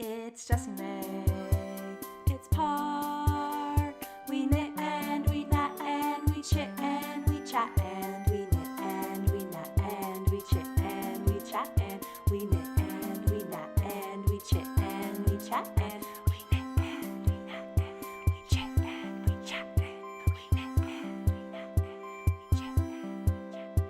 It's Jessie May. It's Park. We knit and we knat and we chit and we chat and we knit and we knat and we chit and we chat and we knit and we knat and we chit and we chat and we knit and we knat and we chit and we chat and we knit and we knat and we chit and we chat.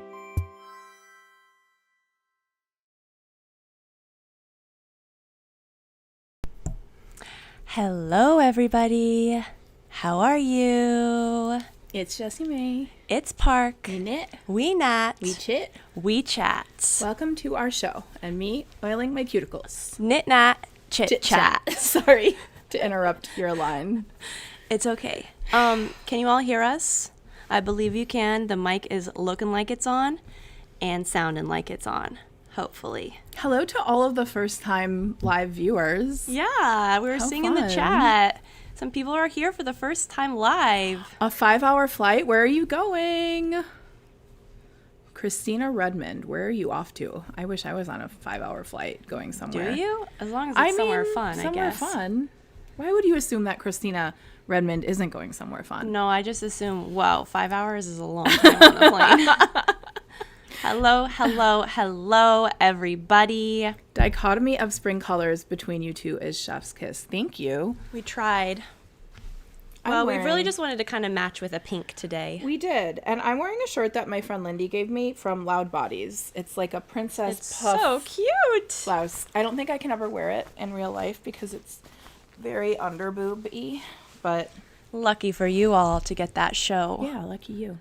Hello, everybody. How are you? It's Jessie May. It's Park. We knit. We knat. We chit. We chat. Welcome to our show and me oiling my cuticles. Knit, nat, chit, chat. Sorry to interrupt your line. It's okay. Can you all hear us? I believe you can. The mic is looking like it's on and sounding like it's on. Hopefully. Hello to all of the first-time live viewers. Yeah, we were How seeing in the fun. chat. Some people are here for the first time live. A 5-hour flight. Where are you going? Christina Redmond, where are you off to? I wish I was on a 5-hour flight going somewhere. Do you? As long as it's somewhere fun, I guess. Somewhere fun. Why would you assume that Christina Redmond isn't going somewhere fun? No, I just assume, wow, 5 hours is a long time on the plane. Hello, everybody. Dichotomy of spring colors between you two is chef's kiss. Thank you. We tried. Well, we really just wanted to kind of match with a pink today. We did. And I'm wearing a shirt that my friend Lindy gave me from Loud Bodies. It's like a princess It's puff so cute. blouse. I don't think I can ever wear it in real life because it's very underboob-y. But Lucky for you all to get that show. yeah, lucky you.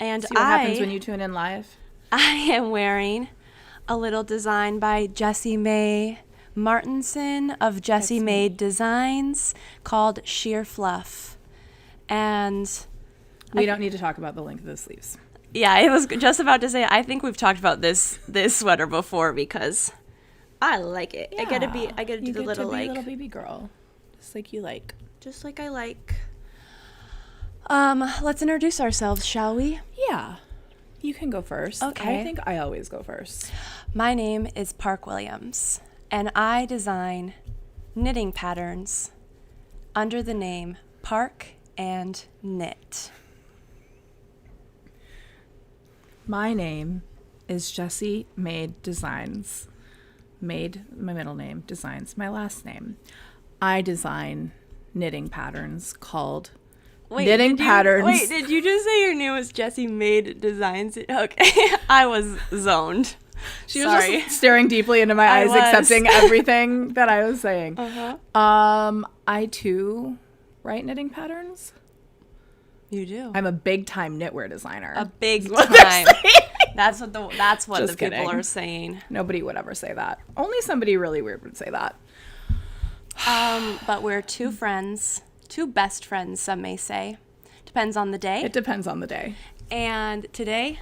And See what happens when you tune in live? I am wearing a little design by Jessie May Martinson of Jessie May Designs called Sheer Fluff. And We don't need to talk about the length of the sleeves. yeah, I was just about to say, I think we've talked about this sweater before because I like it. I get to do You the get little to be like, little baby girl, just like you like. just like I like. Let's introduce ourselves, shall we? Yeah, you can go first. Okay. I think I always go first. My name is Park Williams, and I design knitting patterns under the name Park and Knit. My name is Jessie Made Designs. Made, my middle name, Designs, my last name. I design knitting patterns called knitting patterns. Wait, did you just say your name was Jessie Made Designs? Okay, I was zoned. She was Sorry. just staring deeply into my I eyes, was. accepting everything that I was saying. Uh-huh. I too write knitting patterns. You do. I'm a big time knitwear designer. a big what they're time. saying. That's what the Just people kidding. are saying. Nobody would ever say that. Only somebody really weird would say that. But we're two friends, two best friends, some may say. Depends on the day. It depends on the day. And today,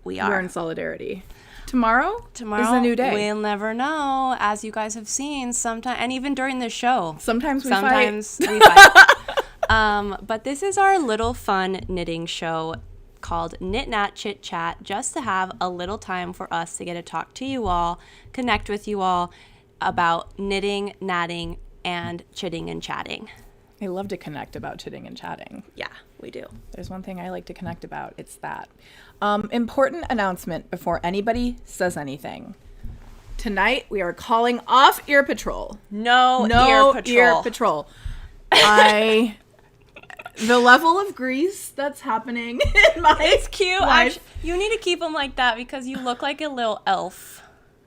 we We're are. in solidarity. Tomorrow is Tomorrow a new day. We'll never know, as you guys have seen sometimes, and even during the show. Sometimes we Sometimes fight. we fight. But this is our little fun knitting show called Knit, Nat, Chit Chat, just to have a little time for us to get to talk to you all, connect with you all about knitting, natting, and chitting and chatting. I love to connect about chitting and chatting. Yeah, we do. There's one thing I like to connect about. It's that. Important announcement before anybody says anything. Tonight we are calling off Ear Patrol. No Ear Patrol. The level of grease that's happening in my It's cute. life. You need to keep them like that because you look like a little elf.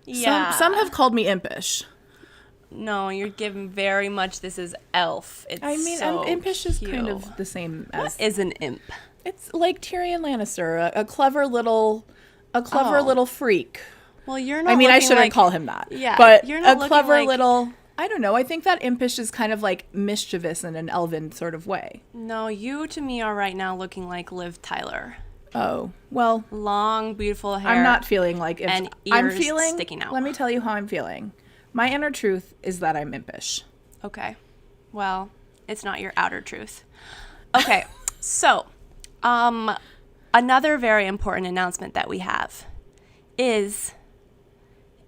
Yeah. Some have called me impish. No, you're giving very much. This is elf. It's I mean, so impish is kind cute. of the same as What is an imp? it's like Tyrion Lannister, a clever little freak. Well, you're not. I mean, I looking shouldn't like, call him that. Yeah, but you're not a looking clever like- little. I don't know. I think that impish is kind of like mischievous in an elven sort of way. No, you to me are right now looking like Liv Tyler. Oh well, Long, beautiful hair. I'm not feeling like if and I'm ears feeling. sticking out. Let me tell you how I'm feeling. My inner truth is that I'm impish. Okay. Well, it's not your outer truth. Okay. So, another very important announcement that we have is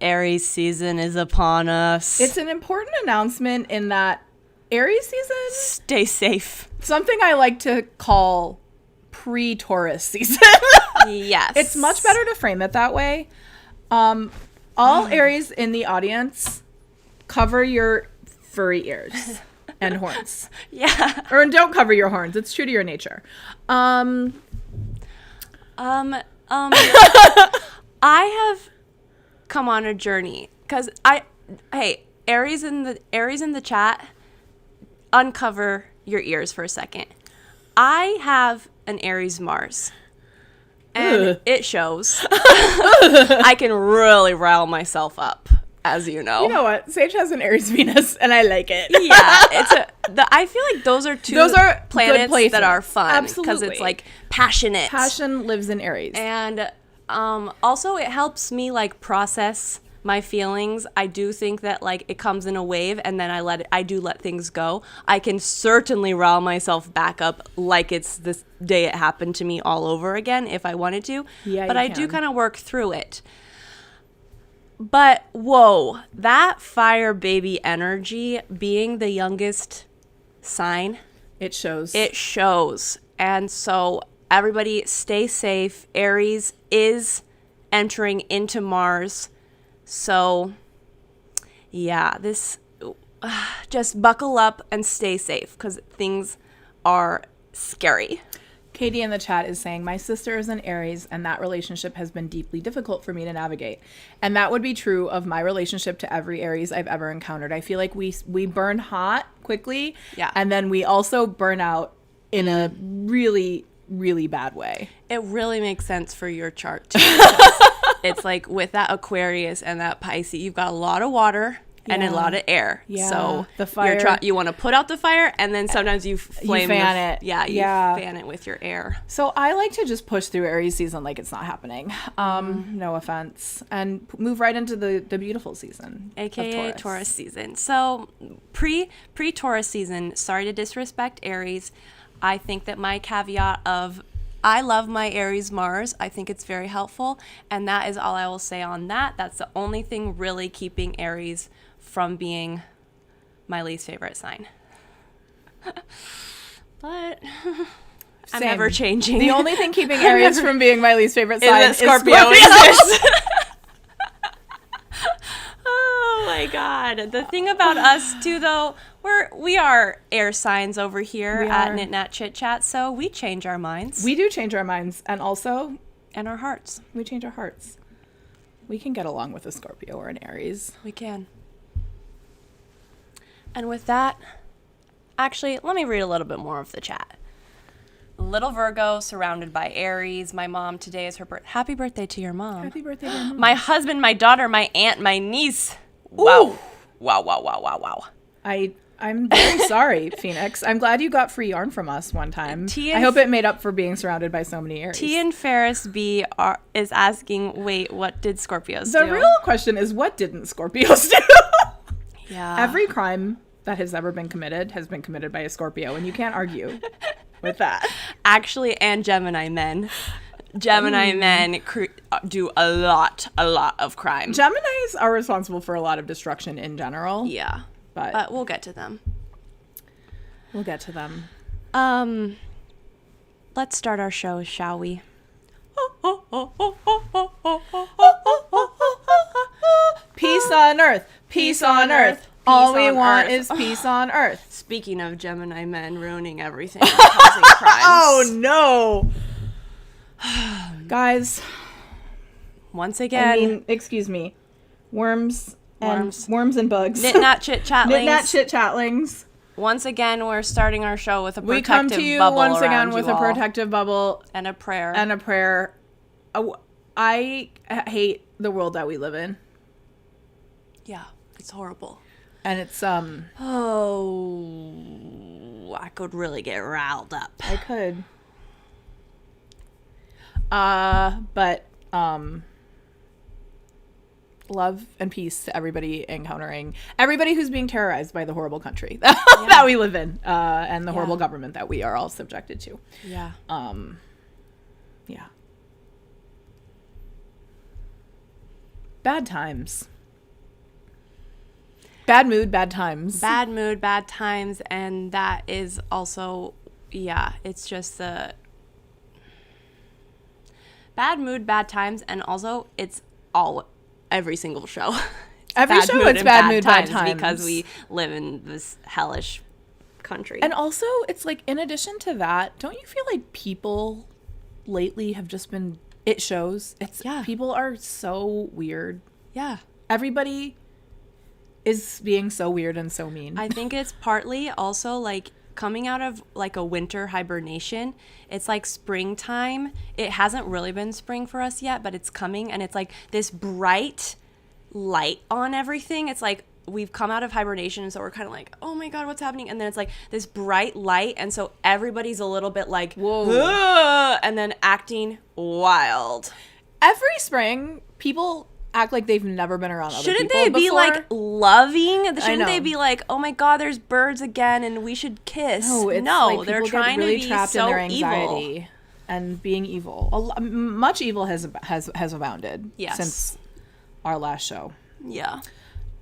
Aries season is upon us. It's an important announcement in that Aries season, Stay safe. something I like to call pre-Taurus season. Yes. It's much better to frame it that way. All Aries in the audience, cover your furry ears and horns. Yeah. Or don't cover your horns. It's true to your nature. I have come on a journey because Aries in the chat, uncover your ears for a second. I have an Aries Mars, and it shows. I can really rile myself up, as you know. You know what? Sage has an Aries Venus, and I like it. Yeah, I feel like those are good planets places. that are fun because Absolutely. it's like passionate. Passion lives in Aries. And also it helps me like process my feelings. I do think that like it comes in a wave and then I do let things go. I can certainly rile myself back up like it's this day it happened to me all over again if I wanted to. Yeah, but you I do can. kind of work through it. But whoa, that fire baby energy, being the youngest sign, It shows. it shows. And so everybody stay safe. Aries is entering into Mars. So yeah, this just buckle up and stay safe because things are scary. Katie in the chat is saying, my sister is an Aries and that relationship has been deeply difficult for me to navigate. And that would be true of my relationship to every Aries I've ever encountered. I feel like we burn hot quickly. Yeah. And then we also burn out in a really, really bad way. It really makes sense for your chart too. because it's like with that Aquarius and that Pisces, you've got a lot of water and a Yeah. lot of air. Yeah. So The fire- you want to put out the fire and then sometimes you flame fan it. Yeah, you Yeah. fan it with your air. So I like to just push through Aries season like it's not happening. No offense. And move right into the beautiful season. of AKA Taurus season. So pre-Taurus season, sorry to disrespect Aries. I think that my caveat of I love my Aries Mars. I think it's very helpful. And that is all I will say on that. That's the only thing really keeping Aries from being my least favorite sign. But I'm Same. never changing. The only thing keeping Aries from being my least favorite is sign that is Scorpio Scorpio. exists. Oh my god. The thing about us too though, we are air signs over here We at are. Knit Nat Chit Chat, so we change our minds We do change our minds, and also and our hearts. we change our hearts. We can get along with a Scorpio or an Aries. We can. And with that, actually, let me read a little bit more of the chat. Little Virgo surrounded by Aries. My mom today is her birthday. Happy birthday to your mom. Happy birthday, dear Mom. My husband, my daughter, my aunt, my niece. Wow. Wow. I'm very sorry, Phoenix. I'm glad you got free yarn from us one time. T I and hope it made up for being surrounded by so many Aries. T and Ferris B is asking, wait, what did Scorpios The do? real question is, what didn't Scorpios do? Yeah. Every crime that has ever been committed has been committed by a Scorpio, and you can't argue with that. Actually, and Gemini men. Gemini men do a lot of crime. Geminis are responsible for a lot of destruction in general. Yeah. But We'll get to them. we'll get to them. Let's start our show, shall we? Peace on earth. Peace on earth. All we on want earth. is peace on earth. Speaking of Gemini men ruining everything and causing crimes. Oh no. Guys, Once again, I mean, excuse me. Worms and bugs. Knit Nat Chit Chatlings. Knit Nat Chit Chatlings. Once again, we're starting our show with a We protective come to you bubble once again around with you a all. protective bubble And a prayer. and a prayer. Oh, I hate the world that we live in. Yeah, it's horrible. And it's Oh, I could really get riled up. I could. But love and peace to everybody everybody who's being terrorized by the horrible country that we live in, and the horrible government that we are all subjected to. Yeah. Yeah. Bad times. Bad mood, bad times. Bad mood, bad times, and that is also, yeah, it's just the bad mood, bad times, and also it's every single show. Every show it's bad mood, bad times. Because we live in this hellish country. And also, it's like, in addition to that, don't you feel like people lately have just been, it shows, people are so weird. Yeah. Everybody is being so weird and so mean. I think it's partly also like coming out of like a winter hibernation. It's like springtime. It hasn't really been spring for us yet, but it's coming, and it's like this bright light on everything. It's like we've come out of hibernation, so we're kind of like, oh my god, what's happening? And then it's like this bright light, and so everybody's a little bit like, whoa, and then acting wild. Every spring, people act like they've never been around other Shouldn't people they be before. like loving? Shouldn't they know. be like, oh my god, there's birds again and we should kiss? It's No, like they're people trying get really to be trapped so in their anxiety evil. and being evil. Much evil has abounded since our last show. Yeah.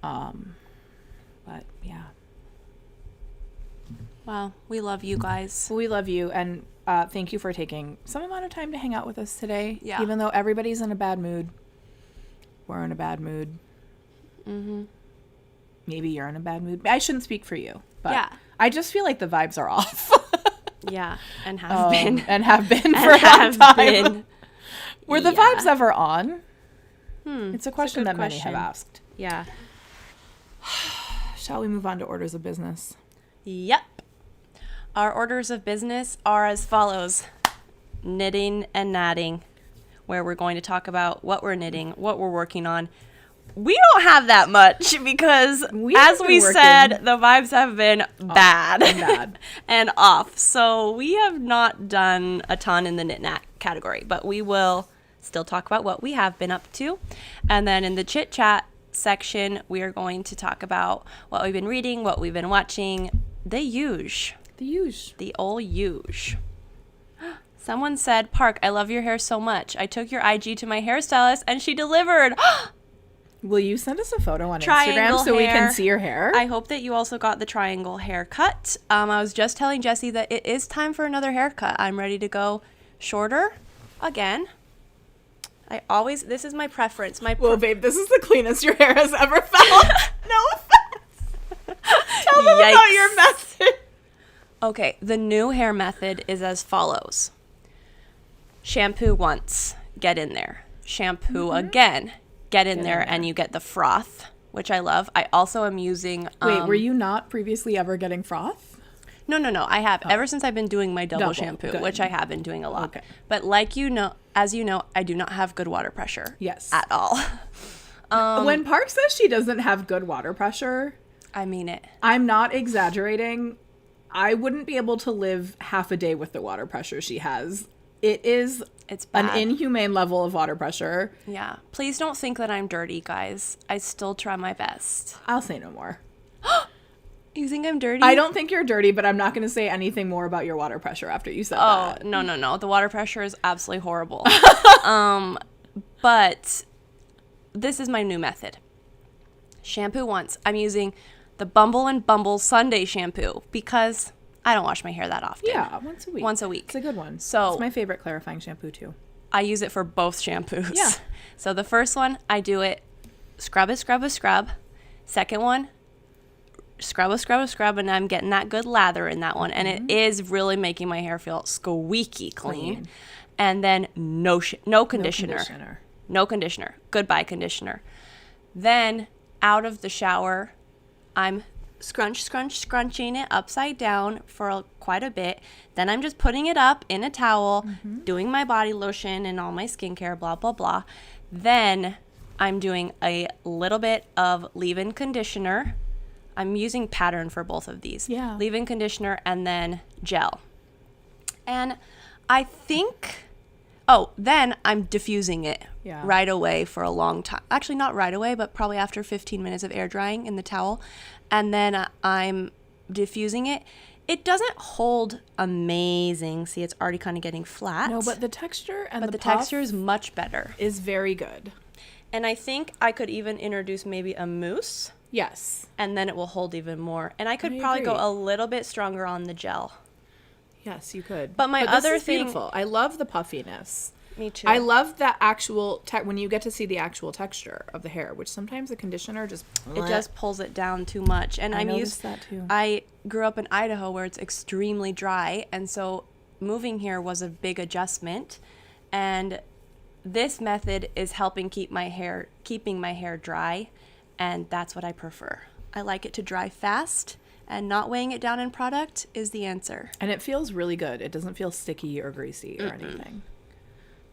But yeah, Well, we love you guys. we love you, and thank you for taking some amount of time to hang out with us today. Yeah. Even though everybody's in a bad mood, we're in a bad mood. Mm-hmm. Maybe you're in a bad mood. I shouldn't speak for you, but Yeah. I just feel like the vibes are off. Yeah, and have been. And have been And for a long have time. been. Were the Yeah. vibes ever on? It's a question good that many have question. asked. Yeah. Shall we move on to orders of business? Yep. Our orders of business are as follows: knitting and knatting, where we're going to talk about what we're knitting, what we're working on. We don't have that much because, as we said, the vibes have been bad and bad. and off. So we have not done a ton in the knit nat category, but we will still talk about what we have been up to. And then in the chit chat section, we are going to talk about what we've been reading, what we've been watching, the huge. The old huge. Someone said, Park, I love your hair so much. I took your IG to my hairstylist and she delivered. Will you send us a photo on Triangle Instagram so we hair. can see your hair? I hope that you also got the triangle haircut. I was just telling Jessie that it is time for another haircut. I'm ready to go shorter again. This is my preference. Well, babe, this is the cleanest your hair has ever felt. No offense. Tell them about your method. Okay, the new hair method is as follows. Shampoo once, get in there. Shampoo again, get in there, and you get the froth, which I love. I also am using... Wait, were you not previously ever getting froth? No, I have. Ever since I've been doing my double shampoo, good. which I have been doing a lot. Okay. But as you know, I do not have good water pressure. Yes. At all. When Park says she doesn't have good water pressure, I mean it. I'm not exaggerating. I wouldn't be able to live half a day with the water pressure she has. It's bad. an inhumane level of water pressure. Yeah. Please don't think that I'm dirty, guys. I still try my best. I'll say no more. You think I'm dirty? I don't think you're dirty, but I'm not going to say anything more about your water pressure after you said that. Oh, no. The water pressure is absolutely horrible. But this is my new method. Shampoo once. I'm using the Bumble and Bumble Sunday shampoo because I don't wash my hair that often. Yeah, once a week. Once a week. It's a good one. So it's my favorite clarifying shampoo too. I use it for both shampoos. Yeah. So the first one, I do it, scrub. Second one, scrub, and I'm getting that good lather in that one. And it is really making my hair feel squeaky clean. And then no conditioner. No conditioner. Goodbye conditioner. Then out of the shower, I'm scrunching it upside down for quite a bit. Then I'm just putting it up in a towel, doing my body lotion and all my skincare, blah, blah, blah. Then I'm doing a little bit of leave-in conditioner. I'm using pattern for both of these. Yeah. Leave-in conditioner and then gel. And I think... Oh, then I'm diffusing it right away for a long time. Actually, not right away, but probably after 15 minutes of air drying in the towel. And then I'm diffusing it. It doesn't hold amazing. See, it's already kind of getting flat. No, but the texture and the puff texture is much better. is very good. And I think I could even introduce maybe a mousse Yes. and then it will hold even more. And I could I probably go agree. a little bit stronger on the gel. Yes, you could. But my this other is thing- beautiful. I love the puffiness. Me too. I love that actual when you get to see the actual texture of the hair, which sometimes the conditioner just it just pulls it down too much. And I I'm noticed used that too. I grew up in Idaho where it's extremely dry, and so moving here was a big adjustment. And this method is helping keeping my hair dry, and that's what I prefer. I like it to dry fast, and not weighing it down in product is the answer. And it feels really good. It doesn't feel sticky or greasy or anything.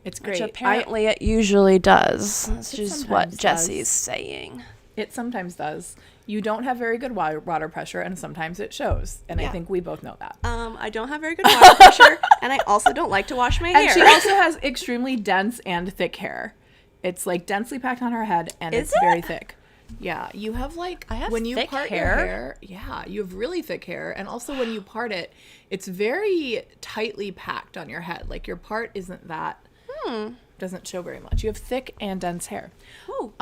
It's great. Which apparently it usually does. That's It just sometimes what Jessie's does. saying. It sometimes does. You don't have very good water pressure, and sometimes it shows. And I think we both know that. I don't have very good water pressure, and I also don't like to wash my And hair. she also has extremely dense and thick hair. It's like densely packed on her head, and Is it's very it? thick. Yeah, you have like I have when you thick part hair? your hair. Yeah, you have really thick hair, and also when you part it, it's very tightly packed on your head. Like your part isn't that doesn't show very much. You have thick and dense hair. Ooh.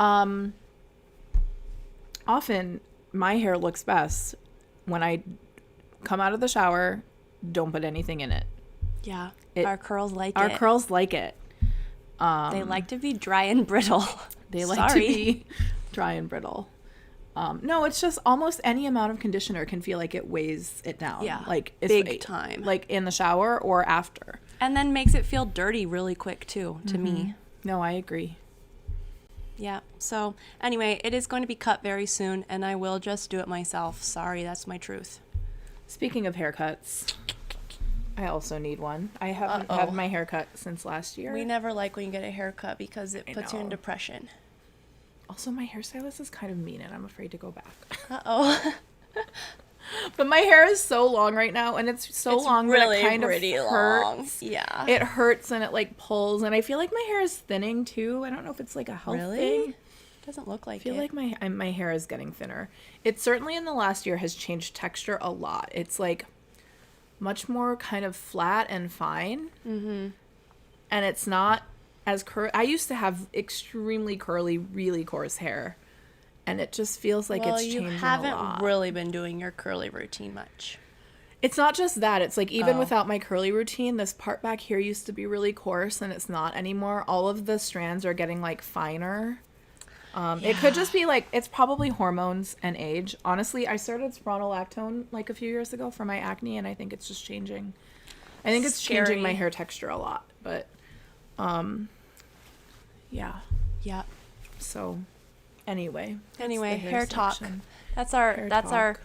Often my hair looks best when I come out of the shower, don't put anything in it. Yeah, It- our curls like Our it. curls like it. They like to be dry and brittle. They like to be dry and brittle. No, it's just almost any amount of conditioner can feel like it weighs it down. Yeah, Like big time. Like in the shower or after. And then makes it feel dirty really quick too, to me. No, I agree. Yeah. So anyway, it is going to be cut very soon, and I will just do it myself. Sorry, that's my truth. Speaking of haircuts, I also need one. I haven't Uh-oh. had my haircut since last year. We never like when you get a haircut because it I puts you in know. depression. Also, my hairstylist is kind of mean, and I'm afraid to go back. Uh-oh. But my hair is so long right now, and it's so long that it kind of hurts. Yeah. It hurts and it like pulls, and I feel like my hair is thinning too. I don't know if it's like a health Really? thing. Doesn't look like I feel it. like my hair is getting thinner. It certainly in the last year has changed texture a lot. It's like much more kind of flat and fine. Mm-hmm. And it's not as I used to have extremely curly, really coarse hair. And it just feels like well, it's you changing a haven't lot. really been doing your curly routine much. It's not just that. It's like even Oh. without my curly routine, this part back here used to be really coarse, and it's not anymore. All of the strands are getting like finer. It could just be like, it's probably hormones and age. Honestly, I started spironolactone like a few years ago for my acne, and I think it's just changing. I think it's Scary. changing my hair texture a lot, but yeah. Yeah. So anyway. that's Anyway, the hair talk. section. That's Hair our talk.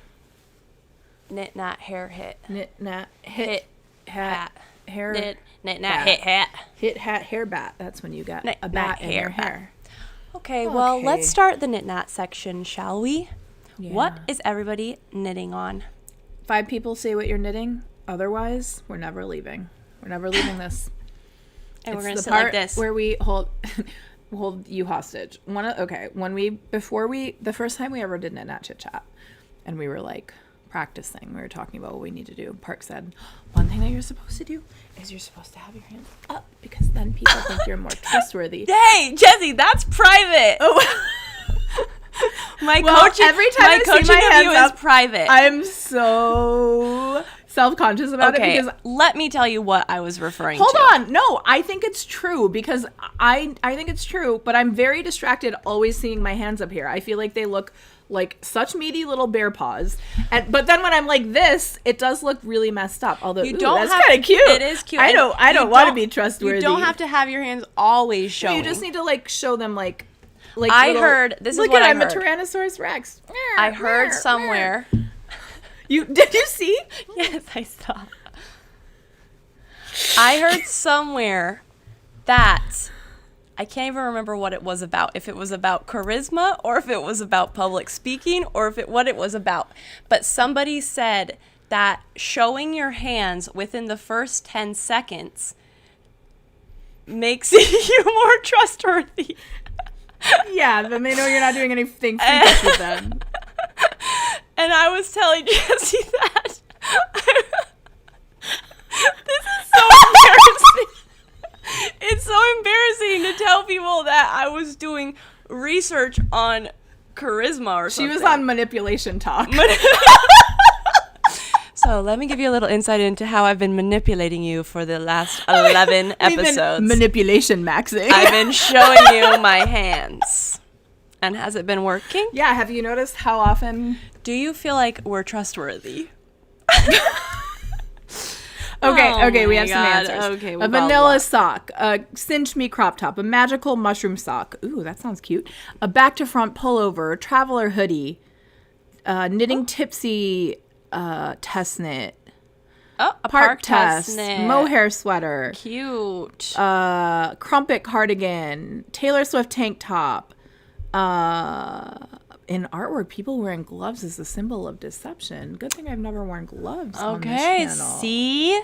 knit knat hair hit. Knit, nat, hit, Hit hat, hair, Knit knit bat. nat hit hat. hit, hat, hair bat. That's when you got Knit, a bat nat, in hair your bat. hair. Okay, well, Okay. let's start the knit knat section, shall we? What Yeah. is everybody knitting on? 5 people say what you're knitting. Otherwise, we're never leaving. We're never leaving this. And we're It's gonna the sit like part this. where we hold you hostage. The first time we ever did Knit Chit Chat, and we were like practicing. We were talking about what we need to do. Park said, one thing that you're supposed to do is you're supposed to have your hands up because then people think you're more trustworthy. Hey, Jessie, that's private. Oh. My Well, coaching, every time my I see coaching my of hands you up, is private. I'm so self-conscious about okay, it because let me tell you what I was referring hold to. on. No, I think it's true because I think it's true, but I'm very distracted always seeing my hands up here. I feel like they look like such meaty little bear paws. But then when I'm like this, it does look really messed up. Although You don't that's have kind of cute. It is cute. I and don't you want to be trustworthy. You don't have to have your hands always showing. You just need to like show them like I heard- this is look what at I I'm a heard. Tyrannosaurus Rex. I heard somewhere. Did you see? Yes, I saw. I heard somewhere that I can't even remember what it was about. If it was about charisma or if it was about public speaking or what it was about. But somebody said that showing your hands within the first 10 seconds makes you more trustworthy. Yeah, then they know you're not doing anything freakish with them. And I was telling Jessie that. This is so embarrassing. It's so embarrassing to tell people that I was doing research on charisma or She something. was on manipulation talk. So let me give you a little insight into how I've been manipulating you for the last 11 episodes. Manipulation maxing. I've been showing you my hands. And has it been working? Yeah, have you noticed how often... Do you feel like we're trustworthy? Okay, we my have some God. answers. Okay, we a got vanilla one. sock, a cinch me crop top, a magical mushroom sock. Ooh, that sounds cute. A back to front pullover, traveler hoodie, knitting tipsy test knit, Oh, a park test, knit. mohair sweater, Cute. crumpet cardigan, Taylor Swift tank top. In artwork, people wearing gloves is a symbol of deception. Good thing I've never worn gloves on this Okay, channel. see?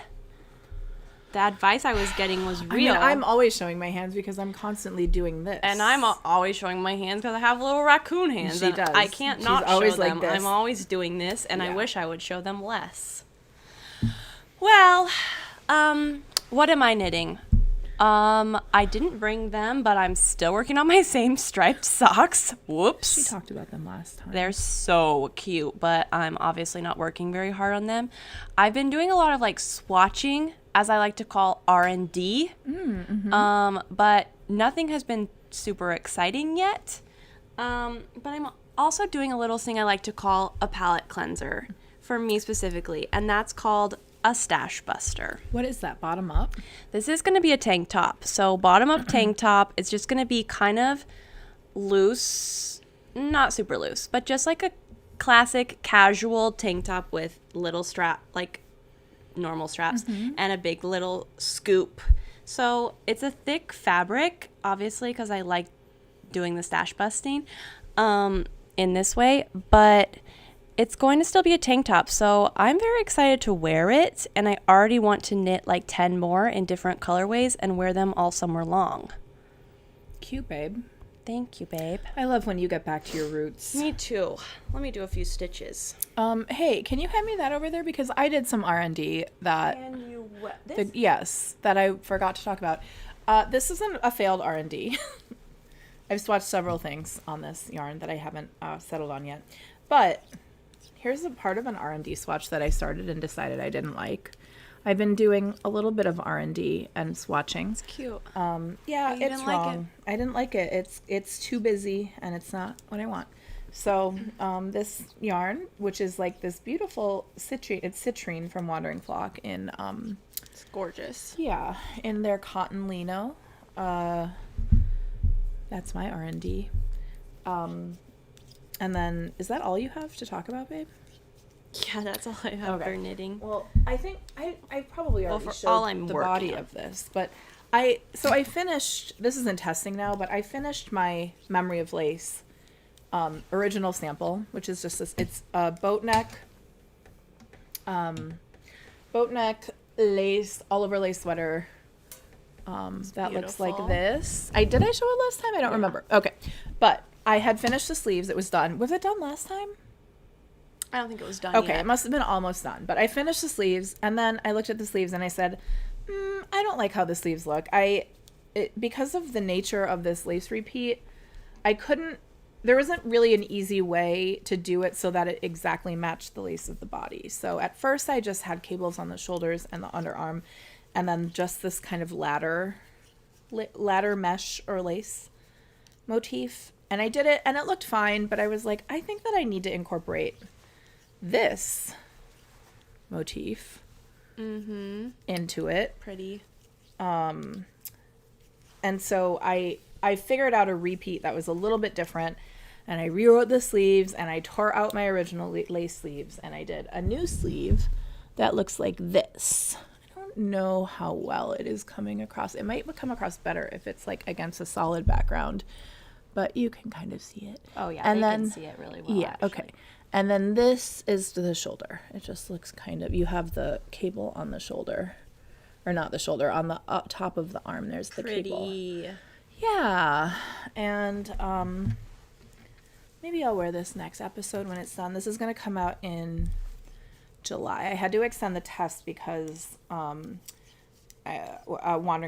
The advice I was getting was real. I mean, I'm always showing my hands because I'm constantly doing this. And I'm always showing my hands because I have little raccoon hands. She and does. I can't She's not always show like them. this. I'm always doing this, and I Yeah. wish I would show them less. Well, what am I knitting? I didn't bring them, but I'm still working on my same striped socks. Whoops. She talked about them last time. They're so cute, but I'm obviously not working very hard on them. I've been doing a lot of like swatching, as I like to call R&D, but nothing has been super exciting yet. But I'm also doing a little thing I like to call a palette cleanser for me specifically, and that's called a stash buster. What is that? Bottom up? This is going to be a tank top. So bottom up tank top. It's just going to be kind of loose, not super loose, but just like a classic casual tank top with little strap, like normal straps, and a big little scoop. So it's a thick fabric, obviously, because I like doing the stash busting in this way, but it's going to still be a tank top, so I'm very excited to wear it, and I already want to knit like 10 more in different colorways and wear them all summer long. Cute, babe. Thank you, babe. I love when you get back to your roots. Me too. Let me do a few stitches. Hey, can you hand me that over there? Because I did some R&D that... Can you wet this? Yes, that I forgot to talk about. This isn't a failed R&D. I've swatched several things on this yarn that I haven't settled on yet. But here's a part of an R&D swatch that I started and decided I didn't like. I've been doing a little bit of R&D and swatching. It's cute. Yeah, you it's didn't like wrong. I didn't like it. It's too busy and it's not what I want. So this yarn, which is like this beautiful citrine, it's citrine from Wandering Flock in It's gorgeous. yeah, in their cotton lino. That's my R&D. And then is that all you have to talk about, babe? Yeah, that's all I have for knitting. Well, I think I probably already for showed all I'm the working body on. of this, but I finished. This is in testing now, but I finished my Memory of Lace original sample, which is just this. It's a boat neck lace, all over lace sweater. That looks like beautiful. this. Did I show it last time? I don't remember. Okay, but I had finished the sleeves. It was done. Was it done last time? I don't think it was done Okay, yet. it must have been almost done. But I finished the sleeves, and then I looked at the sleeves, and I said, I don't like how the sleeves look. Because of the nature of this lace repeat, there wasn't really an easy way to do it so that it exactly matched the lace of the body. So at first, I just had cables on the shoulders and the underarm, and then just this kind of ladder mesh or lace motif. And I did it, and it looked fine, but I was like, I think that I need to incorporate this motif into it. Pretty. And so I figured out a repeat that was a little bit different, and I rewrote the sleeves, and I tore out my original lace sleeves, and I did a new sleeve that looks like this. I don't know how well it is coming across. It might come across better if it's like against a solid background, but you can kind of see it. Oh yeah, And they then can see it really well. yeah, actually. okay. And then this is the shoulder. It just looks you have the cable on the shoulder. Or not the shoulder, on the top of the arm, there's the cable. Pretty. Yeah. And maybe I'll wear this next episode when it's done. This is going to come out in July. I had to extend the test because Wandering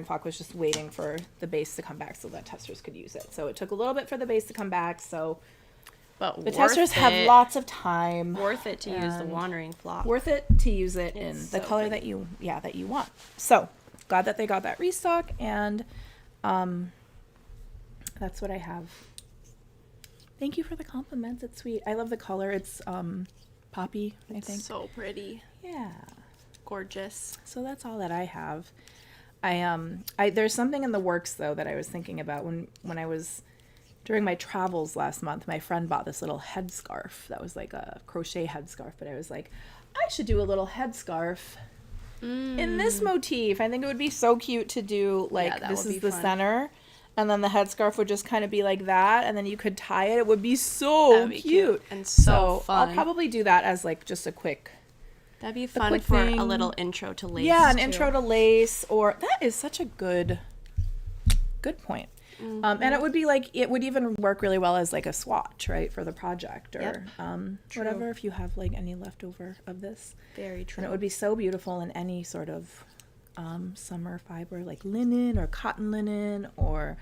Flock was just waiting for the base to come back so that testers could use it. So it took a little bit for the base to come back, so But The testers have lots of time. Worth it to use the and wandering flock. Worth it to use it in It's the so color pretty. that you want. So glad that they got that restock, and that's what I have. Thank you for the compliments. It's sweet. I love the color. It's poppy, I think. So pretty. Yeah. Gorgeous. So that's all that I have. I there's something in the works though that I was thinking about when I was during my travels last month. My friend bought this little headscarf that was like a crochet headscarf, but I was like, I should do a little headscarf in this motif. I think it would be so cute to do like Yeah, that this would is be the fun. center, and then the headscarf would just kind of be like that, and then you could tie it. It would be so That'd be cute and so I'll fun. probably do that as like just a quick. That'd be fun quick for thing. a little intro to lace. Yeah, an too. intro to lace, or that is such a good point. And it would be like, it would even work really well as like a swatch, right, for the project, or Yep. whatever, if you have like any leftover of this. Very true. And it would be so beautiful in any sort of summer fiber, like linen or cotton linen, or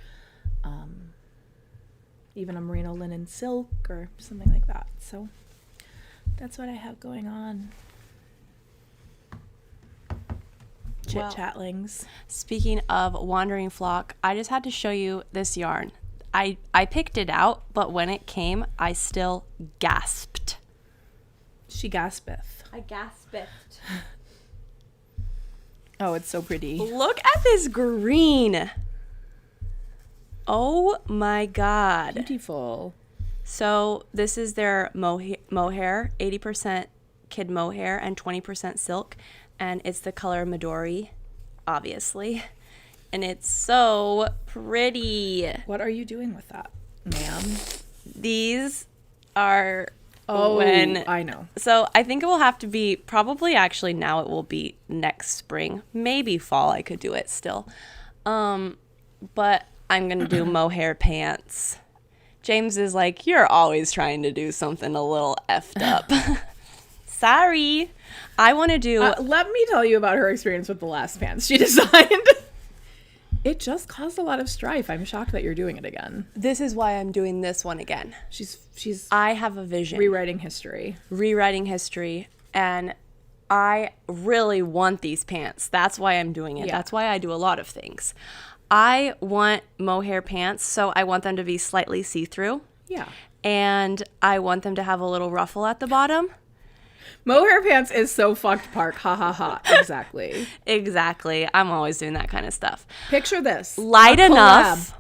even a merino linen silk or something like that. So that's what I have going on. Well, Chit-chatlings. Speaking of wandering flock, I just had to show you this yarn. I picked it out, but when it came, I still gasped. She gaspeth. I gasped. Oh, it's so pretty. Look at this green. Oh my God. Beautiful. So this is their mohair, 80% kid mohair and 20% silk. And it's the color Midori, obviously. And it's so pretty. What are you doing with that, ma'am? These are Oh, when I know. So I think it will have to be probably actually now it will be next spring, maybe fall. I could do it still. But I'm going to do mohair pants. James is like, you're always trying to do something a little effed up. Sorry. I want to do. Let me tell you about her experience with the last pants she designed. It just caused a lot of strife. I'm shocked that you're doing it again. This is why I'm doing this one again. She's I have a vision. rewriting history. Rewriting history, and I really want these pants. That's why I'm doing it. Yeah. That's why I do a lot of things. I want mohair pants, so I want them to be slightly see-through, Yeah. and I want them to have a little ruffle at the bottom. Mohair pants is so fucked park. Ha ha ha. Exactly. Exactly. I'm always doing that kind of stuff. Picture this. Light A collab. enough.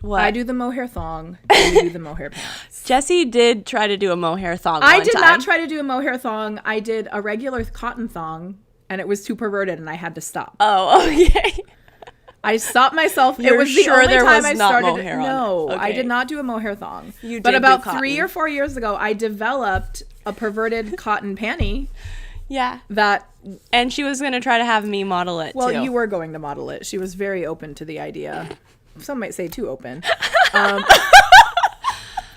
What? I do the mohair thong, and you do the mohair pants. Jessie did try to do a mohair thong I one did time. not try to do a mohair thong. I did a regular cotton thong, and it was too perverted, and I had to stop. Oh, okay. I stopped myself. You're It was the sure only there time was I not started. mohair on it? No, I Okay. did not do a mohair thong. You but did do about cotton. 3 or 4 years ago, I developed a perverted cotton panty Yeah. that. And she was going to try to have me model it, Well, too. you were going to model it. She was very open to the idea. Some might say too open.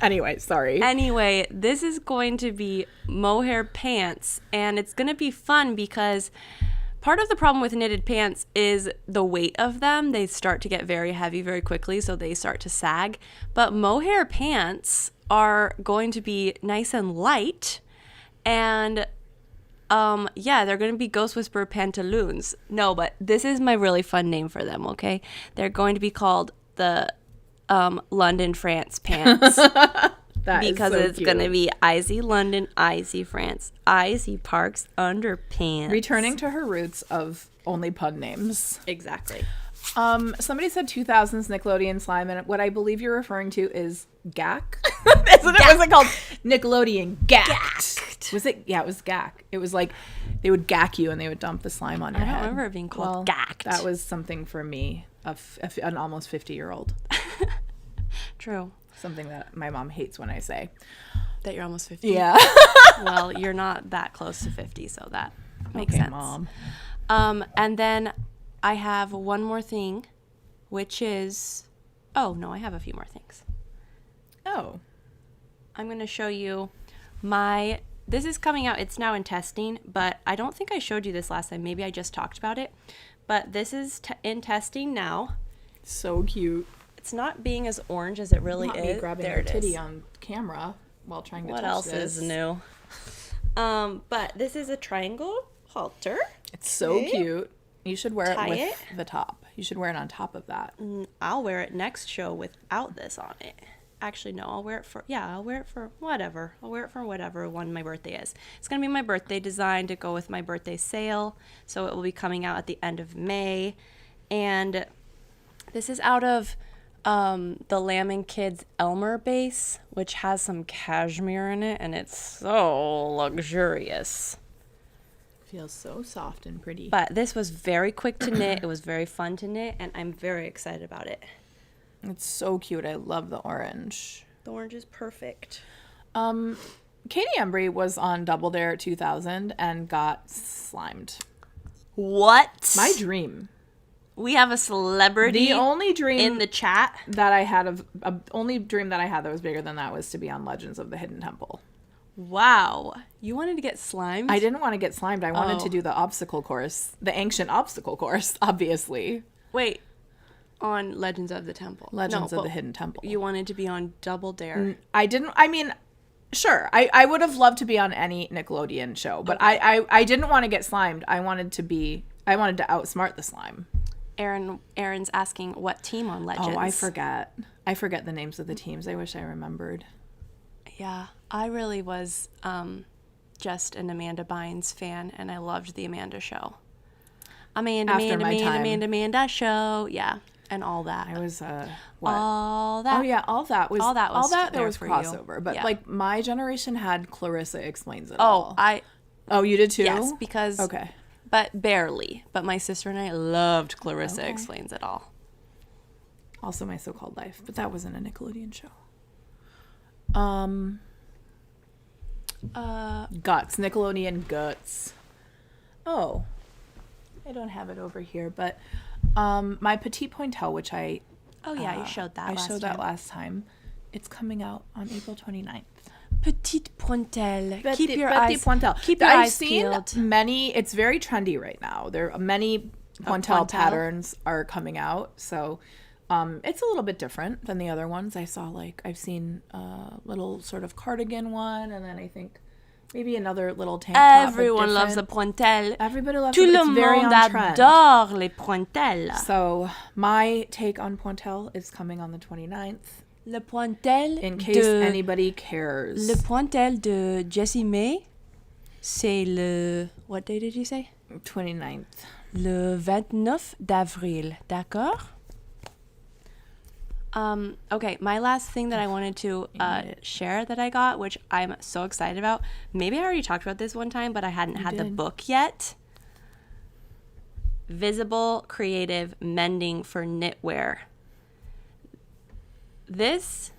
Anyway, sorry. Anyway, this is going to be mohair pants, and it's going to be fun because part of the problem with knitted pants is the weight of them. They start to get very heavy very quickly, so they start to sag. But mohair pants are going to be nice and light, and yeah, they're going to be Ghost Whisperer pantaloons. No, but this is my really fun name for them, okay? They're going to be called the London, France pants. That is Because so it's cute. going to be Izzy London, Izzy France, Izzy Parks underpants. Returning to her roots of only pun names. Exactly. Somebody said 2000s Nickelodeon slime, and what I believe you're referring to is GAC. Isn't it? Was it called Nickelodeon Gacked? Was it? Yeah, it was GAC. It was like they would gack you and they would dump the slime on your I don't head. remember it being called Well, gacked. That was something for me, an almost 50-year-old. True. Something that my mom hates when I say. That you're almost 50. Yeah. Well, you're not that close to 50, so that makes Okay, sense. Mom. And then I have one more thing, which is... Oh, no, I have a few more things. Oh. I'm going to show you my... This is coming out. It's now in testing, but I don't think I showed you this last time. Maybe I just talked about it. But this is in testing now. So cute. It's not being as orange as it really Not is. me grabbing there her it titty is. on camera. while trying to What touch else this. is new? But this is a triangle halter. It's so Okay. cute. You should wear Tie it with it. the top. You should wear it on top of that. I'll wear it next show without this on it. Actually, no, I'll wear it for whatever. I'll wear it for whatever one my birthday is. It's going to be my birthday design to go with my birthday sale. So it will be coming out at the end of May. And this is out of the Lamb & Kids Elmer base, which has some cashmere in it. And it's so luxurious. Feels so soft and pretty. But this was very quick to knit. It was very fun to knit. And I'm very excited about it. It's so cute. I love the orange. The orange is perfect. Katie Embry was on Double Dare 2000 and got slimed. What? My dream. We have a celebrity The only dream in the chat. that I had only dream that I had that was bigger than that was to be on Legends of the Hidden Temple. Wow. You wanted to get slimed? I didn't want to get slimed. I wanted Oh. to do the obstacle course, the ancient obstacle course, obviously. Wait. On Legends of the Temple. Legends No, of the but Hidden Temple. You wanted to be on Double Dare. Sure. I would have loved to be on any Nickelodeon show, but I didn't want to get slimed. I wanted to outsmart the slime. Aaron's asking what team on Legends. Oh, I forget. I forget the names of the teams. I wish I remembered. Yeah. I really was just an Amanda Bynes fan, and I loved the Amanda show. Amanda show. Yeah. And all that. I was what? All that. Oh yeah, all that was there there was for you. crossover. But Yeah. like my generation had Clarissa Explains It All. Oh, Oh, you did too? yes, because Okay. but barely. But my sister and I loved Clarissa Explains It All. Also My So-Called Life, but that wasn't a Nickelodeon show. Guts, Nickelodeon Guts. Oh. I don't have it over here, but my Petite Pointel, which I Oh yeah, you showed that. I last showed time. that last time. It's coming out on April 29th. Petite Pointel. Keep Petit- your Petit eyes. Pointel. Keep your I've eyes seen peeled. many. It's very trendy right now. There are many Pointel Pointel? patterns are coming out, so it's a little bit different than the other ones. I've seen a little sort of cardigan one, and then I think maybe another little tank top. but Everyone loves a different. Pointel. Everybody loves Tout it. le It's very monde on trend. adore les Pointelles. So my take on Pointel is coming on the 29th. Le Pointel In case de anybody cares. Le Pointel de Jessie May, c'est le what day did you say? 29th. Le 29 d'avril, d'accord? Okay, my last thing that I wanted to share that I got, which I'm so excited about. Maybe I already talked about this one time, but I hadn't had the did. book yet. Visible Creative Mending for Knitwear. This,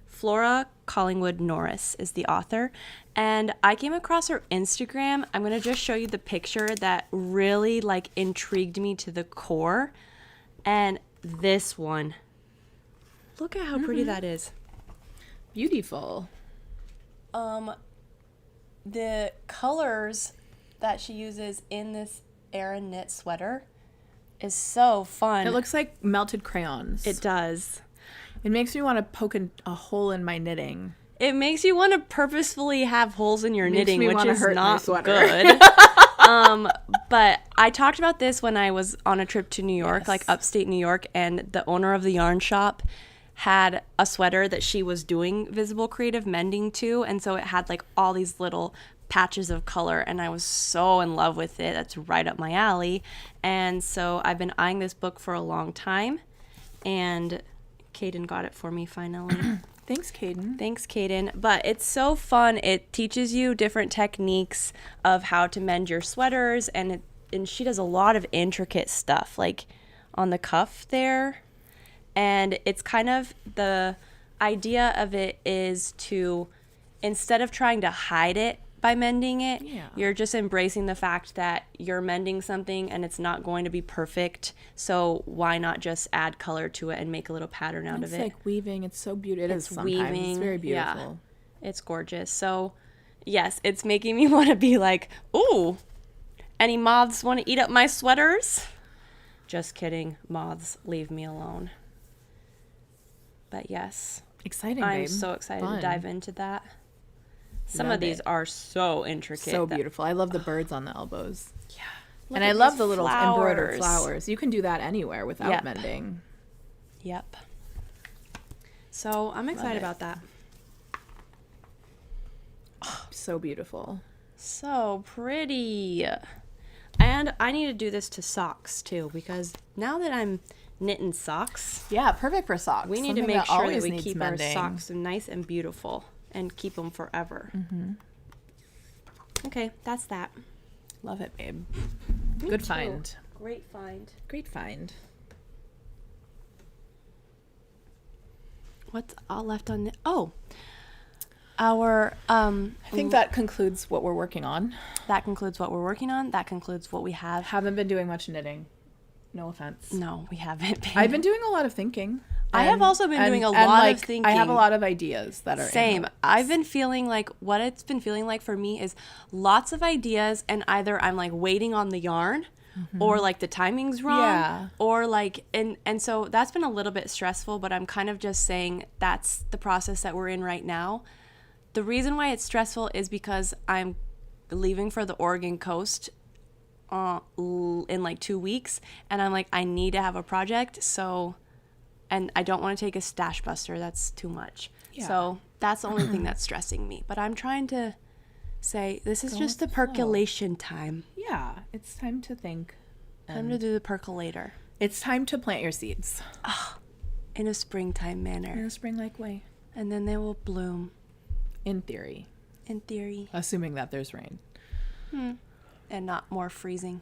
Flora Collingwood Norris is the author, and I came across her Instagram. I'm going to just show you the picture that really like intrigued me to the core. And this one. Look at how pretty that is. Beautiful. The colors that she uses in this Aran knit sweater is so fun. It looks like melted crayons. It does. It makes me want to poke a hole in my knitting. It makes you want to purposefully have holes in your Makes knitting, me which wanna is hurt my not sweater. good. But I talked about this when I was on a trip to New York, like upstate New York, and the owner of the yarn shop had a sweater that she was doing visible creative mending to, and so it had like all these little patches of color, and I was so in love with it. That's right up my alley. And so I've been eyeing this book for a long time, and Kaden got it for me finally. Thanks, Caden. Thanks, Kaden. But it's so fun. It teaches you different techniques of how to mend your sweaters, and she does a lot of intricate stuff, like on the cuff there. And it's kind of, the idea of it is to, instead of trying to hide it by mending it, you're just embracing the fact that you're mending something and it's not going to be perfect. So why not just add color to it and make a little pattern out of it? It's like weaving. It's so beautiful. It is sometimes. Weaving. It's very Yeah. beautiful. It's gorgeous. So yes, it's making me want to be like, ooh, any moths want to eat up my sweaters? Just kidding. Moths, leave me alone. But yes, Exciting, I'm babe. so excited Fun. to dive into that. Some Love of these it. are so intricate. So beautiful. I love the birds on the elbows. Yeah. And I love the little embroidered flowers. You can do that anywhere without Yep. mending. Yep. So I'm excited it. about that. So beautiful. So pretty. And I need to do this to socks too, because now that I'm knitting socks, Yeah, perfect for socks. we need to Something make sure that always we needs keep mending. our socks nice and beautiful and keep them forever. Mm-hmm. Okay, that's that. Love it, babe. Me Good too. find. Great find. Great find. What's all left on? Oh, our I think that concludes what we're working on. that concludes what we're working on. That concludes what we have. Haven't been doing much knitting. No offense. No, we haven't been. I've been doing a lot of thinking. I have also been doing a lot of thinking. I have a lot of ideas that are in Same. the- I've been feeling like what it's been feeling like for me is lots of ideas, and either I'm like waiting on the yarn, or like the timing's wrong, Yeah. or like and so that's been a little bit stressful. But I'm kind of just saying that's the process that we're in right now. The reason why it's stressful is because I'm leaving for the Oregon coast in like 2 weeks, and I'm like, I need to have a project, so, and I don't want to take a stash buster. That's too much. Yeah. So that's the only thing that's stressing me. But I'm trying to say this is Go just the with the flow. percolation time. Yeah, it's time to think. Time to do the percolator It's time to plant your seeds in a springtime in manner, a spring-like way. and then they will bloom. In theory, In theory, assuming that there's rain. and not more freezing.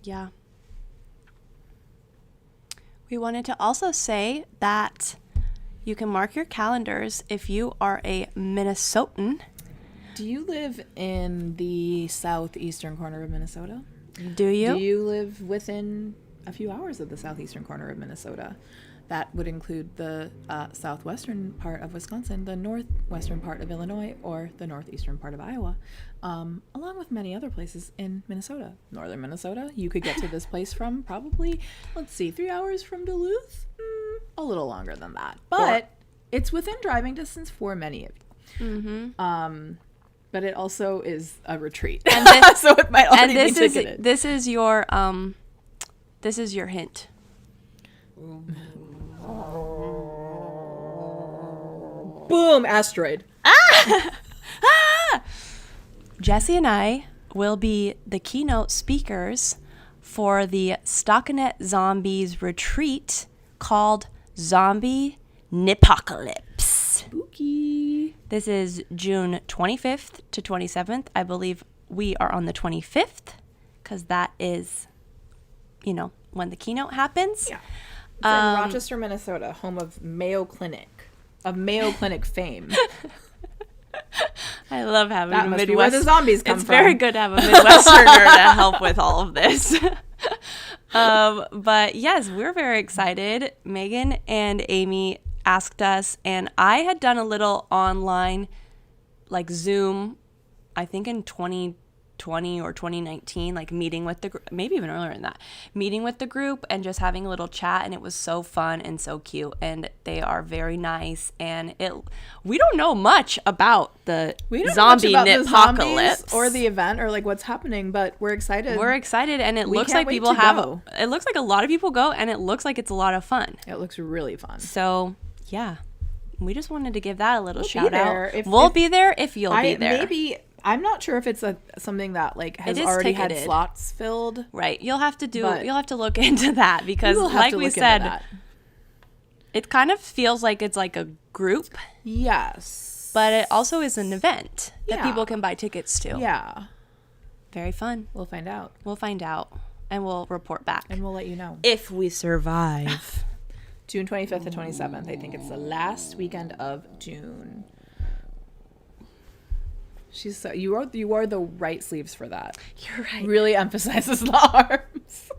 Yeah. We wanted to also say that you can mark your calendars if you are a Minnesotan. Do you live in the southeastern corner of Minnesota? Do you? Do you live within a few hours of the southeastern corner of Minnesota? That would include the southwestern part of Wisconsin, the northwestern part of Illinois, or the northeastern part of Iowa, along with many other places in Minnesota. Northern Minnesota, you could get to this place from probably, 3 hours from Duluth? A little longer than that. But it's within driving distance for many of you. But it also is a retreat. And this, so it might already and be ticketed. this is your hint. Boom, asteroid. Jessie and I will be the keynote speakers for the Stockinette Zombies retreat called Zombie Knitpocalypse. Spooky. This is June 25th to 27th. I believe we are on the 25th because that is, when the keynote happens. Yeah. It's in Rochester, Minnesota, home of Mayo Clinic, fame. I love having That a must be where Midwest. the zombies come It's from. very good to have a Midwesterner to help with all of this. But yes, we're very excited. Megan and Amy asked us, and I had done a little online, like Zoom, I think in 2020 or 2019, like meeting with the group, maybe even earlier than that, meeting with the group and just having a little chat, and it was so fun and so cute, and they are very nice, and we don't know much about the zombie knitpocalypse or the event or like what's happening, but we're excited. We're excited, and it We looks can't like wait people to have go. it looks like a lot of people go, and it looks like it's a lot of fun. It looks really fun. So yeah, we just wanted to give that a little We'll be shout there out. if- We'll if- be there if you'll be there. Maybe I'm not sure if it's something that like has It is already had ticketed. slots filled. Right. You'll have to But- you'll have to look into that because We'll have like to we look into said, that. it kind of feels like it's like a group, Yes, but it also is an event that Yeah. people can buy tickets to. yeah, Very fun. we'll find out We'll find out and we'll report back. and we'll let you know. If we survive. June 25th to 27th. I think it's the last weekend of June. You wore the right sleeves for that. You're right. Really emphasizes the arms.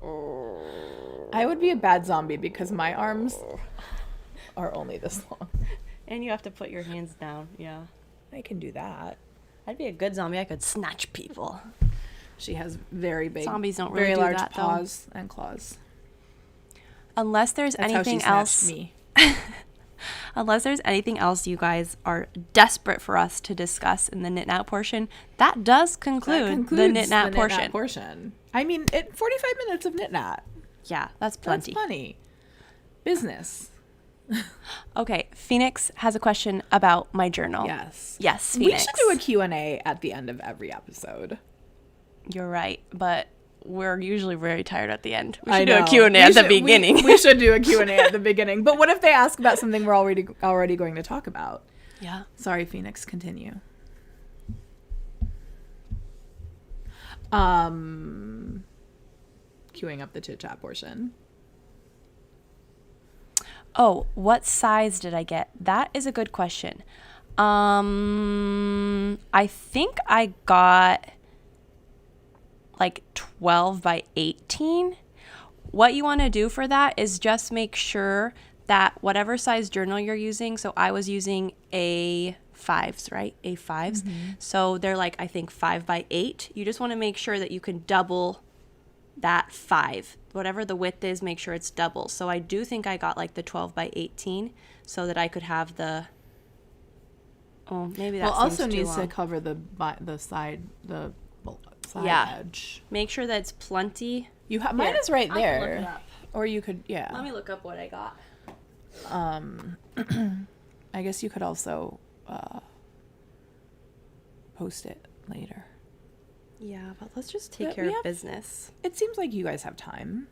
I would be a bad zombie because my arms are only this long. And you have to put your hands down. Yeah. I can do that. I'd be a good zombie. I could snatch people. She has very big, Zombies don't really very do large that, though. paws and claws. Unless there's That's anything how she else. snatched me. unless there's anything else you guys are desperate for us to discuss in the Knit Nat portion, that does conclude the Knit Nat portion. I mean, 45 minutes of Knit Nat. Yeah, that's plenty. That's plenty. Business. Okay, Phoenix has a question about my journal. Yes. Yes, We Phoenix. should do a Q&A at the end of every episode. You're right, but we're usually very tired at the end. We I should do a know. Q&A at the beginning. We should do a Q&A at the beginning. But what if they ask about something we're already going to talk about? Yeah. Sorry, Phoenix, continue. Queuing up the chit chat portion. Oh, what size did I get? That is a good question. I think I got like 12 by 18. What you want to do for that is just make sure that whatever size journal you're using, so I was using A5s, right? A5s. Mm-hmm. So they're like, I think 5 by 8. You just want to make sure that you can double that 5. Whatever the width is, make sure it's double. So I do think I got like the 12 by 18 so that I could have the, oh, maybe that Well, seems also too needs to long. cover the side Yeah. edge. Make sure that it's plenty. You have mine Here, is right I can look it there. up. Or you could, yeah. Let me look up what I got. I guess you could also post it later. Yeah, but let's just take But care we of have- business. It seems like you guys have time.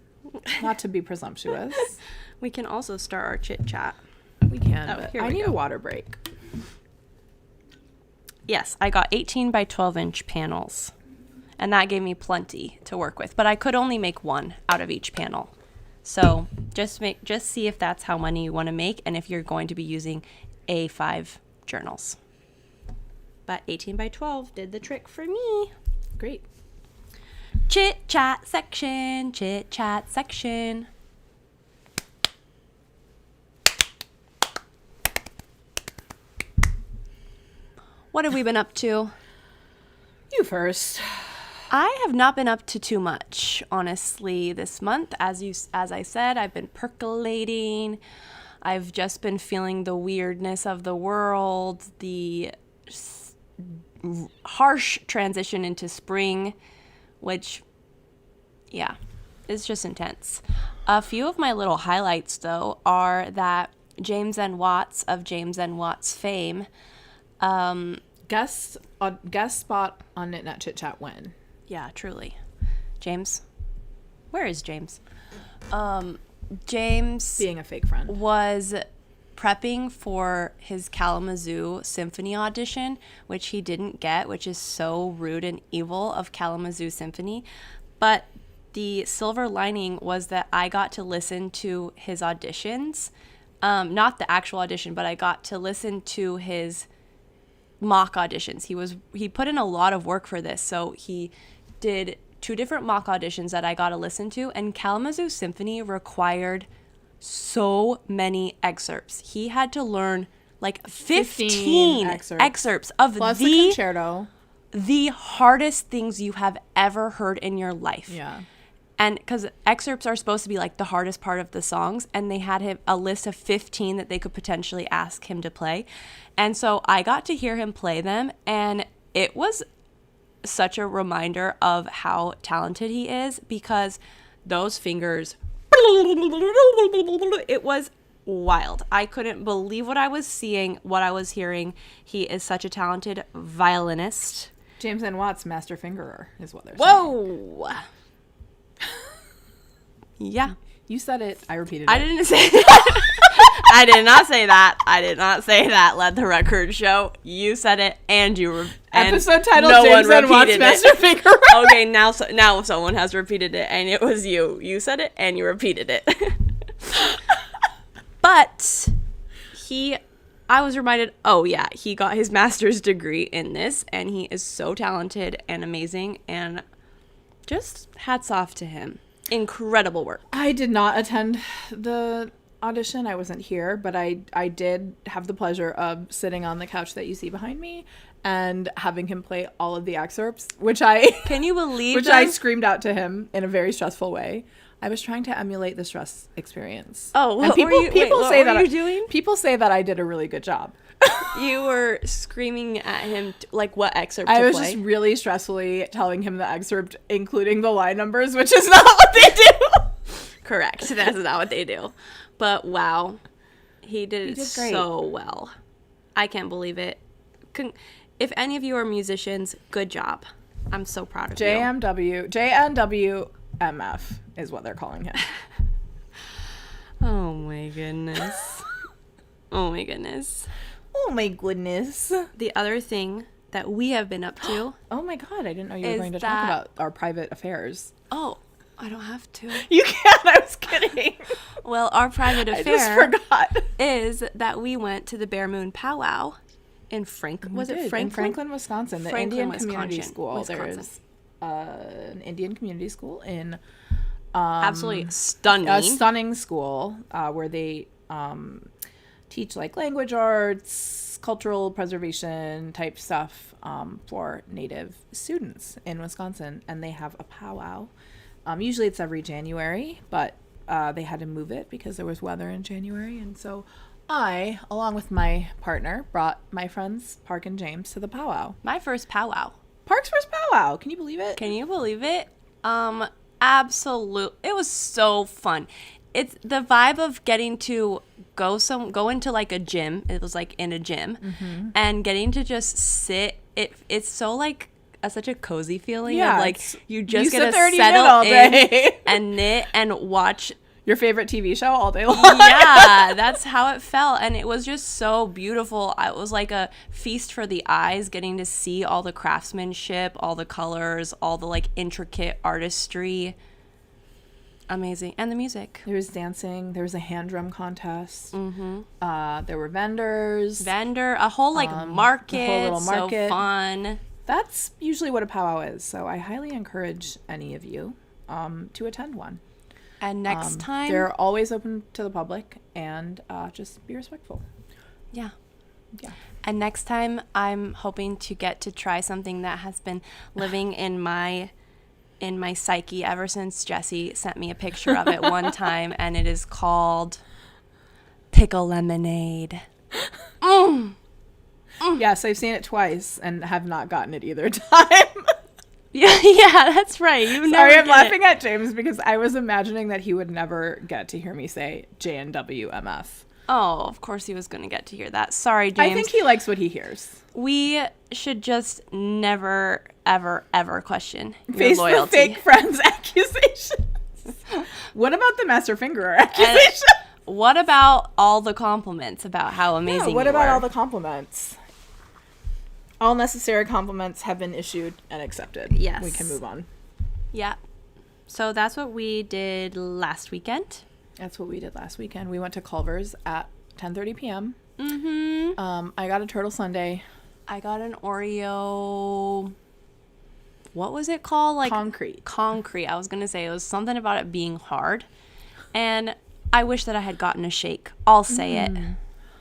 Not to be presumptuous. We can also start our chit chat. We can, Oh, but here I we need go. a water break. Yes, I got 18 by 12 inch panels. And that gave me plenty to work with. But I could only make one out of each panel. So just see if that's how many you want to make and if you're going to be using A5 journals. But 18 by 12 did the trick for me. Great. Chit chat section, chit chat section. What have we been up to? You first. I have not been up to too much, honestly, this month. As I said, I've been percolating. I've just been feeling the weirdness of the world, the harsh transition into spring, which, yeah, it's just intense. A few of my little highlights, though, are that James N. Watts of James N. Watts fame, Guest spot on Knit Nat Chit Chat when? yeah, truly. James. Where is James? James Being a fake friend. was prepping for his Kalamazoo Symphony audition, which he didn't get, which is so rude and evil of Kalamazoo Symphony. But the silver lining was that I got to listen to his auditions. Not the actual audition, but I got to listen to his mock auditions. He put in a lot of work for this, so he did 2 different mock auditions that I got to listen to, and Kalamazoo Symphony required so many excerpts. He had to learn like 15 excerpts of Plus the concerto. the hardest things you have ever heard in your life. Yeah. And because excerpts are supposed to be like the hardest part of the songs, and they had him a list of 15 that they could potentially ask him to play. And so I got to hear him play them, and it was such a reminder of how talented he is, because those fingers, it was wild. I couldn't believe what I was seeing, what I was hearing. He is such a talented violinist. James N. Watts, master fingerer, is what they're saying. Whoa! Yeah. You said it. I repeated it. I didn't say that. I did not say that. I did not say that. Let the record show. You said it, and you were. Episode title: no James one N. Watts, repeated master it. fingerer. Okay, now someone has repeated it, and it was you. You said it, and you repeated it. But I was reminded, oh yeah, he got his master's degree in this, and he is so talented and amazing, and just hats off to him. Incredible work. I did not attend the audition. I wasn't here, but I did have the pleasure of sitting on the couch that you see behind me and having him play all of the excerpts, which I Can you believe which I screamed out to him in a very stressful way. I was trying to emulate the stress experience. Oh, what and people, were you, people wait, say what that were you doing? People say that I did a really good job. You were screaming at him, like what excerpt I to was play? just really stressfully telling him the excerpt, including the line numbers, which is not what they do. Correct. That's not what they do. But wow, he did it did great. so well. I can't believe it. If any of you are musicians, good job. I'm so proud of you. JNWMF is what they're calling him. Oh my goodness. Oh my goodness. Oh my goodness. The other thing that we have been up to. Oh my god, I didn't know you were Is going to that- talk about our private affairs. Oh, I don't have to. You can't, I was kidding. Well, our private I just affair forgot. is that we went to the Moon Powwow in Franklin. Was it In Franklin? Franklin, Wisconsin, the Franklin, Indian Community Wisconsin. School. There's an Indian community school in Absolutely stunning. a stunning school where they teach like language arts, cultural preservation type stuff for Native students in Wisconsin, and they have a powwow. Usually it's every January, but they had to move it because there was weather in January, and so I, along with my partner, brought my friends Park and James to the powwow. My first powwow. Park's first powwow. Can you believe it? Can you believe it? Absolute. It was so fun. It's the vibe of getting to go into like a gym. It was like in a gym, and getting to just sit. It's so like such a cozy feeling. Yeah, of like you just sit get to there and you knit settle all in day. and knit and watch. Your favorite TV show all day long. Yeah, that's how it felt, and it was just so beautiful. It was like a feast for the eyes, getting to see all the craftsmanship, all the colors, all the like intricate artistry. Amazing. And the music. There was dancing. There was a hand drum contest. There were vendors. A whole like market. a whole little market. So fun. That's usually what a powwow is. So I highly encourage any of you to attend one. And next time. They're always open to the public, and just be respectful. Yeah. Yeah. And next time, I'm hoping to get to try something that has been living in my psyche ever since Jessie sent me a picture of it one time, and it is called pickle lemonade. Yes, I've seen it twice and have not gotten it either time. Yeah, that's right. You never Sorry, I'm get laughing at James because I was imagining that he would never get to hear me say JNWMF. Oh, of course he was going to get to hear that. Sorry, James. I think he likes what he hears. We should just never, ever, ever question your Face loyalty. the fake friends accusations. What about the master fingerer accusation? What about all the compliments about how amazing Yeah, what you about were? all the compliments? All necessary compliments have been issued and accepted. Yes. We can move on. Yeah. So that's what we did last weekend. That's what we did last weekend. We went to Culver's at 10:30 p.m. Mm-hmm. I got a turtle sundae. I got an Oreo. What was it called? Like Concrete. I was going to say it was something about it being hard. And I wish that I had gotten a shake. I'll say it.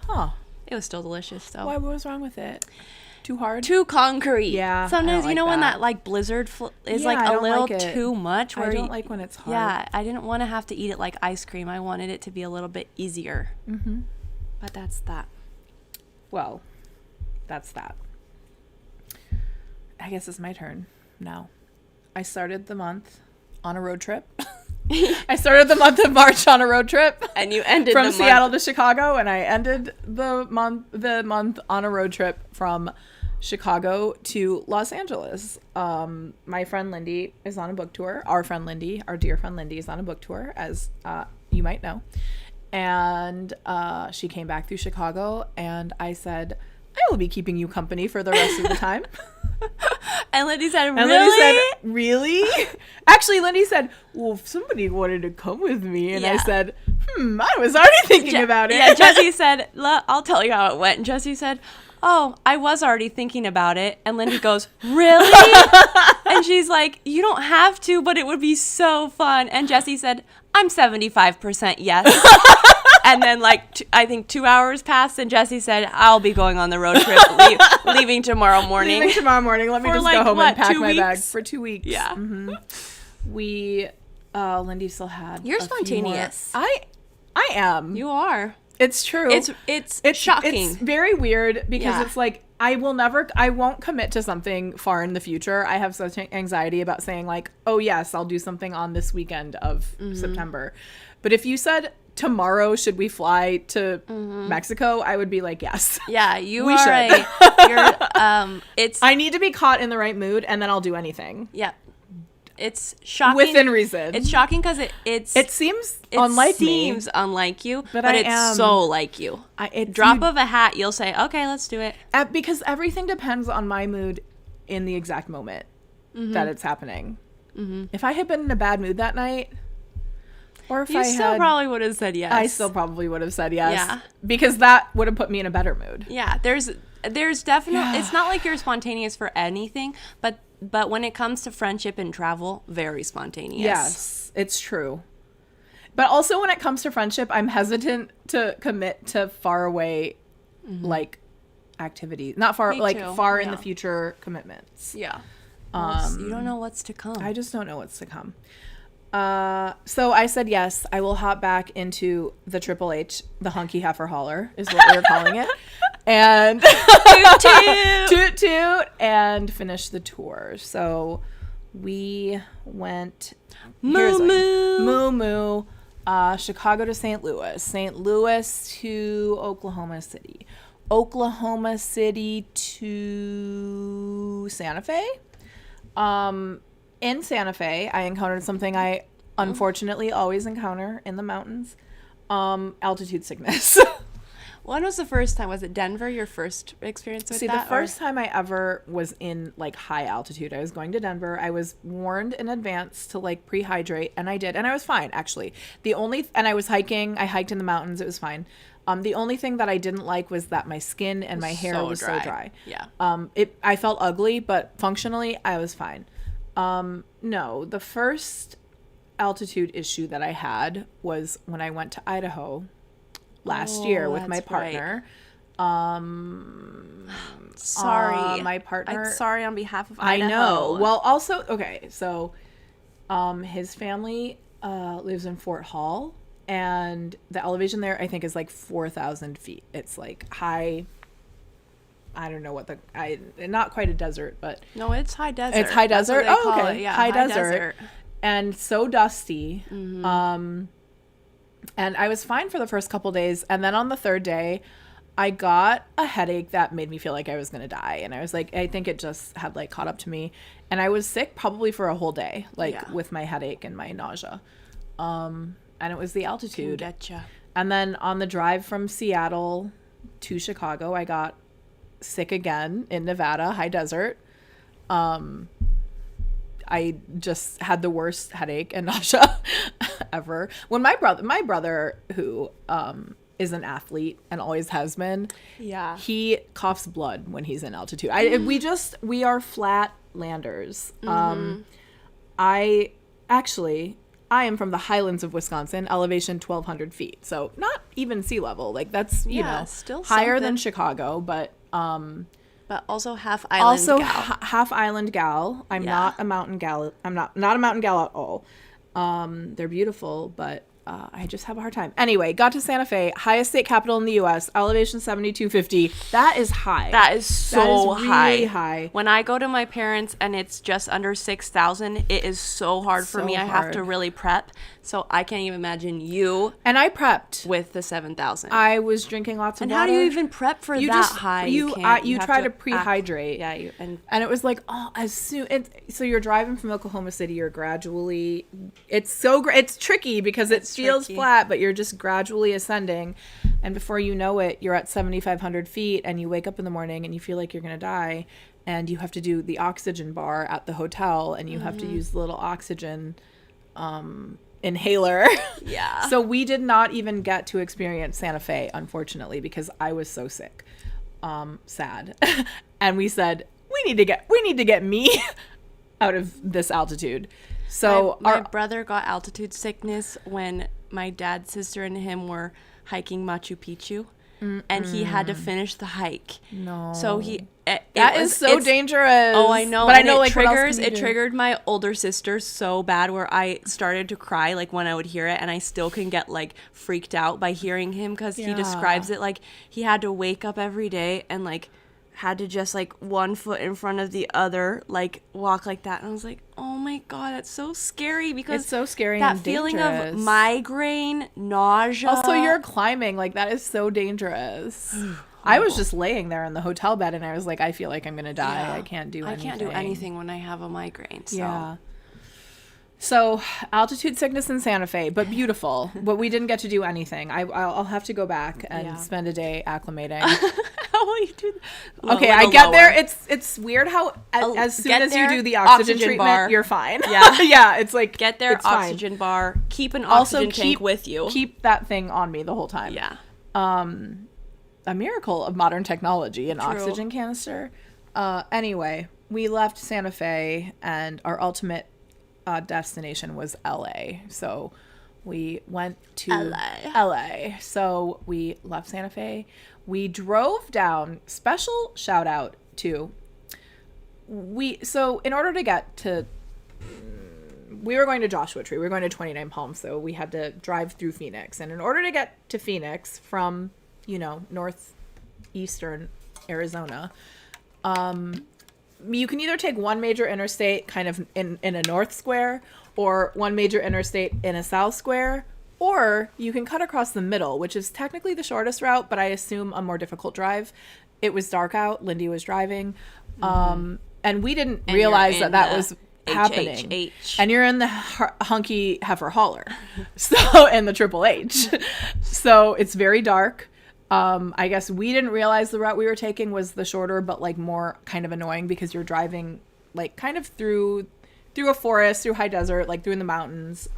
Huh. It was still delicious though. Why? What was wrong with it? Too hard? Too concrete. Yeah. Sometimes I don't you know like when that. that like blizzard is Yeah, like I a don't little like it. too much. I don't like when it's hard. Yeah, I didn't want to have to eat it like ice cream. I wanted it to be a little bit easier. Mm-hmm. But that's that. Well, that's that. I guess it's my turn now. I started the month on a road trip. I started the month of March on a road trip. And you ended from the Seattle month. to Chicago, and I ended the month on a road trip from Chicago to Los Angeles. My friend Lindy is on a book tour. Our dear friend Lindy is on a book tour, as you might know. And she came back through Chicago, and I said, I will be keeping you company for the rest of the time. And Lindy said, really? And Lindy said, really? Actually, Lindy said, well, if somebody wanted to come with me. And I Yeah. said, I was already thinking about it. Yeah, Jessie said, I'll tell you how it went. And Jessie said, oh, I was already thinking about it. And Lindy goes, really? And she's like, you don't have to, but it would be so fun. And Jessie said, I'm 75% yes. And then I think 2 hours passed and Jessie said, I'll be going on the road trip, leaving tomorrow morning. Leaving tomorrow morning. Let me For just like, go home what, and pack 2 my bag weeks? for 2 weeks. Yeah. We, Lindy still had. You're a few spontaneous. more. I am. You are. It's true. It's shocking. It's very weird because Yeah. it's like I won't commit to something far in the future. I have such anxiety about saying like, oh yes, I'll do something on this weekend of September. But if you said tomorrow should we fly to Mexico, I would be like, yes. Yeah, you We are should. it's I need to be caught in the right mood and then I'll do anything. yeah. It's shocking. Within reason. It's shocking because it seems unlike me. seems unlike you, But but I it's am. so like you. Drop of a hat, you'll say, okay, let's do it. Because everything depends on my mood in the exact moment that it's happening. If I had been in a bad mood that night, or if You still probably would have said yes. I still probably would have said yes. Yeah. Because that would have put me in a better mood. Yeah, there's definitely, it's not like you're spontaneous for anything, but when it comes to friendship and travel, very spontaneous. Yes, it's true. But also when it comes to friendship, I'm hesitant to commit to far away, like, activities. Not far, Me like, too. far in Yeah. the future commitments. Yeah. You don't know what's to come. I just don't know what's to come. So I said yes. I will hop back into the Triple H, the hunky heifer hauler is what we were calling it, and Toot toot. toot toot, and finish the tour. So we went Moo moo. Chicago to St. Louis to Oklahoma City, Oklahoma City to Santa Fe. In Santa Fe, I encountered something I unfortunately always encounter in the mountains, altitude sickness. When was the first time? Was it Denver, your first experience with See, that? the first time I ever was in, like, high altitude, I was going to Denver. I was warned in advance to, like, pre-hydrate, and I did. And I was fine, actually. And I was hiking. I hiked in the mountains. It was fine. The only thing that I didn't like was that my skin and my hair was so dry. Yeah. I felt ugly, but functionally, I was fine. No, the first altitude issue that I had was when I went to Idaho last year with my that's partner. Sorry. My partner. I'm sorry on behalf of I Idaho. know. Well, also, okay, so his family lives in Fort Hall, and the elevation there, I think, is like 4,000 feet. It's like high. I don't know what not quite a desert, but No, it's high desert. it's high That's what desert. they Oh, call okay. it. Yeah, high desert. And so dusty. And I was fine for the first couple days. And then on the third day, I got a headache that made me feel like I was going to die. And I was like, I think it just had like caught up to me. And I was sick probably for a whole day, like with my headache and my nausea. And it was the altitude. Getcha. And then on the drive from Seattle to Chicago, I got sick again in Nevada, high desert. I just had the worst headache and nausea ever. When my brother who is an athlete and always has been, Yeah. he coughs blood when he's in altitude. We are flat landers. I am from the highlands of Wisconsin, elevation 1,200 feet. So not even sea level. Like that's, still higher than something. Chicago, but But also half island gal. half island gal. I'm not a mountain gal. I'm not a mountain gal at all. They're beautiful, but I just have a hard time. Anyway, got to Santa Fe, highest state capital in the U.S., elevation 7,250. That is high. That is so really high. high. When I go to my parents and it's just under 6,000, it is so hard for So me. I have to hard. really prep. So I can't even imagine you And I prepped. with the 7,000. I was drinking lots of And water. how do you even prep for that high? You can't. you have try to pre-hydrate. and And it was like, so you're driving from Oklahoma City, you're gradually, it's tricky because it feels tricky. flat, but you're just gradually ascending. And before you know it, you're at 7,500 feet and you wake up in the morning and you feel like you're going to die. And you have to do the oxygen bar at the hotel and you have to use the little oxygen inhaler. Yeah. So we did not even get to experience Santa Fe, unfortunately, because I was so sick. Sad. And we said, we need to get me out of this altitude. So my brother got altitude sickness when my dad, sister, and him were hiking Machu Picchu. And he had to finish the hike. No. So That is so dangerous. Oh, I know. But And I know, it like, what else triggers. can you It do? triggered my older sister so bad, where I started to cry like when I would hear it, and I still can get like freaked out by hearing him because he Yeah. describes it like he had to wake up every day and like had to just like one foot in front of the other, like walk like that. And I was like, oh my God, that's so scary, because It's so scary that and feeling dangerous. of migraine, nausea. Also, you're climbing. Like, that is so dangerous. I was just laying there in the hotel bed, and I was like, I feel like I'm going to die. Yeah. I can't do anything. I can't do anything when I have a migraine. So. Yeah. So, altitude sickness in Santa Fe, but beautiful. But we didn't get to do anything. I'll have to go back and Yeah. spend a day acclimating. How will you do that? Okay, I get there. It's weird how as soon Get as you there, do the oxygen oxygen treatment, bar. you're fine. Yeah. Yeah, it's like Get there, it's fine. oxygen bar. Keep an Also, oxygen tank with you. Keep that thing on me the whole time. Yeah. A miracle of modern technology, an True. oxygen canister. Anyway, we left Santa Fe, and our ultimate destination was LA. So we went to LA. So we left Santa Fe. We drove down. Special shout out to so in order to get to, we were going to Joshua Tree. We were going to 29 Palms, so we had to drive through Phoenix. And in order to get to Phoenix from, northeastern Arizona, you can either take one major interstate kind of in a north square, or one major interstate in a south square, or you can cut across the middle, which is technically the shortest route, but I assume a more difficult drive. It was dark out. Lindy was driving. And we didn't And realize you're that in was the happening. HHH. And you're in the hunky heifer hauler. So, in the Triple H. So it's very dark. I guess we didn't realize the route we were taking was the shorter, but like more kind of annoying, because you're driving like kind of through a forest, through high desert, like through in the mountains,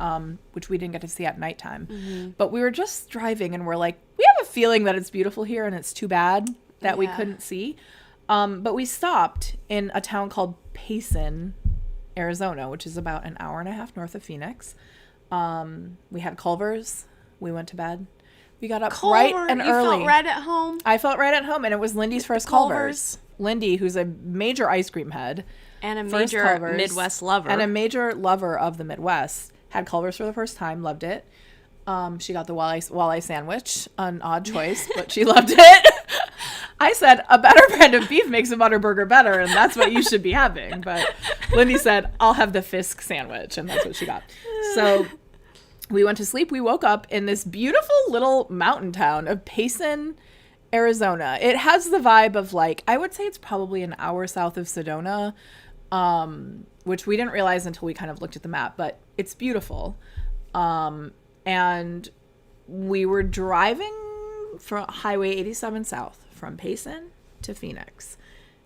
which we didn't get to see at nighttime. But we were just driving, and we're like, we have a feeling that it's beautiful here, and it's too bad that we Yeah. couldn't see. But we stopped in a town called Payson, Arizona, which is about an hour and a half north of Phoenix. We had Culver's. We went to bed. We got up bright and you early. felt right at home. I felt right at home, and it was Lindy's first Culver's. Lindy, who's a major ice cream head. And a First major Culver's, Midwest lover. and a major lover of the Midwest, had Culver's for the first time, loved it. She got the walleye sandwich, an odd choice, but she loved it. I said, a better brand of beef makes a butter burger better, and that's what you should be having. But Lindy said, I'll have the Fisk sandwich, and that's what she got. So we went to sleep. We woke up in this beautiful little mountain town of Payson, Arizona. It has the vibe of, like, I would say it's probably an hour south of Sedona, which we didn't realize until we kind of looked at the map, but it's beautiful. And we were driving from Highway 87 south from Payson to Phoenix.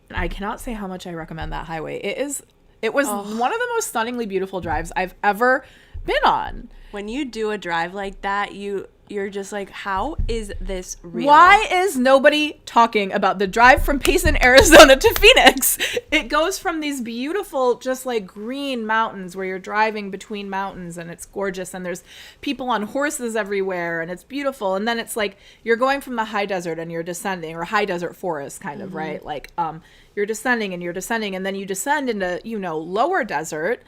And I cannot say how much I recommend that highway. It was one of the most stunningly beautiful drives I've ever been on. When you do a drive like that, you're just like, how is this real? Why is nobody talking about the drive from Payson, Arizona to Phoenix? It goes from these beautiful, just like green mountains where you're driving between mountains, and it's gorgeous, and there's people on horses everywhere, and it's beautiful. And then it's like you're going from the high desert and you're descending, or high desert forest kind of, right? Like you're descending, and then you descend into, lower desert.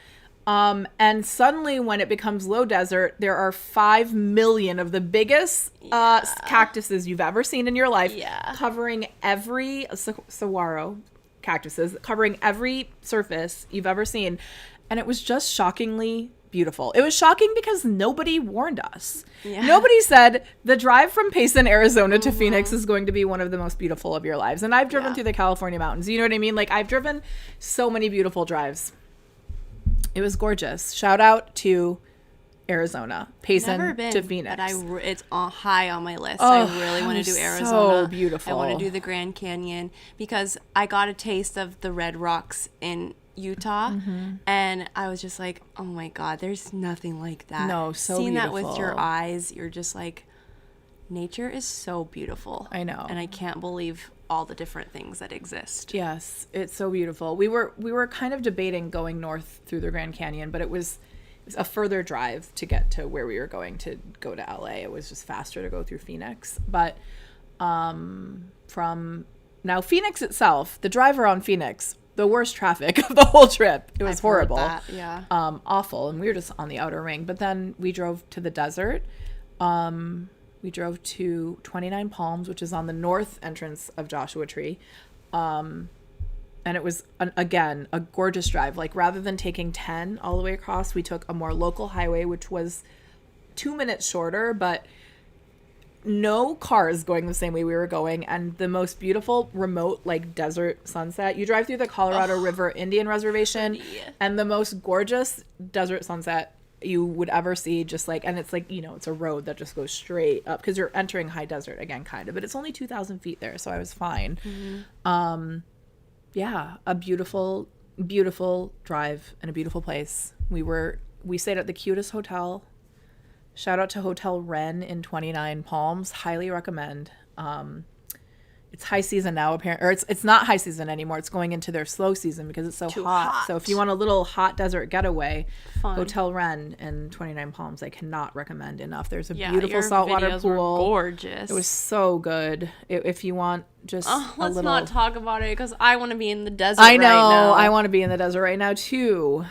And suddenly when it becomes low desert, there are 5 million of the biggest cactuses you've ever seen in your life, covering every saguaro cactuses, covering every surface you've ever seen. And it was just shockingly beautiful. It was shocking because nobody warned us. Yeah. Nobody said the drive from Payson, Arizona to Phoenix is going to be one of the most beautiful of your lives. And I've driven through the California mountains. You know what I mean? Like, I've driven so many beautiful drives. It was gorgeous. Shout out to Arizona, Payson Never been, to Phoenix. but it's high on my list. Oh, I really want to do so Arizona. beautiful. I want to do the Grand Canyon because I got a taste of the red rocks in Utah, and I was just like, oh my God, there's nothing like that. No, so Seeing beautiful. that with your eyes, you're just like, nature is so beautiful. I know. And I can't believe all the different things that exist. Yes, it's so beautiful. We were kind of debating going north through the Grand Canyon, but it was was a further drive to get to where we were going to go to LA. It was just faster to go through Phoenix. But from now Phoenix itself, the drive around Phoenix, the worst traffic of the whole trip. It was horrible. Heard that, yeah. Awful. And we were just on the outer ring. But then we drove to the desert. We drove to 29 Palms, which is on the north entrance of Joshua Tree. And it was, again, a gorgeous drive. Like, rather than taking 10 all the way across, we took a more local highway, which was 2 minutes shorter, but no cars going the same way we were going. And the most beautiful remote, like, desert sunset. You drive through the Colorado River Indian Reservation, and the most gorgeous desert sunset you would ever see, just like, and it's like, you know, it's a road that just goes straight up because you're entering high desert again, kind of, but it's only 2,000 feet there, so I was fine. Yeah, a beautiful drive and a beautiful place. We stayed at the cutest hotel. Shout out to Hotel Wren in 29 Palms. Highly recommend. It's high season now, apparently, or it's not high season anymore. It's going into their slow season because it's so hot. So if you want a little hot desert getaway, Fun. Hotel Wren in 29 Palms, I cannot recommend enough. There's a Yeah, beautiful your saltwater videos pool. were gorgeous. It was so good. If you want just Let's a little, not talk about it because I want to be in the desert I know. right now. I want to be in the desert right now too.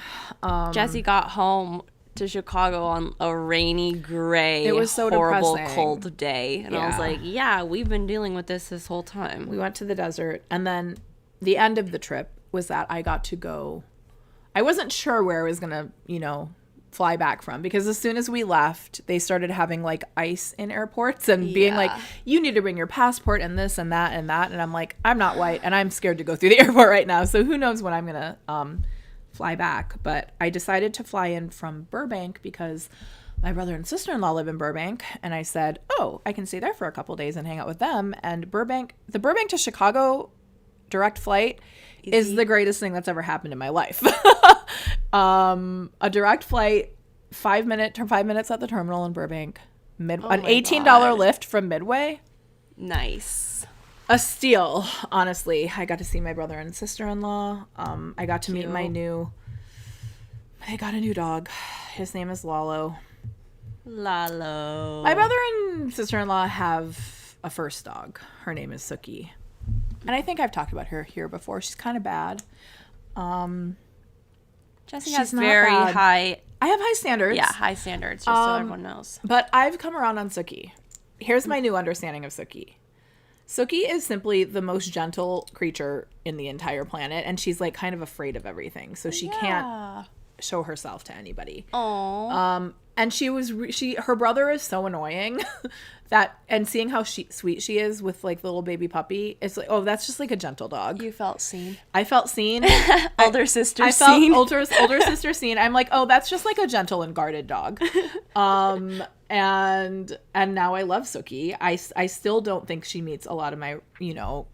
Jessie got home to Chicago on a rainy, gray, It was so horrible, depressing. cold day. And I was Yeah. like, yeah, we've been dealing with this whole time. We went to the desert, and then the end of the trip was that I got to go. I wasn't sure where I was gonna, fly back from, because as soon as we left, they started having like ice in airports and being like, you need to bring your passport and this and that and that. And I'm like, I'm not white and I'm scared to go through the airport right now. So who knows when I'm gonna fly back. But I decided to fly in from Burbank because my brother and sister-in-law live in Burbank, and I said, oh, I can stay there for a couple days and hang out with them. And the Burbank to Chicago direct flight is the greatest thing that's ever happened in my life. A direct flight, 5 minutes at the terminal in Burbank, an $18 God. lift from Midway. Nice. A steal, honestly. I got to see my brother and sister-in-law. I got to meet I got a new dog. His name is Lalo. Lalo. My brother and sister-in-law have a first dog. Her name is Suki. And I think I've talked about her here before. She's kind of bad. Jessie she's has not very bad. high, I have high standards. high standards, just so everyone knows. But I've come around on Suki. Here's my new understanding of Suki. Suki is simply the most gentle creature in the entire planet, and she's like kind of afraid of everything. So she can't show herself to anybody. Aww. And her brother is so annoying and seeing how sweet she is with like the little baby puppy, it's like, oh, that's just like a gentle dog. You felt seen. I felt seen. Older sister I seen. felt older sister seen. I'm like, oh, that's just like a gentle and guarded dog. And now I love Suki. I still don't think she meets a lot of my,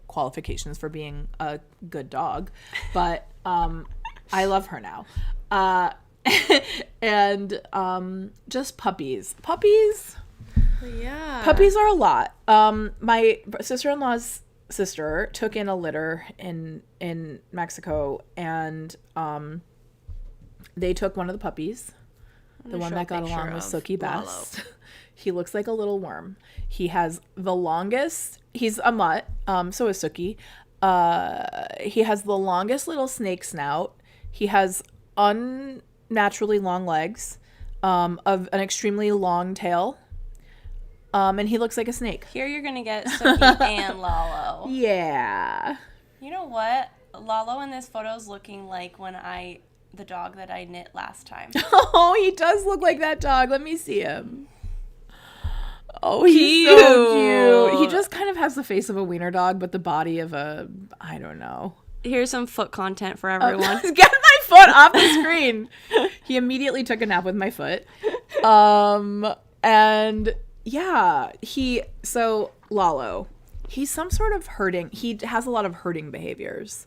qualifications for being a good dog, but I love her now. And just puppies. Yeah. Puppies are a lot. My sister-in-law's sister took in a litter in Mexico, and they took one of the puppies, the one that got along with Suki best. He looks like a little worm. He has the longest, he's a mutt, so is Suki. He has the longest little snake snout. He has unnaturally long legs, of an extremely long tail. And he looks like a snake. Here you're going to get Suki and Lalo. Yeah. You know what? Lalo in this photo is looking like the dog that I knit last time. Oh, he does look like that dog. Let me see him. Oh, he's so cute. He just kind of has the face of a wiener dog, but the body of I don't know. Here's some foot content for everyone. Get my foot off the screen. He immediately took a nap with my foot. And yeah, Lalo, he's some sort of he has a lot of herding behaviors.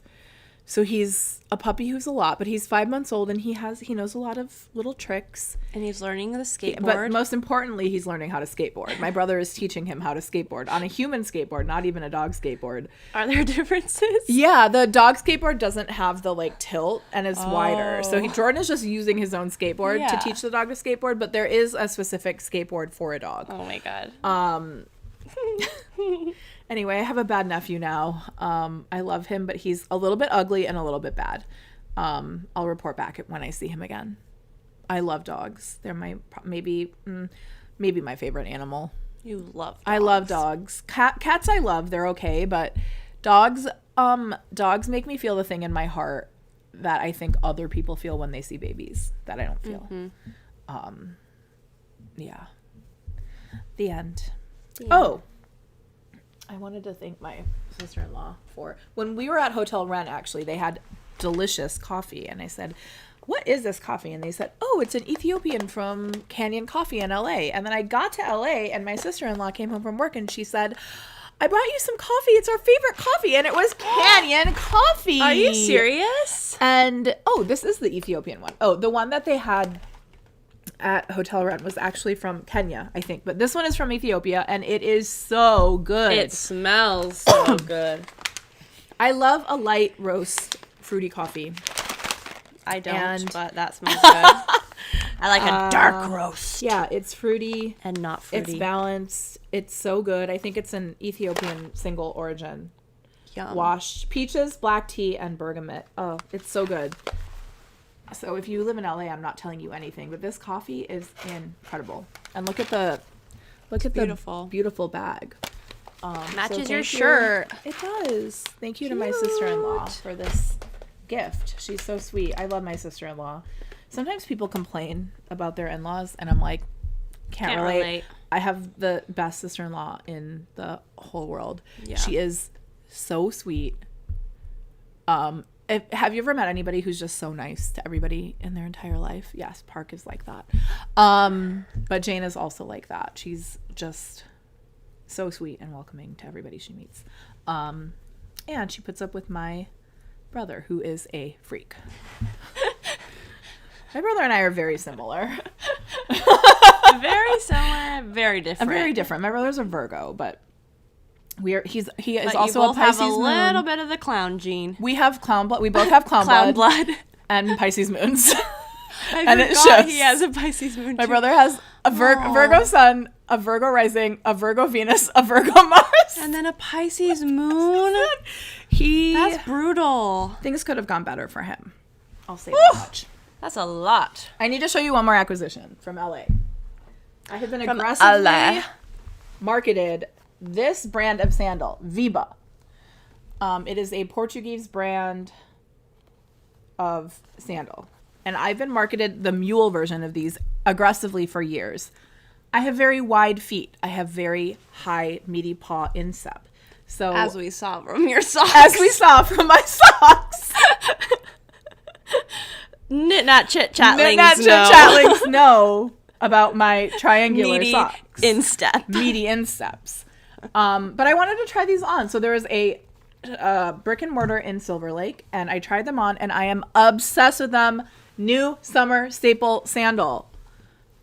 So he's a puppy who's a lot, but he's 5 months old and he knows a lot of little tricks. And he's learning the skateboard. But most importantly, he's learning how to skateboard. My brother is teaching him how to skateboard on a human skateboard, not even a dog skateboard. Are there differences? Yeah, the dog skateboard doesn't have the like tilt and is wider. So Jordan is just using his own skateboard to teach the dog to skateboard, but there is a specific skateboard for a dog. Oh my God. Anyway, I have a bad nephew now. I love him, but he's a little bit ugly and a little bit bad. I'll report back when I see him again. I love dogs. They're maybe my favorite animal. You love dogs. I love dogs. Cats I love. They're okay, but dogs make me feel the thing in my heart that I think other people feel when they see babies that I don't feel. Yeah. The end. Oh. I wanted to thank my sister-in-law for when we were at Hotel Ren, actually, they had delicious coffee. And I said, what is this coffee? And they said, oh, it's an Ethiopian from Canyon Coffee in LA. And then I got to LA and my sister-in-law came home from work and she said, I brought you some coffee. It's our favorite coffee. And it was Canyon Coffee. Are you serious? And, this is the Ethiopian one. Oh, the one that they had at Hotel Ren was actually from Kenya, I think. But this one is from Ethiopia, and it is so good. It smells so good. I love a light roast fruity coffee. I don't, but that smells good. I like a dark roast. Yeah, it's fruity. And not fruity. It's balanced. It's so good. I think it's an Ethiopian single origin. Yum. Washed peaches, black tea, and bergamot. Oh, it's so good. So if you live in LA, I'm not telling you anything, but this coffee is incredible. And look at the beautiful bag. Matches your shirt. It does. Thank you to my sister-in-law for this gift. She's so sweet. I love my sister-in-law. Sometimes people complain about their in-laws, and I'm like, can't relate. I have the best sister-in-law in the whole world. Yeah. She is so sweet. Have you ever met anybody who's just so nice to everybody in their entire life? Yes, Park is like that. But Jane is also like that. She's just so sweet and welcoming to everybody she meets. And she puts up with my brother, who is a freak. My brother and I are very similar. Very similar, very different. Very different. My brother's a Virgo, but he is but also you both a Pisces have a moon. little bit of the clown gene. We have clown blood. We both have clown blood and Pisces moons. And it shows. He has a Pisces moon. My brother has a Virgo sun, a Virgo rising, a Virgo Venus, a Virgo Mars, and then a Pisces moon. That's brutal. Things could have gone better for him. I'll say that much. That's a lot. I need to show you one more acquisition from LA. I have been aggressively marketed this brand of sandal, Viba. It is a Portuguese brand of sandal. And I've been marketed the mule version of these aggressively for years. I have very wide feet. I have very high, meaty paw instep. So as we saw from your socks. As we saw from my socks. Knat Chit Chat Links Knat Chit Chat Links know about my triangular meaty socks. Instep. Meaty insteps. But I wanted to try these on. So there was a brick and mortar in Silver Lake, and I tried them on, and I am obsessed with them. New summer staple sandal.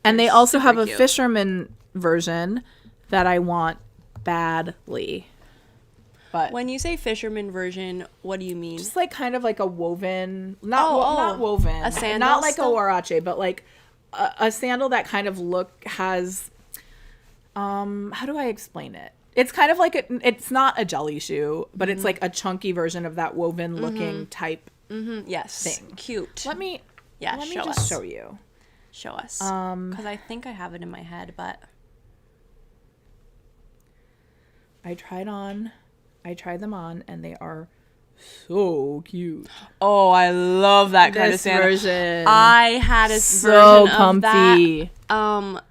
And they also have a fisherman version that I want badly. But when you say fisherman version, what do you mean? Just like kind of like a woven, not woven, a sandal, not like a huarache, but like a sandal that kind of has. How do I explain it? It's kind of like it's not a jelly shoe, but it's like a chunky version of that woven looking type. Yes, thing. Cute. Let me show you. Show us. Because I think I have it in my head, but I tried them on, and they are so cute. Oh, I love that kind of sandal. Version. I had a so version comfy. Of that.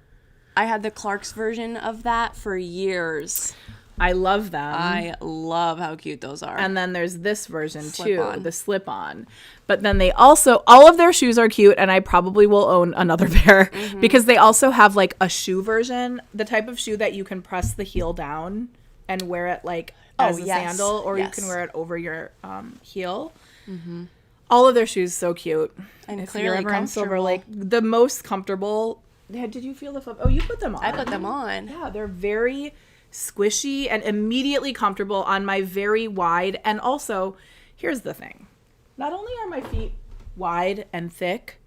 I had the Clark's version of that for years. I love them. I love how cute those are. And then there's this version Slip-on. too, the slip-on. But then they also, all of their shoes are cute, and I probably will own another pair because they also have like a shoe version, the type of shoe that you can press the heel down and wear it like as a sandal, or you can wear it over your heel. All of their shoes so cute. And if clearly you're ever in Silver comfortable. Lake, the most comfortable. Did you feel the foot? Oh, you put them on. I put them on. Yeah, they're very squishy and immediately comfortable on my very wide. And also, here's the thing. Not only are my feet wide and thick,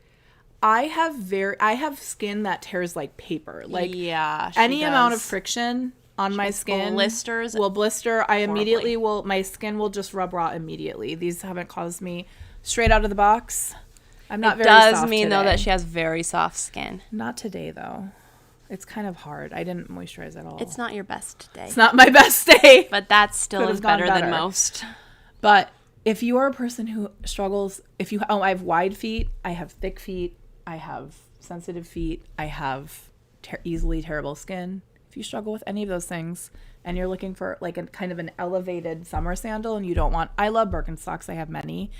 I have skin that tears like paper. Like yeah, any amount of friction on my gets skin blisters will blister. I immediately horribly. my skin will just rub raw immediately. These haven't caused me straight out of the box. I'm not It very does soft mean today. though that she has very soft skin. Not today though. It's kind of hard. I didn't moisturize at all. It's not your best day, It's not my best day. but that still Could is have gone better than better. most. But if you are a person who struggles, I have wide feet, I have thick feet, I have sensitive feet, I have easily tearable skin. If you struggle with any of those things and you're looking for like a kind of an elevated summer sandal and you don't want, I love Birkenstocks, I have many,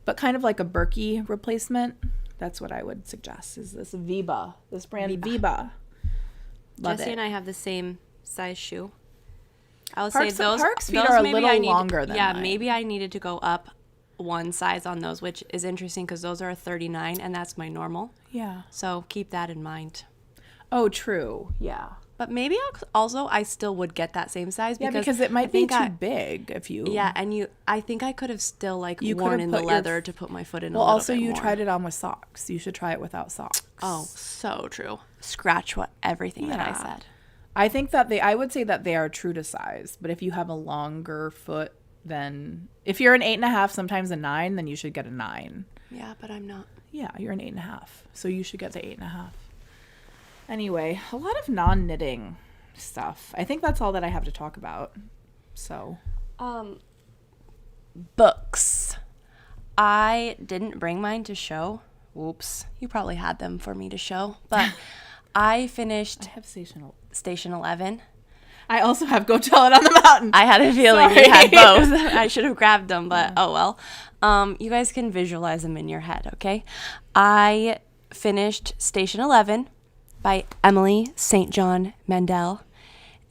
but kind of like a Birkie replacement, that's what I would suggest is this Viba, this brand Viba. Love Jessie it. and I have the same size shoe. I would Parks- say those Parks feet those are a maybe little I need, longer than yeah, mine. maybe I needed to go up one size on those, which is interesting because those are a 39 and that's my normal. Yeah. So keep that in mind. Oh, true. Yeah. But maybe I still would get that same size Yeah, because because it might I be think too big if you. Yeah, and I think I could have still like You could worn have in the put your leather to put my foot in. Well, a little also bit you more. tried it on with socks. You should try it without socks. Oh, so true. Scratch everything that I Yeah. said. I think that I would say that they are true to size. But if you have a longer foot, then if you're an 8.5, sometimes a 9, then you should get a 9. Yeah, but I'm not. Yeah, you're an 8.5, so you should get the 8.5. Anyway, a lot of non-knitting stuff. I think that's all that I have to talk about. So, Books. I didn't bring mine to show. Whoops. You probably had them for me to show. But I finished I have Station 11. I also have Go Tell It on the Mountain. I had a feeling Sorry. you had both. I should have grabbed them, but oh well. You guys can visualize them in your head, okay? I finished Station 11 by Emily St. John Mandel.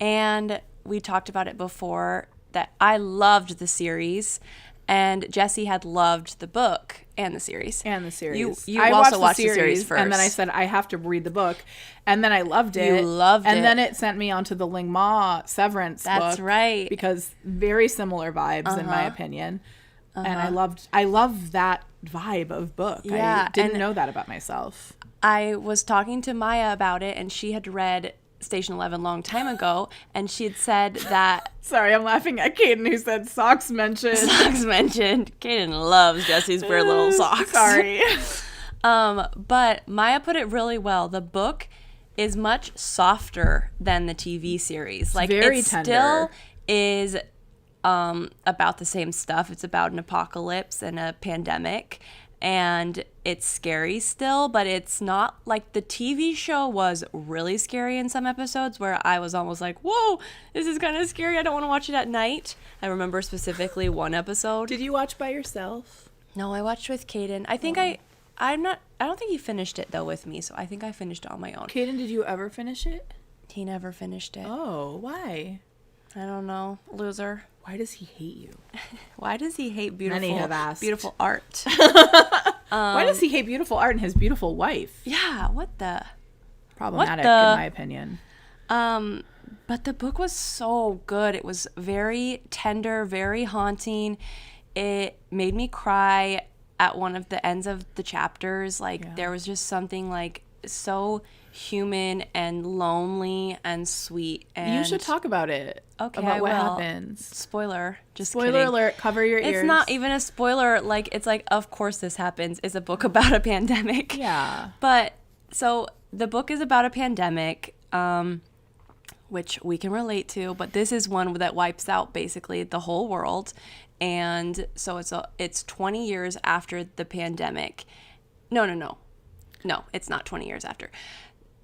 And we talked about it before that I loved the series and Jessie had loved the book and the series. And the series. You I also watched the series first. and then I said I have to read the book, and then I loved it. You loved and it. then it sent me onto the Ling Ma Severance That's book. right. Because very similar vibes in my opinion, and I love that vibe of book. Yeah, I didn't and- know that about myself. I was talking to Maya about it, and she had read Station 11 a long time ago, and she had said that Sorry, I'm laughing at Kaden who said socks mentioned. socks mentioned. Kaden loves Jessie's weird little socks. Sorry. But Maya put it really well. The book is much softer than the TV series. Like very it tender. still is about the same stuff. It's about an apocalypse and a pandemic. And it's scary still, but it's not like the TV show was really scary in some episodes where I was almost like, whoa, this is kind of scary. I don't want to watch it at night. I remember specifically one episode. Did you watch by yourself? No, I watched with Kaden. I think I don't think he finished it though with me, so I think I finished it on my own. Kaden, did you ever finish it? He never finished it. Oh, why? I don't know. Loser. Why does he hate you? Why does he hate Many have asked. beautiful art? Why does he hate beautiful art and his beautiful wife? Yeah, what the? Problematic, the- in my opinion. But the book was so good. It was very tender, very haunting. It made me cry at one of the ends of the chapters. Like there was just something like so human and lonely and sweet. And You should talk about it. Okay, about I what will. happens. Spoiler. Just Spoiler kidding. alert, cover your ears. It's not even a spoiler. Like it's like, of course this happens. It's a book about a pandemic. Yeah. But so the book is about a pandemic, which we can relate to. But this is one that wipes out basically the whole world, and so it's 20 years after the pandemic. No, it's not 20 years after.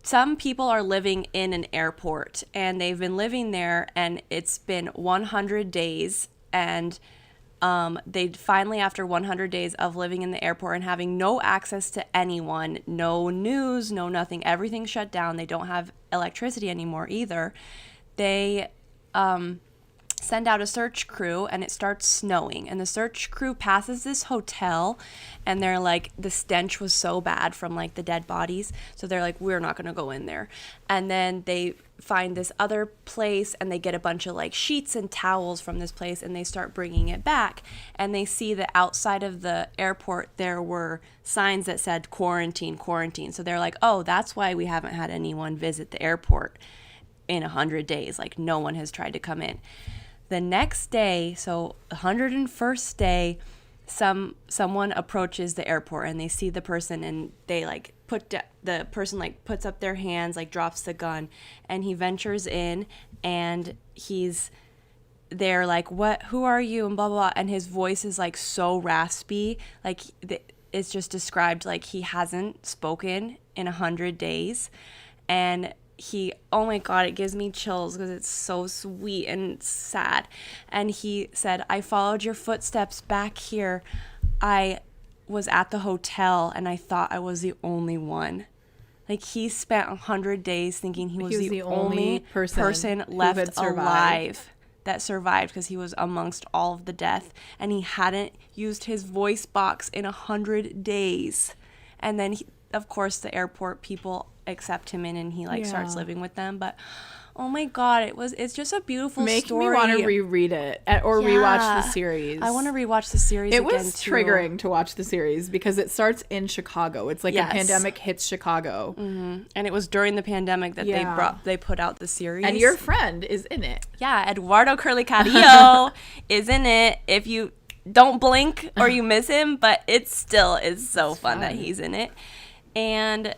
Some people are living in an airport, and they've been living there, and it's been 100 days, and they finally, after 100 days of living in the airport and having no access to anyone, no news, no nothing, everything shut down. They don't have electricity anymore either. They send out a search crew, and it starts snowing, and the search crew passes this hotel, and they're like, the stench was so bad from like the dead bodies, so they're like, we're not gonna go in there. And then they find this other place, and they get a bunch of like sheets and towels from this place, and they start bringing it back, and they see that outside of the airport there were signs that said quarantine, quarantine. So they're like, oh, that's why we haven't had anyone visit the airport in 100 days. Like, no one has tried to come in. The next day, so 101st day, someone approaches the airport, and they see the person, and they like the person like puts up their hands, like drops the gun, and he ventures in, and they're like, what, who are you, and blah blah blah, and his voice is like so raspy, like it's just described like he hasn't spoken in 100 days. And oh my God, it gives me chills because it's so sweet and sad. And he said, I followed your footsteps back here. I was at the hotel, and I thought I was the only one. Like, he spent 100 days thinking he was the only person left alive that survived, because he was amongst all of the death, and he hadn't used his voice box in 100 days. And then of course the airport people accept him in, and he like starts living with them. But oh my God, it's just a beautiful story. Make me want to reread it or rewatch the series. I want to rewatch the series again too. It was triggering to watch the series because it starts in Chicago. It's like a pandemic hits Chicago. Mm-hmm. And it was during the pandemic that they put out the series. And your friend is in it. Yeah, Eduardo Curly-Carillo is in it. If you don't blink or you miss him, but it still is so fun that he's in it. And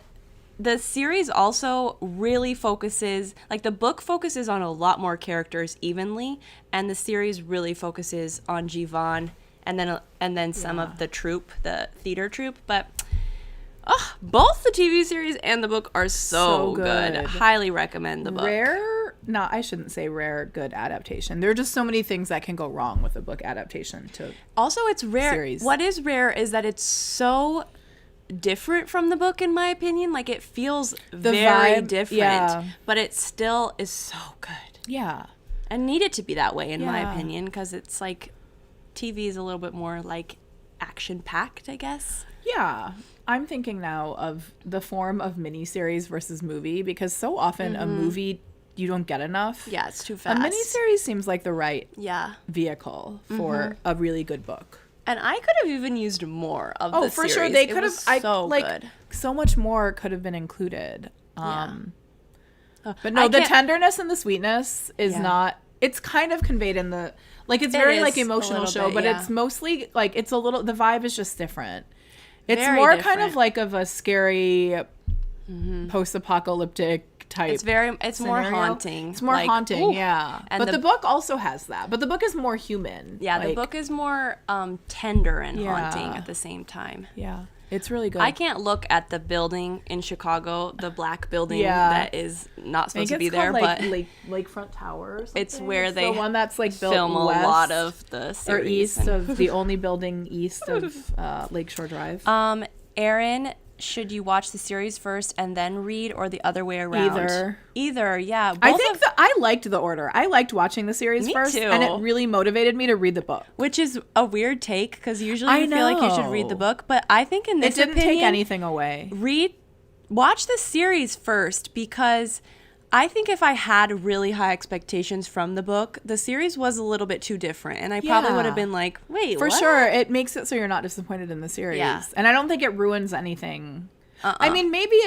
the series also really focuses, like the book focuses on a lot more characters evenly, and the series really focuses on Jivan and then some of the troupe, the theater troupe. But both the TV series and the book are so good. Highly recommend the book. I shouldn't say rare good adaptation. There are just so many things that can go wrong with a book adaptation to also it's rare. Series. What is rare is that it's so different from the book, in my opinion. Like, it feels very different, but it still is so good. Yeah. And needed to be that way, in my opinion, because it's like TV is a little bit more like action packed, I guess. Yeah. I'm thinking now of the form of miniseries versus movie, because so often a movie you don't get enough. Yeah, it's too fast. A miniseries seems like the right vehicle for a really good book. And I could have even used more of the series. Oh, for sure. They could have. Good. So much more could have been included. But no, the tenderness and the sweetness is not. It's kind of conveyed in the. Like, it's very, like, emotional show, but it's mostly, like, it's a little. The vibe is just different. It's very more different. Kind of like of a scary post-apocalyptic type. It's more haunting. It's more haunting, yeah. And but the book also has that. But the book is more human. Yeah, the book is more tender and haunting at the same time. Yeah, it's really good. I can't look at the building in Chicago, the black building that is not supposed to be there, called, but Lakefront Tower or something. It's where they the one that's like built film west, a lot of the series. Or east of the only building east of Lakeshore Drive. Erin, should you watch the series first and then read, or the other way around? Either, yeah. I think I liked the order. I liked watching the series first, too. And it really motivated me to read the book. Which is a weird take, because usually you feel like you should read the book, but I think in this opinion, it didn't take anything away. Watch the series first, because I think if I had really high expectations from the book, the series was a little bit too different, and I probably would have been like, wait, what? For sure, it makes it so you're not disappointed in the series. Yeah. And I don't think it ruins anything. I mean, maybe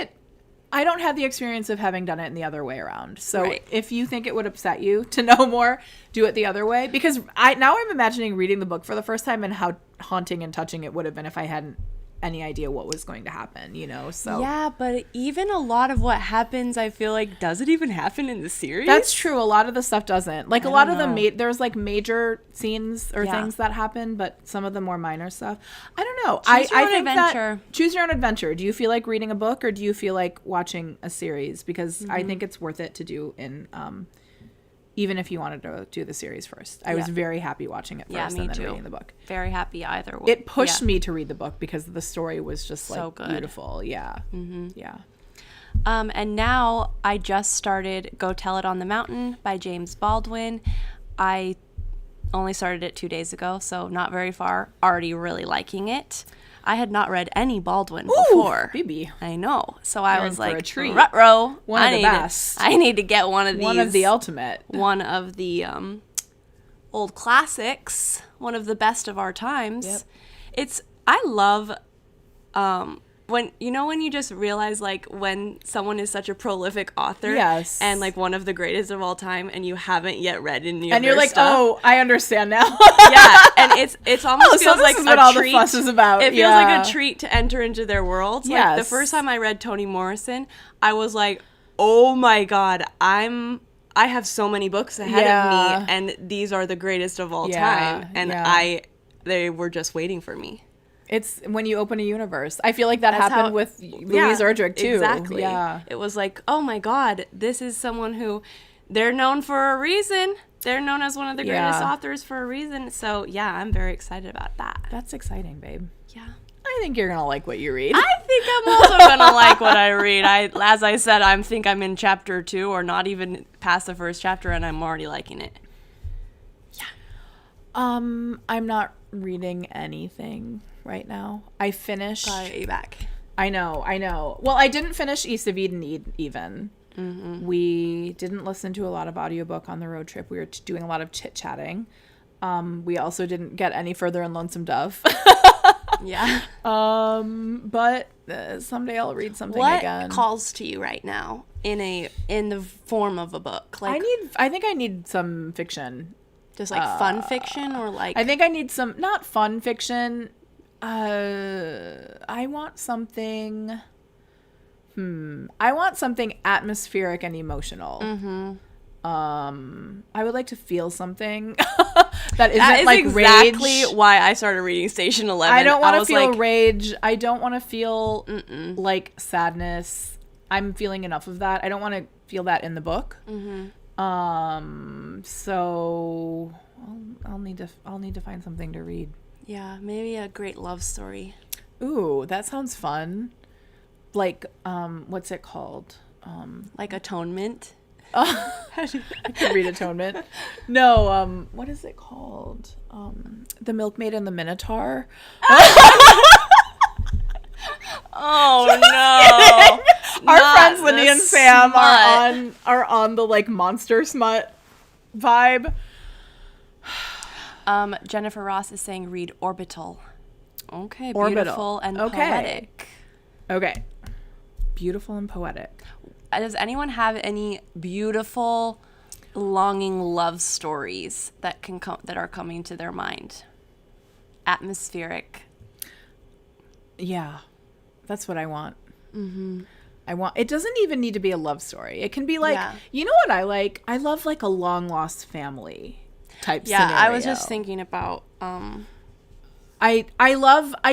I don't have the experience of having done it in the other way around. So if you think it would upset you to know more, do it the other way. Because I'm imagining reading the book for the first time and how haunting and touching it would have been if I hadn't any idea what was going to happen, so yeah. But even a lot of what happens, I feel like, does it even happen in the series? That's true. A lot of the stuff doesn't. Like, a lot of there's like major scenes or things that happen, but some of the more minor stuff, I don't know. Choose your own adventure. Do you feel like reading a book, or do you feel like watching a series? Because I think it's worth it to do in even if you wanted to do the series first. I was very happy watching it first and then reading the book. Very happy either way. It pushed me to read the book because the story was just so good. Beautiful. Yeah. Mm-hmm. Yeah. And now I just started Go Tell It on the Mountain by James Baldwin. I only started it 2 days ago, so not very far. Already really liking it. I had not read any Baldwin before. Baby. I know. So I You're was in for a like, treat. ruh-roh. One of the best. I need to get one of these. One of the ultimate. One of the old classics. One of the best of our times. Yep. I love when you just realize like when someone is such a prolific author, yes, and like one of the greatest of all time, and you haven't yet read any of and you're their like, stuff. oh, I understand now. Yeah, and it's almost so feels this like is a what all treat. the fuss is about. It feels like a treat to enter into their world. Like the Yes. first time I read Toni Morrison, I was like, oh my god, I have so many books ahead of me, and these are the greatest of all time, and they were just waiting for me. It's when you open a universe. I feel like that happened with Louise Erdrich too. Exactly. Yeah. It was like, oh my god, this is someone who they're known for a reason. They're known as one of the greatest authors for a reason. So yeah, I'm very excited about that. That's exciting, babe. Yeah. I think you're gonna like what you read. I think I'm also gonna like what I read. As I said, I think I'm in chapter 2 or not even past the first chapter, and I'm already liking it. Yeah. I'm not reading anything right now. I finished. Gotta get you back. I know. Well, I didn't finish East of Eden even. Mm-hmm. We didn't listen to a lot of audiobook on the road trip. We were doing a lot of chit-chatting. We also didn't get any further in Lonesome Dove. Yeah. But someday I'll read something again. What calls to you right now in the form of a book? Like I think I need some fiction. Just like fun fiction, or like I think I need some not fun fiction. I want something. I want something atmospheric and emotional. Mm-hmm. I would like to feel something that isn't that is like exactly rage. why I started reading Station 11. I don't want to was feel like, rage. I don't want to feel like sadness. I'm feeling enough of that. I don't want to feel that in the book. Mm-hmm. So I'll need to find something to read. Yeah, maybe a great love story. Ooh, that sounds fun. Like, what's it called? Like Atonement. I could read Atonement. No, what is it called? The Milkmaid and the Minotaur. Oh no! Our Not friends Lindy the and Sam smut. are on the like monster smut vibe. Jennifer Ross is saying read Orbital. Okay, Orbital. beautiful and Okay. poetic. Okay. Beautiful and poetic. Does anyone have any beautiful, longing love stories that that are coming to their mind? Atmospheric. Yeah. That's what I want. Mm-hmm. It doesn't even need to be a love story. It can be like, you know what I like? I love like a long lost family type scenario. I was just thinking about I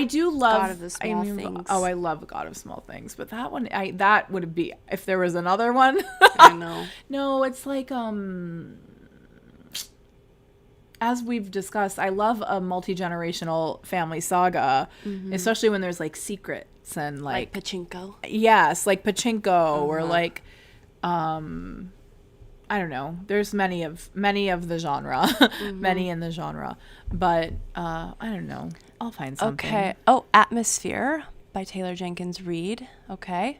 do love God of the Small Things. Oh, I love God of Small Things, but that one that would be if there was another one. I know. No, it's like as we've discussed, I love a multi-generational family saga, especially when there's like secrets and like Pachinko. Yes, like Pachinko or like I don't know. There's many of the genre, many in the genre, but I don't know. I'll find something. Okay. Oh, Atmosphere by Taylor Jenkins Reid. Okay.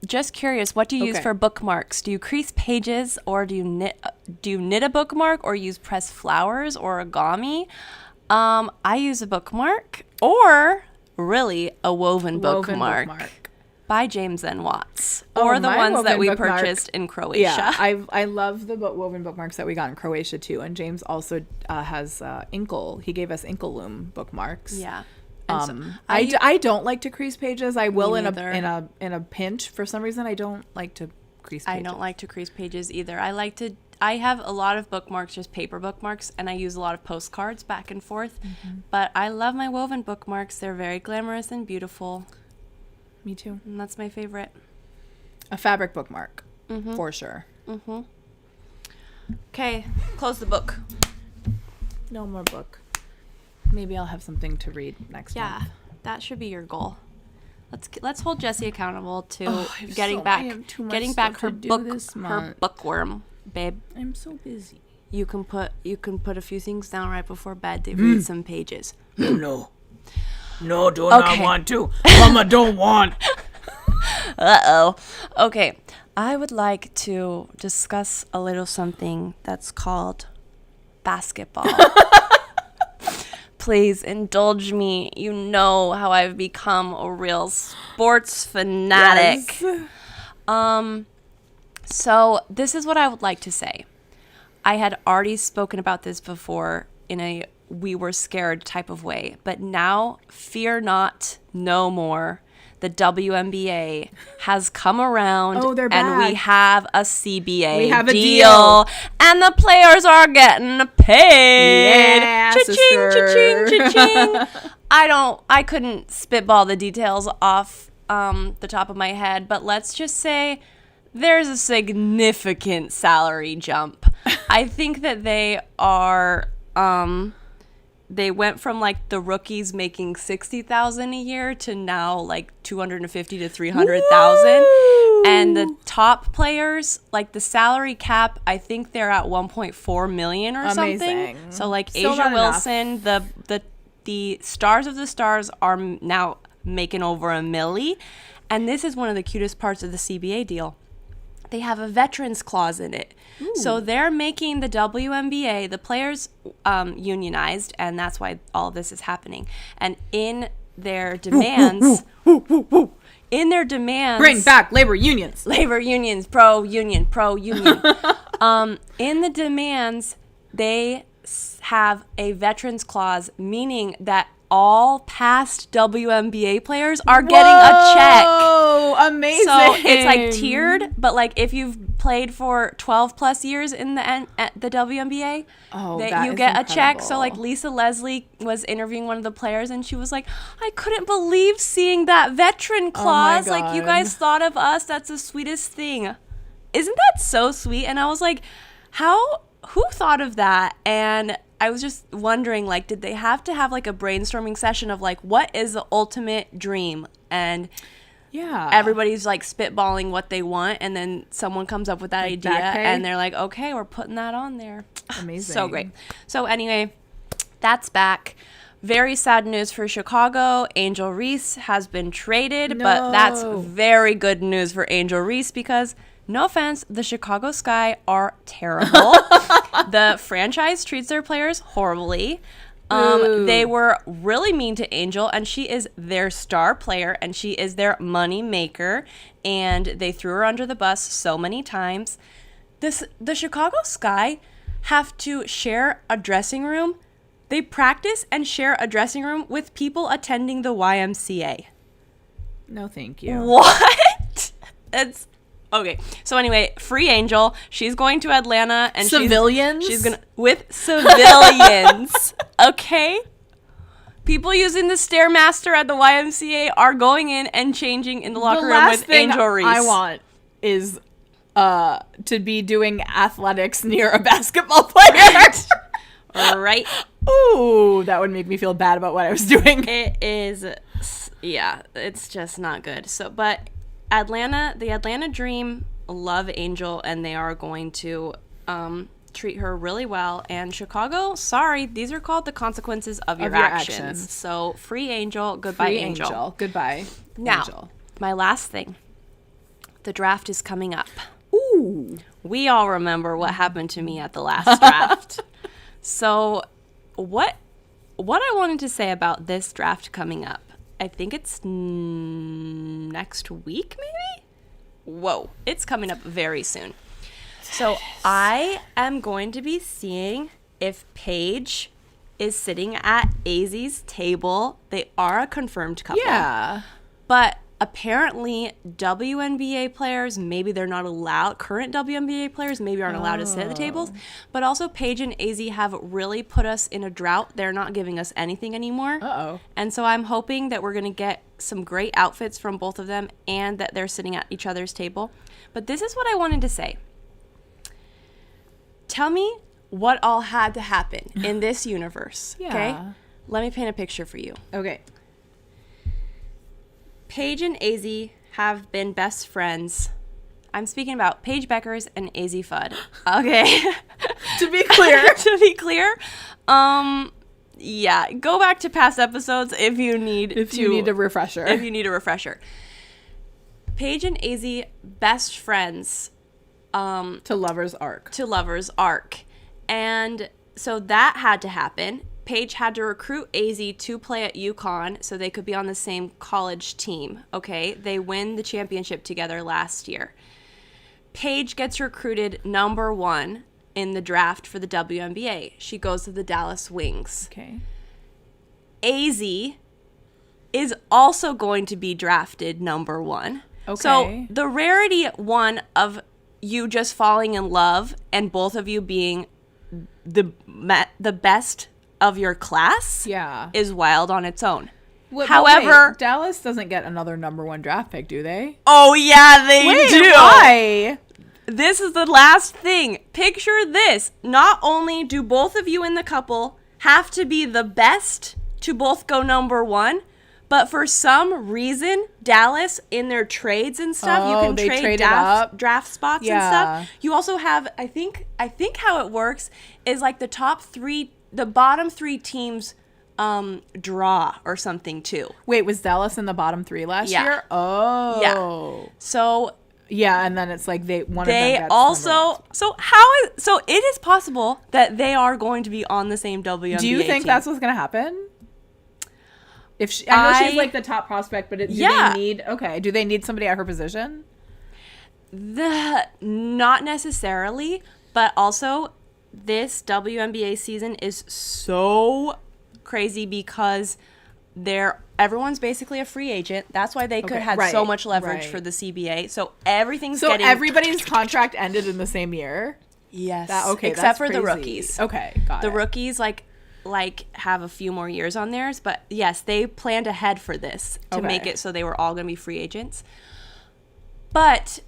Just curious, what do you use for bookmarks? Do you crease pages, or do you knit a bookmark, or use pressed flowers or origami? I use a bookmark, or really a woven bookmark. By James N. Watts, or the ones that we purchased in Croatia. Yeah, I love the woven bookmarks that we got in Croatia too. And James also has Inkle. He gave us Inkle Loom bookmarks. Yeah. I don't like to crease pages. I will in a pinch. For some reason, I don't like to crease pages. I don't like to crease pages either. I have a lot of bookmarks, just paper bookmarks, and I use a lot of postcards back and forth. Mm-hmm. But I love my woven bookmarks. They're very glamorous and beautiful. Me too. And that's my favorite. A fabric bookmark, for sure. Mm-hmm. Okay, close the book. No more book. Maybe I'll have something to read next month. Yeah, that should be your goal. Let's hold Jessie accountable to getting back her bookworm, babe. I'm so busy. you can put a few things down right before bed to read some pages. No, do not want to. Mama don't want. Uh-oh. Okay. I would like to discuss a little something that's called basketball. Please indulge me. You know how I've become a real sports fanatic. Yes. So this is what I would like to say. I had already spoken about this before in a we were scared type of way, but now fear not, no more. The WNBA has come around, Oh, they're and we back. have a CBA We have a deal, and the players are getting paid. Yeah, Cha-ching, sister. cha-ching, cha-ching. I couldn't spitball the details off the top of my head, but let's just say there's a significant salary jump. I think that they are they went from like the rookies making $60,000 a year to now like $250,000 to $300,000, and the top players, like the salary cap, I think they're at 1.4 million or Amazing. something. So like Still Asia not enough. Wilson, the stars of the stars are now making over $1 million, and this is one of the cutest parts of the CBA deal. They have a veterans clause in it. Ooh. So they're making the WNBA, the players unionized, and that's why all this is happening. And in their demands, in their demands, Bring back labor unions. pro-union. In the demands, they have a veterans clause, meaning that all past WNBA players are getting a check. Oh, amazing. So it's like tiered, but like if you've played for 12 plus years in the WNBA, that you is get a check. So incredible. like Lisa Leslie was interviewing one of the players, and she was like, I couldn't believe seeing that veteran clause. Like, you God. guys thought of us. That's the sweetest thing. Isn't that so sweet? And I was like, who thought of that? And I was just wondering, like, did they have to have like a brainstorming session of like, what is the ultimate dream? And yeah, everybody's like spitballing what they want, and then someone comes up with that idea, back pay? and they're like, okay, we're putting that on there. Amazing. So great. So anyway, that's back. Very sad news for Chicago. Angel Reese has been traded, but that's No. very good news for Angel Reese because, no offense, the Chicago Sky are terrible. The franchise treats their players horribly. Ooh. They were really mean to Angel, and she is their star player, and she is their money maker, and they threw her under the bus so many times. The Chicago Sky have to share a dressing room. They practice and share a dressing room with people attending the YMCA. No, thank you. What? It's okay. So anyway, free Angel. She's going to Atlanta, and Civilians? She's gonna with civilians. Okay. People using the Stairmaster at the YMCA are going in and changing in the locker room last with thing Angel Reese. I want is to be doing athletics near a basketball player. Right. Ooh, that would make me feel bad about what I was doing. It is, yeah, it's just not good. So, but the Atlanta Dream love Angel, and they are going to treat her really well. And Chicago, sorry, these are called the consequences of your actions. So, free Angel, goodbye, Free Angel. Goodbye, Now, Angel. my last thing. The draft is coming up. Ooh. We all remember what happened to me at the last draft. So, what I wanted to say about this draft coming up, I think it's next week, maybe? Whoa, it's coming up very soon. So, I am going to be seeing if Paige is sitting at AZ's table. They are a confirmed couple. Yeah. But apparently, WNBA players, maybe they're not allowed, current WNBA players maybe aren't allowed to sit at the tables. But also, Paige and AZ have really put us in a drought. They're not giving us anything anymore. Uh-oh. And so I'm hoping that we're going to get some great outfits from both of them and that they're sitting at each other's table. But this is what I wanted to say. Tell me what all had to happen in this universe. Yeah. Okay? Let me paint a picture for you. Okay. Paige and AZ have been best friends. I'm speaking about Paige Beckers and AZ Fudd. Okay. To be clear. To be clear. Yeah, go back to past episodes if you need a refresher. If you need a refresher. Paige and AZ, best friends. To Lover's Arc. To Lover's Arc. And so that had to happen. Paige had to recruit AZ to play at UConn so they could be on the same college team, okay? They win the championship together last year. Paige gets recruited number 1 in the draft for the WNBA. She goes to the Dallas Wings. Okay. AZ is also going to be drafted number 1. Okay. So the rarity, one, of you just falling in love and both of you being the best of your class is wild on its own. However, wait, Dallas doesn't get another number 1 draft pick, do they? Oh yeah, they do. Why? This is the last thing. Picture this. Not only do both of you in the couple have to be the best to both go number 1, but for some reason, Dallas, in their trades and stuff, you can trade draft spots and stuff. You also have, I think how it works is like the bottom 3 teams draw or something too. Wait, was Dallas in the bottom 3 last year? Oh. Yeah. So yeah, and then it's like they of them gets so it is possible that they are going to be on the same WNBA Do you think team. that's what's going to happen? I know she's like the top prospect, but do they need somebody at her position? Not necessarily, but also this WNBA season is so crazy because everyone's basically a free agent. That's why they could have so much leverage for the CBA. So everybody's contract ended in the same year. Yes. Except for the rookies. Okay, got it. The rookies like have a few more years on theirs, but yes, they planned ahead for this to make it so they were all going to be free agents. But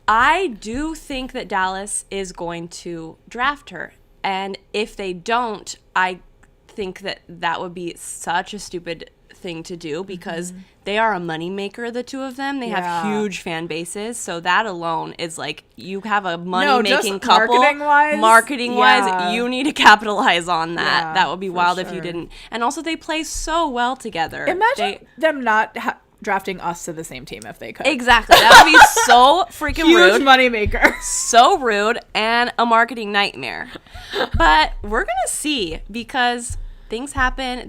I do think that Dallas is going to draft her, and if they don't, I think that would be such a stupid thing to do because they are a moneymaker, the two of them. They have huge fan bases, so that alone is like you have a money-making couple. Marketing-wise, you need to capitalize on that. That would be wild if you didn't. And also, they play so well together. Imagine them not drafting us to the same team if they could. Exactly. That would be so freaking rude. Huge moneymaker. So rude and a marketing nightmare. But we're going to see because things happen.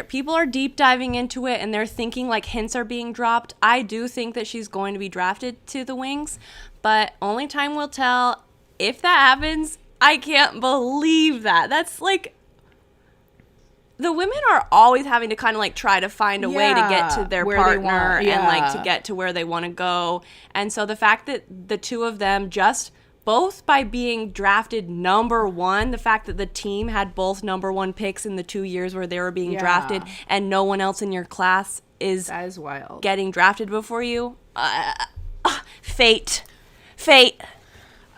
People are deep diving into it and they're thinking like hints are being dropped. I do think that she's going to be drafted to the Wings, but only time will tell. If that happens, I can't believe that. That's like, the women are always having to kind of like try to find a way to get to their partner and like to get to where they want to go. And so the fact that the two of them just both by being drafted number 1, the fact that the team had both number 1 picks in the 2 years where they were being drafted and no one else in your class that is wild. Getting drafted before you. Fate.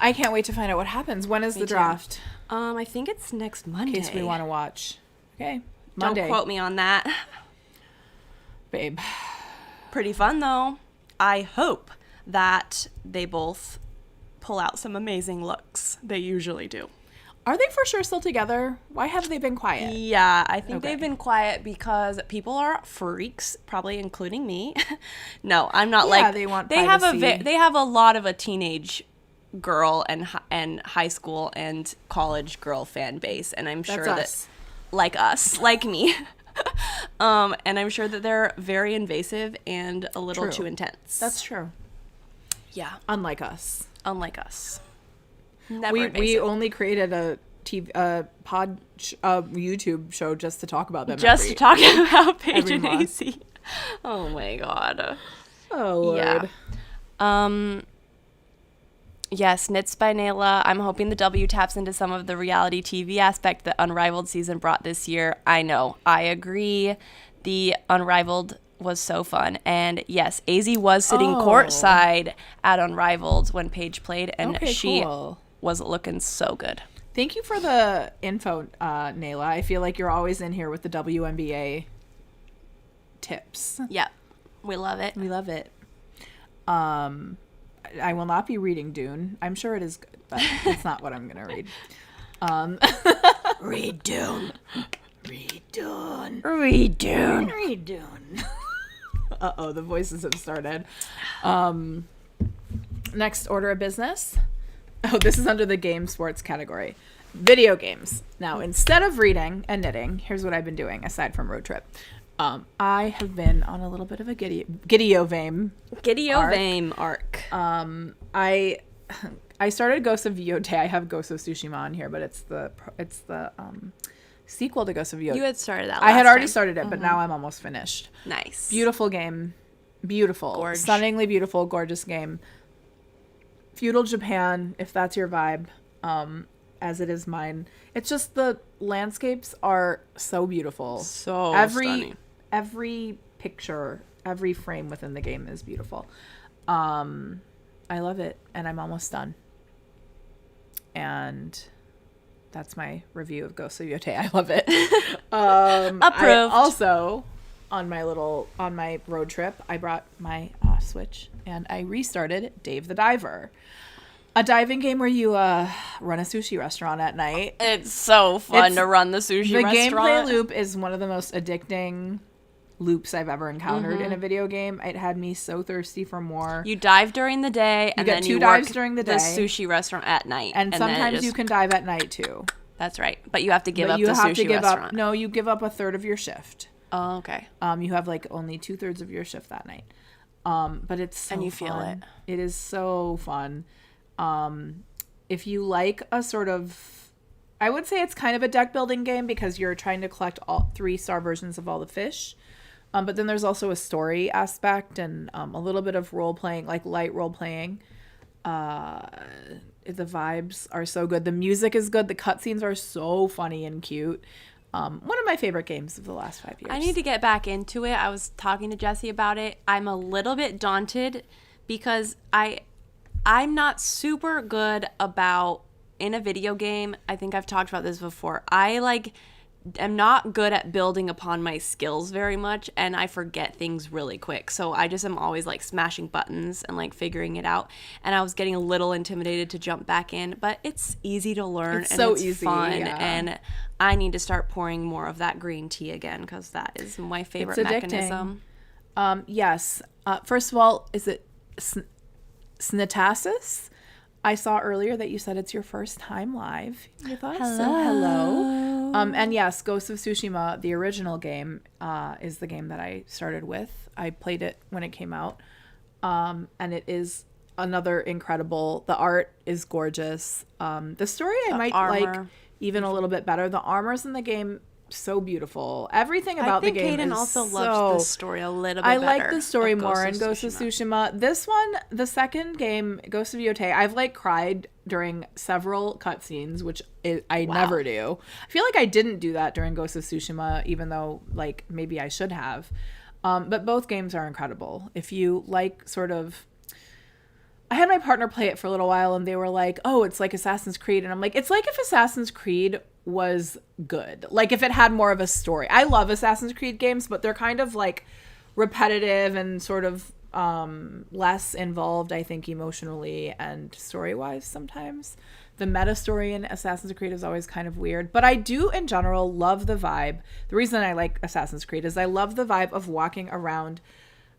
I can't wait to find out what happens. When is the draft? I think it's next Monday. In case we want to watch. Okay. Monday. Don't quote me on that. Babe. Pretty fun, though. I hope that they both pull out some amazing looks. They usually do. Are they for sure still together? Why have they been quiet? Yeah, I think they've been quiet because people are freaks, probably including me. No, I'm not they want privacy. They have a lot of a teenage girl and high school and college girl fan base, and I'm sure that like me. And I'm sure that they're very invasive and a little too intense. That's true. Yeah. Unlike us. Never invasive. We only created a YouTube show just to talk about them. Just to talk about Paige and AC. Oh my god. Oh Lord. Yeah. Yes, Knits by Nayla. I'm hoping the W taps into some of the reality TV aspect that Unrivaled season brought this year. I know. I agree. The Unrivaled was so fun. And yes, AZ was sitting courtside at Unrivaled when Paige played, and she was looking so good. Thank you for the info, Nayla. I feel like you're always in here with the WNBA tips. Yeah, we love it. We love it. I will not be reading Dune. I'm sure it is good, but it's not what I'm going to read. Redone. Uh-oh, the voices have started. Next order of business. Oh, this is under the game sports category. Video games. Now, instead of reading and knitting, here's what I've been doing aside from road trip. I have been on a little bit of a Gideovame arc. I started Ghost of Yotei. I have Ghost of Tsushima on here, but it's the sequel to Ghost of Yotei. You had started that. I had already time. started it, but now I'm almost finished. Nice. Beautiful game. Beautiful. Gorge. Stunningly beautiful, gorgeous game. Feudal Japan, if that's your vibe, as it is mine. It's just the landscapes are so beautiful. So stunning. Every picture, every frame within the game is beautiful. I love it, and I'm almost done. And that's my review of Ghost of Yotei. I love it. Approved. I also, on my road trip, I brought my Switch, and I restarted Dave the Diver, a diving game where you run a sushi restaurant at night. It's so fun to run the sushi restaurant. The gameplay loop is one of the most addicting loops I've ever encountered in a video game. It had me so thirsty for more. You dive during the day, and then you dives work during the day. The sushi restaurant at night, and sometimes you can dive at night too. That's right, but you have to give up the sushi restaurant. No, you give up a third of your shift. Oh, okay. You have like only 2/3 of your shift that night. But it's so and you fun. feel it. It is so fun. If you like a sort of, I would say it's kind of a deck building game because you're trying to collect all 3-star versions of all the fish. But then there's also a story aspect and a little bit of role playing, like light role playing. The vibes are so good. The music is good. The cutscenes are so funny and cute. One of my favorite games of the last 5 years. I need to get back into it. I was talking to Jessie about it. I'm a little bit daunted because I'm not super good about, in a video game, I think I've talked about this before, I'm not good at building upon my skills very much, and I forget things really quick. So I just am always like smashing buttons and like figuring it out. And I was getting a little intimidated to jump back in, but it's easy to learn. It's and so it's easy, fun. yeah. And I need to start pouring more of that green tea again because that is my favorite It's addicting. mechanism. Yes. First of all, is it Snitasis? I saw earlier that you said it's your first time live with us. Hello. So hello. And yes, Ghost of Tsushima, the original game, is the game that I started with. I played it when it came out. And it is another incredible, the art is gorgeous. The story I might like even a little bit better. The armors in the game, so beautiful. Everything about the game Kaden is also so... loves the story a little bit I better. like the story of more in Ghost of Tsushima. This one, the second game, Ghost of Yotei, I've like cried during several cutscenes, which I never do. I feel like I didn't do that during Ghost of Tsushima, even though like maybe I should have. But both games are incredible. If you like sort of... I had my partner play it for a little while and they were like, oh, it's like Assassin's Creed. And I'm like, it's like if Assassin's Creed was good. Like if it had more of a story. I love Assassin's Creed games, but they're kind of like repetitive and sort of less involved, I think, emotionally and story-wise sometimes. The meta story in Assassin's Creed is always kind of weird. But I do, in general, love the vibe. The reason I like Assassin's Creed is I love the vibe of walking around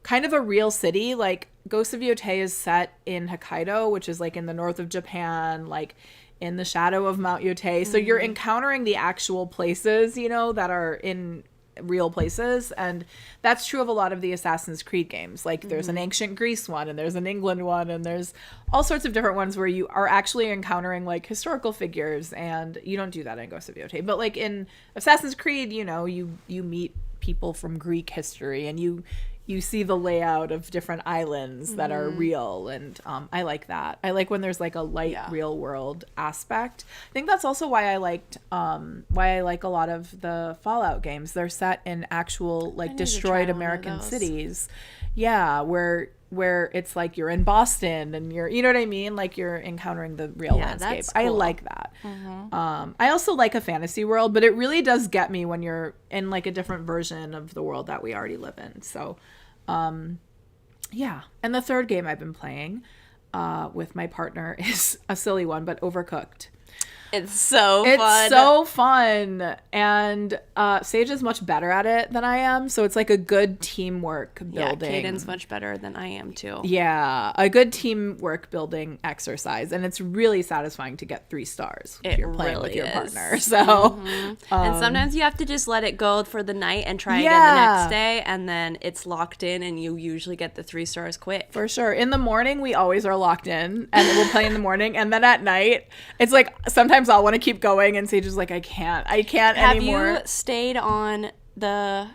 kind of a real city. Like Ghost of Yotei is set in Hokkaido, which is like in the north of Japan, like in the shadow of Mount Yotei. So you're encountering the actual places, you know, that are in real places. And that's true of a lot of the Assassin's Creed games. Like there's an ancient Greece one and there's an England one and there's all sorts of different ones where you are actually encountering like historical figures, and you don't do that in Ghost of Yotei. But like in Assassin's Creed, you know, you meet people from Greek history and you see the layout of different islands that are real. And I like that. I like when there's like a light real world aspect. I think that's also why I like a lot of the Fallout games. They're set in actual like destroyed American cities. Yeah, where it's like you're in Boston and you know what I mean? Like you're encountering the real landscape. That's cool. I like that. I also like a fantasy world, but it really does get me when you're in like a different version of the world that we already live in. So, yeah. And the third game I've been playing with my partner is a silly one, but Overcooked. It's so It's fun. so fun. And Sage is much better at it than I am. So it's like a good teamwork building. Yeah, Caden's much better than I am too. Yeah, a good teamwork building exercise. And it's really satisfying to get 3 stars if you're playing with your partner. So, And sometimes you have to just let it go for the night and try again the Yeah. next day, and then it's locked in, and you usually get the 3 stars quick. for sure. In the morning, we always are locked in and we'll play in the morning. And then at night, it's like sometimes I'll want to keep going. And Sage is like, I can't Have anymore. you stayed on the...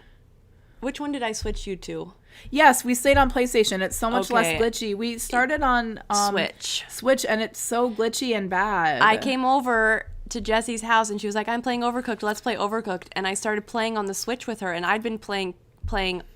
Which one did I switch you to? Yes, we stayed on PlayStation. It's so much less Okay. glitchy. We started on Switch. and it's so glitchy and bad. I came over to Jessie's house, and she was like, I'm playing Overcooked. Let's play Overcooked. And I started playing on the Switch with her, and I'd been playing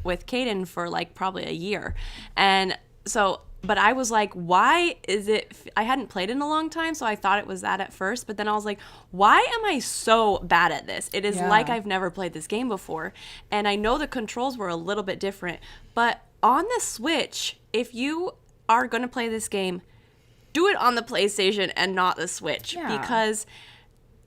with Caden for like probably a year. And so... But I was like, why is it... I hadn't played in a long time, so I thought it was that at first. But then I was like, why am I so bad at this? It is like I've never played this game before. And I know the controls were a little bit different. But on the Switch, if you are going to play this game, do it on the PlayStation and not the Switch. Yeah. Because...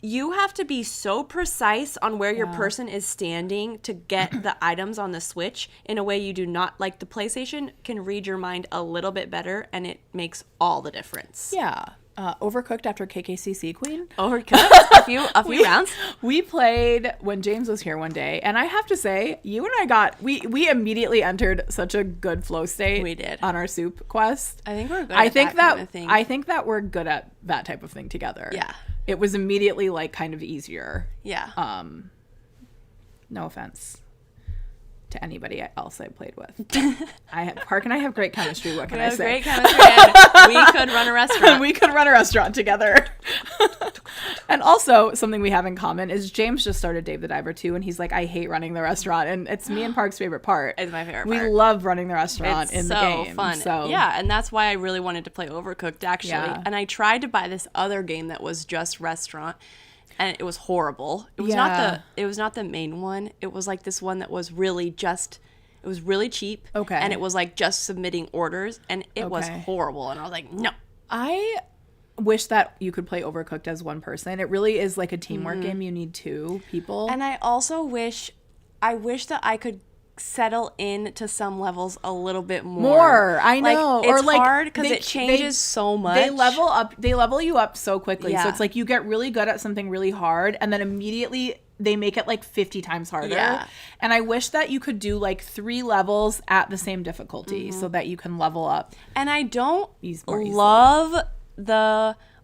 you have to be so precise on where your person is standing to get the items on the Switch in a way you do not. Like, the PlayStation can read your mind a little bit better, and it makes all the difference. Yeah. Overcooked after KKCC Queen. Overcooked a few rounds. We played when James was here one day, and I have to say, you and I we immediately entered such a good flow state. We did. On our soup quest. I think we're good I at think that kind of thing. I think that we're good at that type of thing together. Yeah. It was immediately like kind of easier. Yeah. No offense to anybody else I played with. Park and I have great chemistry. What can we I have say? great chemistry, and we could run a restaurant. We could run a restaurant together. And also, something we have in common is James just started Dave the Diver too, and he's like, I hate running the restaurant. And it's me and Park's favorite part. It's my favorite We part. love running the restaurant It's in so the game. fun. So Yeah, and that's why I really wanted to play Overcooked, actually. Yeah. And I tried to buy this other game that was just restaurant, and it was horrible. It was not the main one. It was like this one that was really just... It was really cheap. Okay. And it was like just submitting orders, and it was Okay. horrible. And I was like, no. I wish that you could play Overcooked as one person. It really is like a teamwork game. You need 2 people. And I also wish that I could settle into some levels a little bit more. I know. Like, it's or like hard because they- it changes so much. They level you up so quickly. So Yeah. it's like you get really good at something really hard, and then immediately they make it like 50 times harder. Yeah. And I wish that you could do like 3 levels at the same difficulty so that you can level up. And I don't more easily. love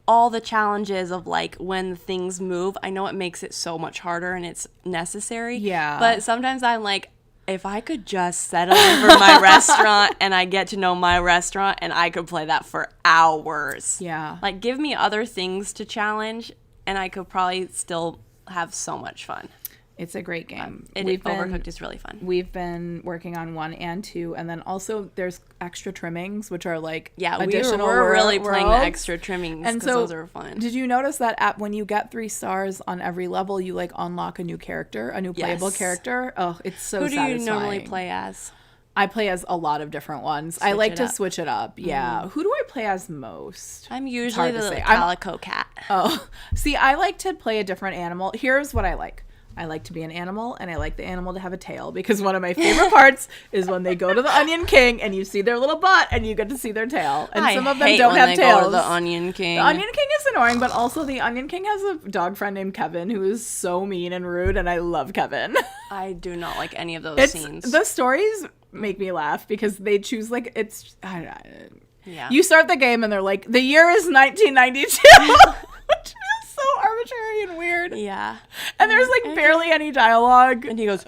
all the challenges of like when things move. I know it makes it so much harder and it's necessary. Yeah. But sometimes I'm like, if I could just settle in for my restaurant and I get to know my restaurant and I could play that for hours. Yeah. Like, give me other things to challenge and I could probably still have so much fun. It's a great game. Overcooked is really fun. We've been working on 1 and 2, and then also there's extra trimmings, which are like additional. We're really playing the extra trimmings, and because so those are fun. Did you notice that when you get 3 stars on every level, you like unlock a new character, a new playable Yes. character? Oh, it's so Who do satisfying. you normally play as? I play as a lot of different ones. I like it to up. switch it up. Yeah. Who do I play as most? I'm usually hard to the say. calico cat. Oh, see, I like to play a different animal. Here's what I like. I like to be an animal, and I like the animal to have a tail, because one of my favorite parts is when they go to the Onion King and you see their little butt and you get to see their tail. And some of them hate don't when have they tails. Go to the Onion King. The Onion King is annoying, but also the Onion King has a dog friend named Kevin who is so mean and rude, and I love Kevin. I do not like any of those scenes. The stories make me laugh because they choose like it's. Yeah. You start the game and they're like, the year is 1992, which is so arbitrary and weird. Yeah. And there's like barely any dialogue. And he goes,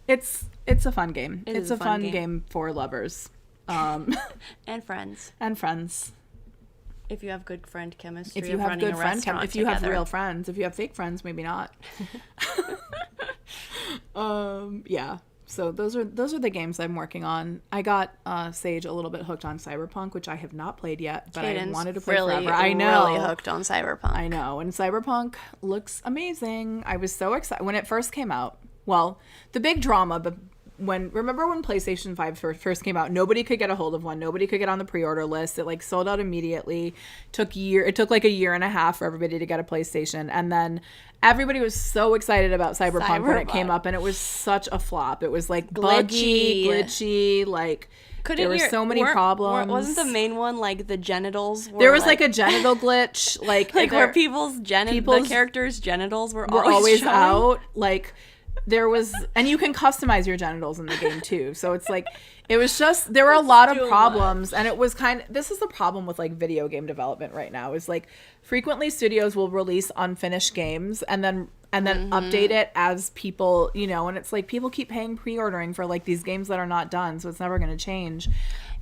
It's a fun game. It's a fun game for lovers. and friends. And friends. If you have good friend chemistry, If you of have running good a friend restaurant if you have together. real friends. If you have fake friends, maybe not. Yeah. So those are the games I'm working on. I got Sage a little bit hooked on Cyberpunk, which I have not played yet, but I Caden's wanted to play really, forever. I know. really hooked on Cyberpunk. I know. And Cyberpunk looks amazing. I was so excited when it first came out. Well, the big drama remember when PlayStation 5 first came out, nobody could get a hold of one. Nobody could get on the pre-order list. It like sold out immediately. It took like a year and a half for everybody to get a PlayStation. And then everybody was so excited about Cyberpunk when it came up, and it was such a flop. It was like buggy, glitchy, like there were so many problems. Wasn't the main one like the genitals? There was like a genital glitch, like where the characters' genitals were always showing. out. Like there was, and you can customize your genitals in the game too. So it's like it was just there were a lot of problems, and it was this is the problem with like video game development right now. Is like frequently studios will release unfinished games and then update it as people, and it's like people keep pre-ordering for like these games that are not done, so it's never going to change.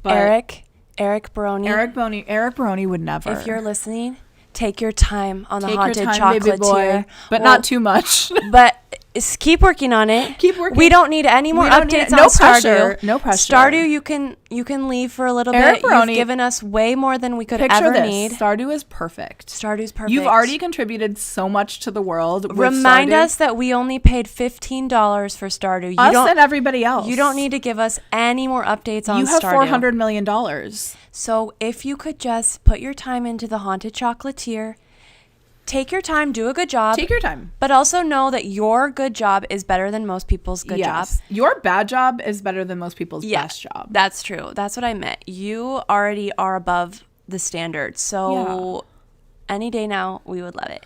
But Eric Baroni would never. If you're listening, take your time on the haunted chocolatier, but not too much. But keep working on it. Keep working. We don't need any more updates on Stardew. No pressure. Stardew, you can leave for a little bit. You've given us way more than we could ever need. Stardew is perfect. Stardew's perfect. You've already contributed so much to the world. Remind us that we only paid $15 for Stardew. Us and everybody else. You don't need to give us any more updates on Stardew. You have $400 million. So if you could just put your time into the haunted chocolatier. Take your time, do a good job. Take your time. But also know that your good job is better than most people's good job. Your bad job is better than most people's best job. That's true. That's what I meant. You already are above the standard. So any day now, we would love it.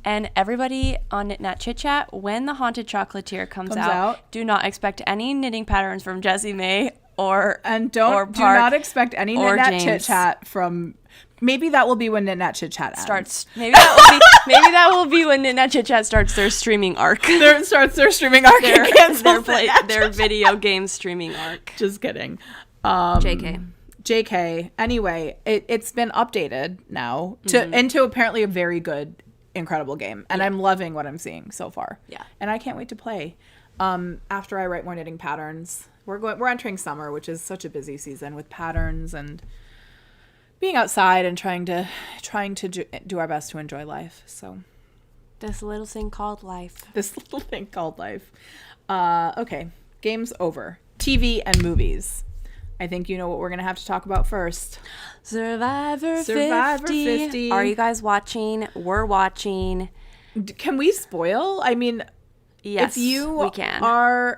And everybody on Knit Nat Chit Chat, when the Haunted Chocolatier comes out, do not expect any knitting patterns from Jessie May do not expect any Knit Nat Chit Chat from. Maybe that will be when Knit Nat Chit Chat starts. Maybe that will be when Knit Nat Chit Chat starts their streaming arc. Their video game streaming arc. Just kidding. JK. Anyway, it's been updated now into apparently a very good, incredible game, and I'm loving what I'm seeing so far. Yeah, and I can't wait to play. After I write more knitting patterns, we're entering summer, which is such a busy season with patterns and being outside and trying to do our best to enjoy life. So this little thing called life. Okay, game's over. TV and movies. I think you know what we're gonna have to talk about first. Survivor 50. Are you guys watching? We're watching. Can we spoil? I mean, yes, we can.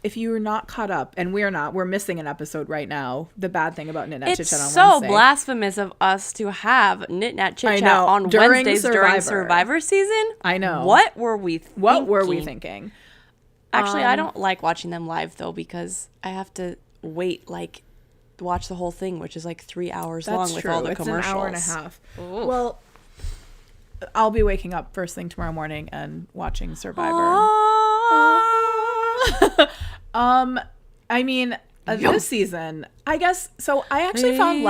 If you're not caught up, and we're missing an episode right now. The bad thing about Knit Nat Chit Chat on Wednesday. It's so blasphemous of us to have Knit Nat Chit Chat on Wednesdays during Survivor season. I know. What were we thinking? Actually, I don't like watching them live though, because I have to watch the whole thing, which is like 3 hours long with all the commercials. It's an hour and a half. Ooh. Well, I'll be waking up first thing tomorrow morning and watching Survivor. I mean, this season, I guess. So I actually found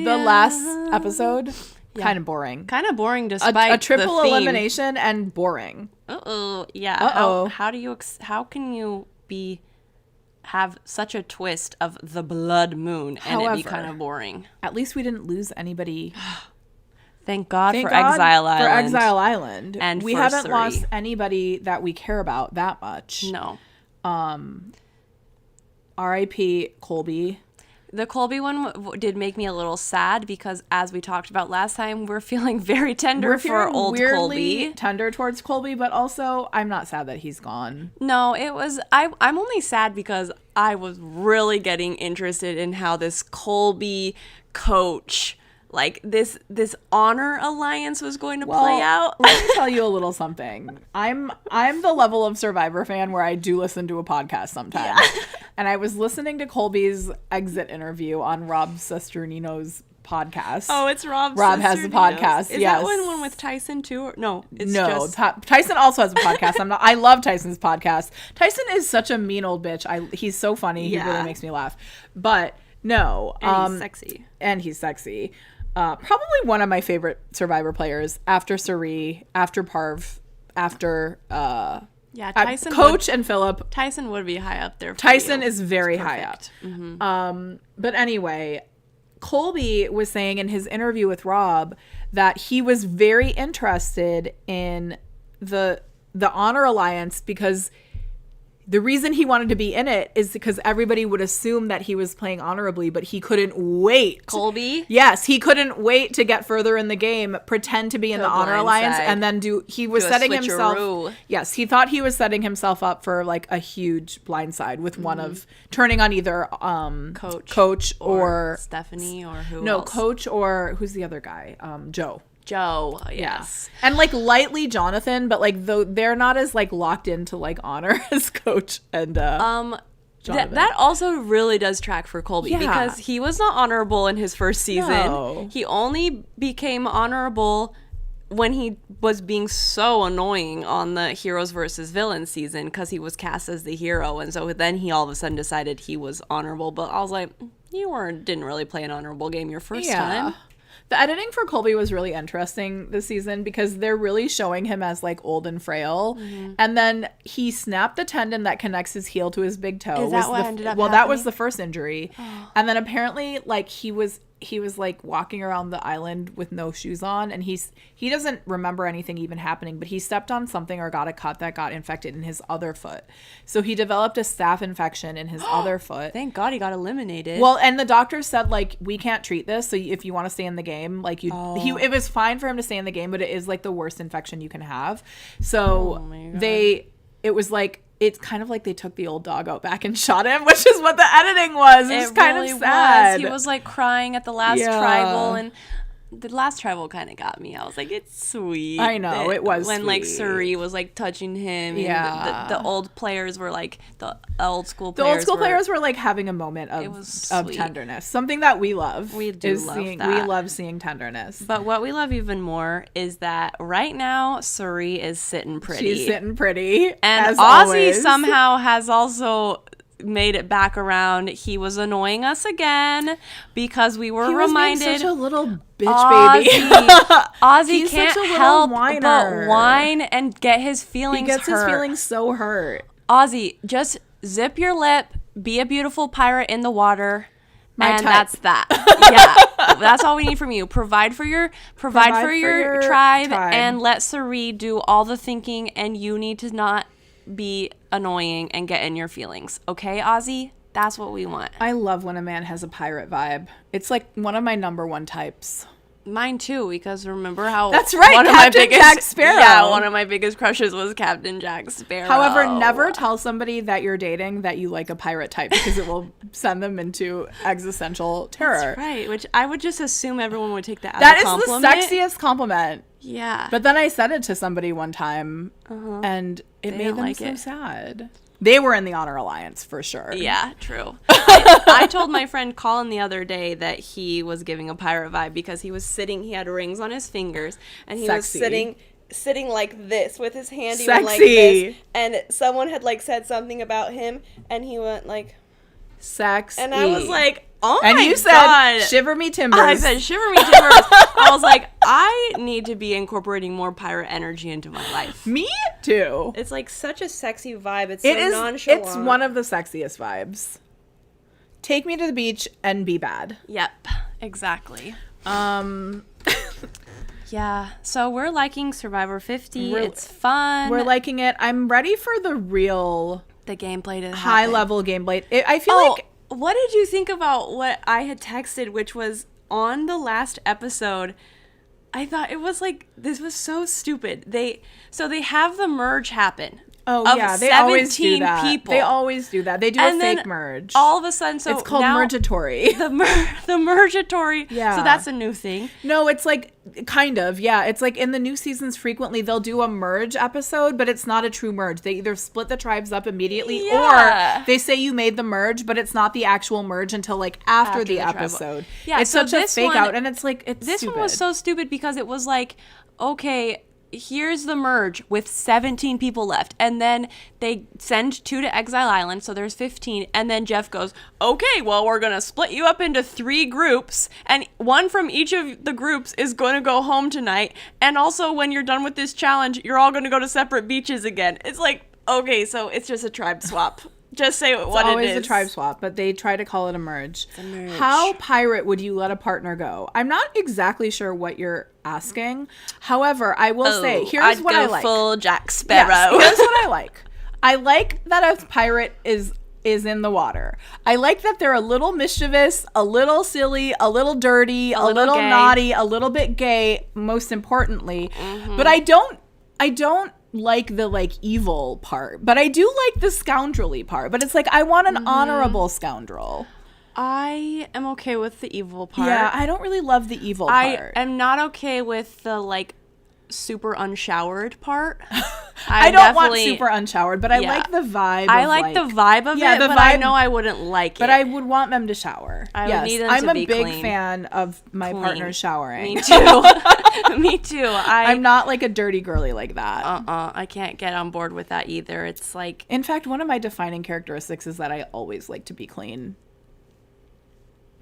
the last episode kind of boring. Despite a triple the theme. elimination and boring. Yeah. How can you have such a twist of the blood moon and it be kind of boring? At least we didn't lose anybody. Thank God for Exile Island. And we haven't lost anybody that we care about that much. No. R.I.P. Colby. The Colby one did make me a little sad because, as we talked about last time, we're feeling very tender for old Colby. Tender towards Colby, but also I'm not sad that he's gone. No, it was. I'm only sad because I was really getting interested in how this Colby coach. Like this honor alliance was going to play out. Let me tell you a little something. I'm the level of Survivor fan where I do listen to a podcast sometimes. Yeah. And I was listening to Colby's exit interview on Rob Sesternino's podcast. Oh, it's Rob. Rob has the podcast. Is that one with Tyson too? Or, no, it's just Tyson also has a podcast. I love Tyson's podcast. Tyson is such a mean old bitch. He's so funny. Yeah. He really makes me laugh. But no, and he's sexy. Probably one of my favorite Survivor players after Suri, after Parv, after Tyson Coach and Philip. Tyson would be high up there. Tyson is very high up. Mm-hmm. But anyway, Colby was saying in his interview with Rob that he was very interested in the the Honor Alliance because the reason he wanted to be in it is because everybody would assume that he was playing honorably, but he couldn't wait. Colby? Yes, he couldn't wait to get further in the game, pretend to be in the Honor Alliance, and then he was setting himself. Yes, he thought he was setting himself up for like a huge blindside with one of turning on either Coach or Stephanie or who no, else? Coach or who's the other guy? Joe, yes. And like lightly Jonathan, but like though they're not as like locked into like Honor as Coach and that also really does track for Colby because he was not honorable in his first season. No. He only became honorable when he was being so annoying on the Heroes versus Villains season because he was cast as the hero, and so then he all of a sudden decided he was honorable. But I was like, didn't really play an honorable game your first time. The editing for Colby was really interesting this season because they're really showing him as like old and frail. And then he snapped the tendon that connects his heel to his big toe. Is that what ended up Well, happening? that was the first injury. And then apparently like he was like walking around the island with no shoes on, and he doesn't remember anything even happening, but he stepped on something or got a cut that got infected in his other foot. So he developed a staph infection in his other foot. Thank God he got eliminated. Well, and the doctor said like, we can't treat this, so if you want to stay in the game, like it was fine for him to stay in the game, but it is like the worst infection you can have. So it was like, it's kind of like they took the old dog out back and shot him, which is what the editing was. It was kind of sad. He was like crying at the last tribal, and the last tribal kind of got me. I was like, it's sweet. I know, it was when sweet. Like Suri was like touching him. Yeah, and the old players were like the old school players were like having a moment of tenderness. Something that we love. We do love that. We love seeing tenderness. But what we love even more is that right now Suri is sitting pretty. She's sitting pretty, and as Ozzy always. somehow has also made it back around. He was annoying us again because we were reminded. He was being such a little bitch Ozzy, baby. Ozzy can't help but whine and get his feelings hurt. He gets his feelings so hurt. Ozzy, just zip your lip, be a beautiful pirate in the water. That's that. Yeah, that's all we need from you. Provide for your tribe and let Suri do all the thinking, and you need to not be annoying and get in your feelings. Okay, Ozzy? That's what we want. I love when a man has a pirate vibe. It's like one of my number one types. Mine too, because remember how that's right, Captain Jack Sparrow. Yeah, one of my biggest crushes was Captain Jack Sparrow. However, never tell somebody that you're dating that you like a pirate type because it will send them into existential terror. That's right, which I would just assume everyone would take that as a compliment. That is the sexiest compliment. Yeah. But then I said it to somebody one time, and it made them so sad. They were in the Honor Alliance for sure. Yeah, true. I told my friend Colin the other day that he was giving a pirate vibe because he was sitting, he had rings on his fingers, and he was sitting like this with his hand even like this. And someone had like said something about him, and he went like, sexy. And I was like, oh and my you God. said, shiver me timbers. I said, shiver me timbers. I was like, I need to be incorporating more pirate energy into my life. Me too. It's like such a sexy vibe. It's so nonchalant. It's one of the sexiest vibes. Take me to the beach and be bad. Yep, exactly. Yeah, so we're liking Survivor 50. It's fun. We're liking it. I'm ready for the gameplay to high happen. level gameplay. I feel like. What did you think about what I had texted, which was on the last episode? I thought it was like, this was so stupid. They have the merge happen. Oh, yeah, they always do that. People. They always do that. They do a fake merge. All of a sudden, so it's called now, mergatory. The mergatory. Yeah. So that's a new thing. No, it's like, kind of, yeah. It's like in the new seasons, frequently they'll do a merge episode, but it's not a true merge. They either split the tribes up immediately or they say you made the merge, but it's not the actual merge until like after the episode. Yeah, it's such a fake out, and it's like, it's this stupid. One was so stupid because it was like, okay, here's the merge with 17 people left, and then they send 2 to Exile Island, so there's 15, and then Jeff goes, okay, well, we're gonna split you up into 3 groups, and one from each of the groups is gonna go home tonight, and also when you're done with this challenge, you're all gonna go to separate beaches again. It's like, okay, so it's just a tribe swap. Just say what It's it always is. a tribe swap, but they try to call it a merge. a merge. How pirate would you let a partner go? I'm not exactly sure what you're asking. However, I will say, here's I'd what go I like. full Jack Yes, Sparrow. here's what I like. I like that a pirate is in the water. I like that they're a little mischievous, a little silly, a little dirty, a little gay. naughty, a little bit gay, most importantly. But I don't like the like evil part, but I do like the scoundrelly part. But it's like I want an honorable scoundrel. I am okay with the evil part. Yeah, I don't really love the evil part. I am not okay with the like super unshowered part. I don't want definitely- super unshowered, but I Yeah. like the vibe. I of, like the vibe of yeah, it, the but I vibe- know I wouldn't like it. But I would want them to shower. I yes, would need them I'm to a be big clean. fan of my Clean. partner showering. Me too. Me too. I'm not like a dirty girly like that. I can't get on board with that either. It's like In fact, one of my defining characteristics is that I always like to be clean.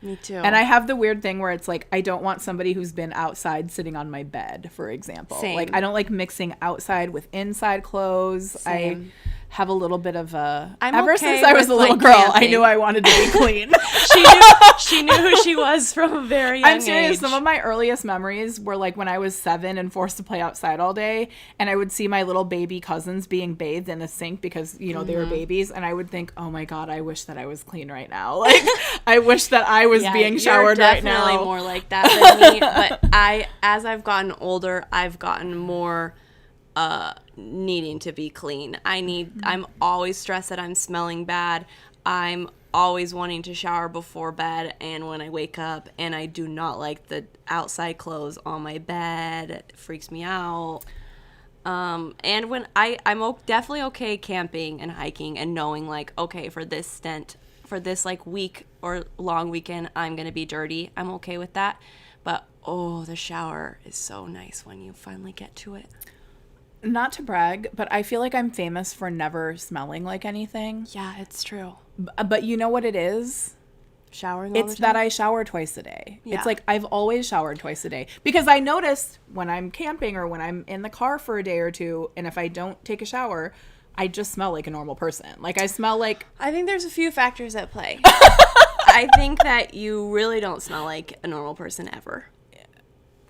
me too. And I have the weird thing where it's like I don't want somebody who's been outside sitting on my bed, for example. Same. Like I don't like mixing outside with inside clothes. Same. I have a little bit of a I'm ever okay since I was with, a little like, girl, I camping. knew I wanted to be clean. she knew who she was from a very young I'm serious. age. Some of my earliest memories were like when I was 7 and forced to play outside all day, and I would see my little baby cousins being bathed in a sink because, you know, they were babies, and I would think, oh my God, I wish that I was clean right now. Like, I wish that I was being showered you're right definitely now. more like that than me. But as I've gotten older, I've gotten more needing to be clean. I'm always stressed that I'm smelling bad. I'm always wanting to shower before bed and when I wake up, and I do not like the outside clothes on my bed. It freaks me out. And when I'm definitely okay camping and hiking and knowing like, okay, for this like week or long weekend, I'm going to be dirty. I'm okay with that. But the shower is so nice when you finally get to it. Not to brag, but I feel like I'm famous for never smelling like anything. Yeah, it's true. But you know what it is? Showering all It's the time? that I shower twice a day. Yeah. It's like I've always showered twice a day because I noticed when I'm camping or when I'm in the car for a day or two, and if I don't take a shower, I just smell like a normal person. Like I smell like I think there's a few factors at play. I think that you really don't smell like a normal person ever.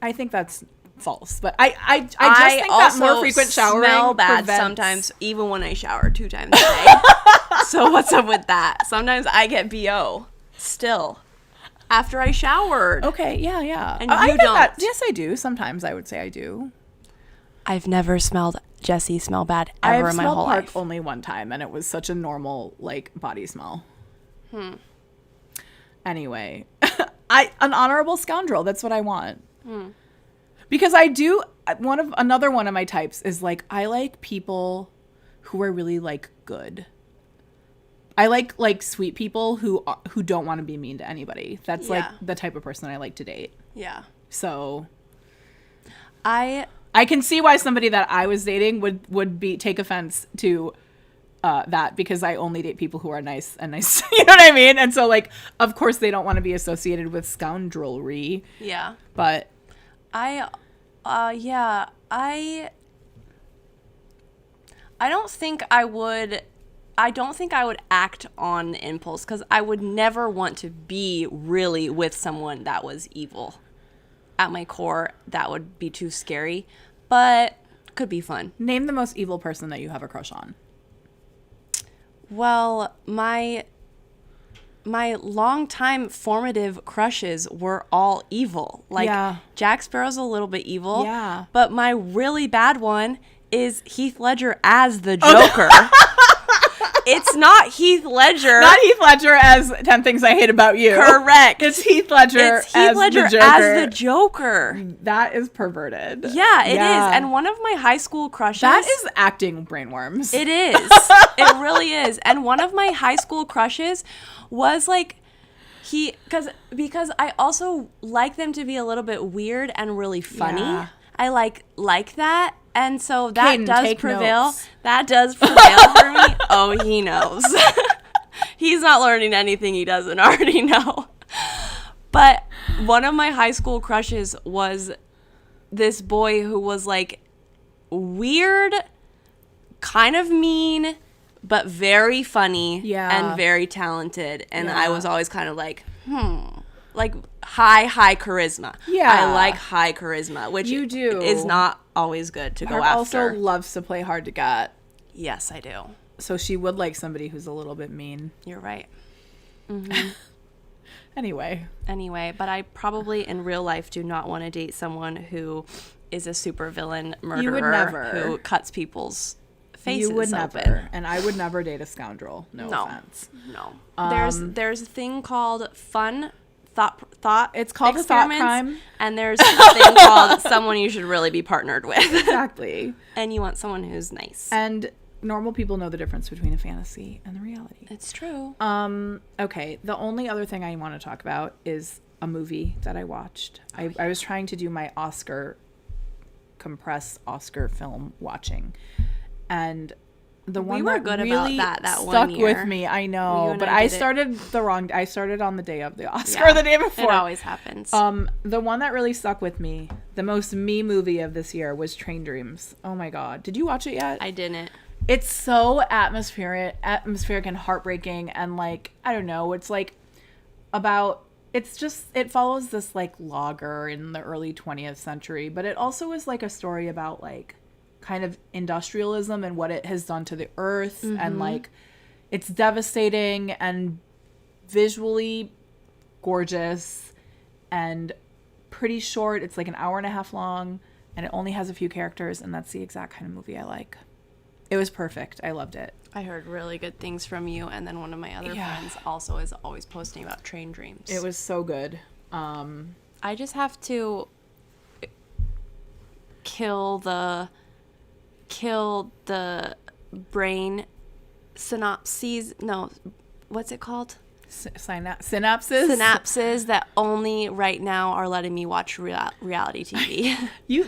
I think that's false, but I just think that more frequent showering smell bad prevents- sometimes, even when I shower 2 times a day. So what's up with that? Sometimes I get BO still after I showered. Okay, yeah. And I you get don't. that. Yes, I do. Sometimes I would say I do. I've never smelled Jessie smell bad ever I've in my smelled whole Park life. only one time, and it was such a normal like body smell. Anyway, an honorable scoundrel. That's what I want. Because I do another one of my types is like I like people who are really like good. I like sweet people who don't want to be mean to anybody. That's like Yeah. the type of person I like to date. Yeah. So I I can see why somebody that I was dating would take offense to that because I only date people who are nice and nice. You know what I mean? And so like of course they don't want to be associated with scoundrelry. yeah. But I don't think I would act on impulse because I would never want to be really with someone that was evil. At my core, that would be too scary, but could be fun. name the most evil person that you have a crush on. Well, my longtime formative crushes were all evil. Like Yeah. Jack Sparrow's a little bit evil. Yeah. But my really bad one is Heath Ledger as the Joker. It's not Heath Ledger. Not Heath Ledger as 10 Things I Hate About You. Correct. It's Heath Ledger, It's Heath Ledger as the Joker. as the Joker. That is perverted. Yeah, it is. And one of my high school crushes. that is acting brainworms. It is. It really is. And one of my high school crushes was like because I also like them to be a little bit weird and really funny. Yeah. I like that. And so that Caden, does take prevail. notes. That does prevail for me. Oh, he knows. He's not learning anything he doesn't already know. But one of my high school crushes was this boy who was like weird, kind of mean, but very funny Yeah. and very talented. And Yeah. I was always kind of like, like high charisma. Yeah. I like high charisma, which You do. is not always good to go Her after. also loves to play hard to get. Yes, I do. So she would like somebody who's a little bit mean. You're right. Anyway. Anyway, but I probably in real life do not want to date someone who is a supervillain murderer You would never. who cuts people's faces You would open. never. And I would never date a scoundrel. No offense. No. There's a thing called fun thought. It's called a thought experiments, crime. and there's a thing called someone you should really be partnered with. Exactly. And you want someone who's nice. And normal people know the difference between a fantasy and the reality. It's true. Okay. The only other thing I want to talk about is a movie that I watched. I was trying to do my compressed Oscar film watching. And the one were that good really about that stuck one year. with me, I You know, and but I I did it. started I started on the day of the Oscar, Yeah. the day before. It always happens. The one that really stuck with me, the most me movie of this year was Train Dreams. Oh my God. Did you watch it yet? I didn't. It's so atmospheric and heartbreaking, and like, I don't know, it's like about, it follows this like logger in the early 20th century, but it also is like a story about like kind of industrialism and what it has done to the earth, and like it's devastating and visually gorgeous and pretty short. It's like an hour and a half long, and it only has a few characters, and that's the exact kind of movie I like. It was perfect. I loved it. I heard really good things from you, and then one of my other friends also is always posting about Train Dreams. It was so good. I just have to kill the brain synopses. No, what's it called? Synapses. Synapses that only right now are letting me watch reality TV.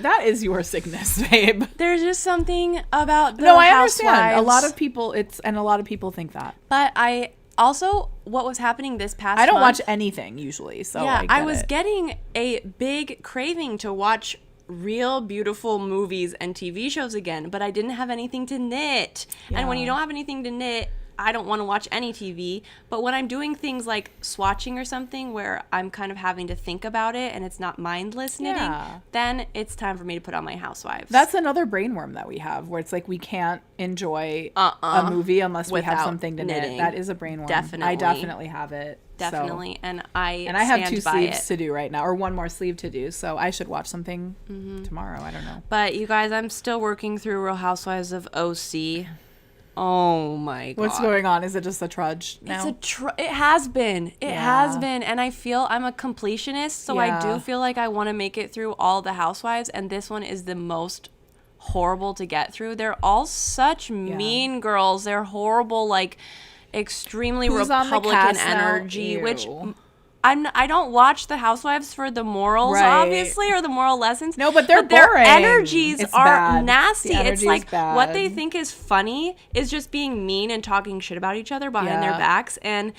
That is your sickness, babe. There's just something about the No, I Housewives. understand. A lot of people think that. But I also, what was happening this past I don't month, watch anything usually, so yeah, I was it. getting a big craving to watch real beautiful movies and TV shows again, but I didn't have anything to knit. And when you don't have anything to knit, I don't want to watch any TV. But when I'm doing things like swatching or something where I'm kind of having to think about it and it's not mindless knitting, Yeah. then it's time for me to put on my Housewives. That's another brainworm that we have, where it's like we can't enjoy a movie unless we have Without something to knitting. knit. That is a brainworm. Definitely. I definitely have it. so. Definitely. And I have stand two by sleeves it. to do right now, or one more sleeve to do. So I should watch something tomorrow. I don't know. But you guys, I'm still working through Real Housewives of OC. Oh my god. What's going on? Is it just a trudge now? It has been. It has been. And I feel I'm a completionist, so I do Yeah. feel like I want to make it through all the Housewives, and this one is the most horrible to get through. They're all such mean girls. They're horrible, like extremely Who's on the Republican cast now? energy, which Ew. I don't watch the Housewives for the morals, Right. obviously, or the moral lessons. No, but they're their boring. energies It's are bad. nasty. The It's energy is like what bad. they think is funny is just being mean and talking shit about each other behind their Yeah. backs, and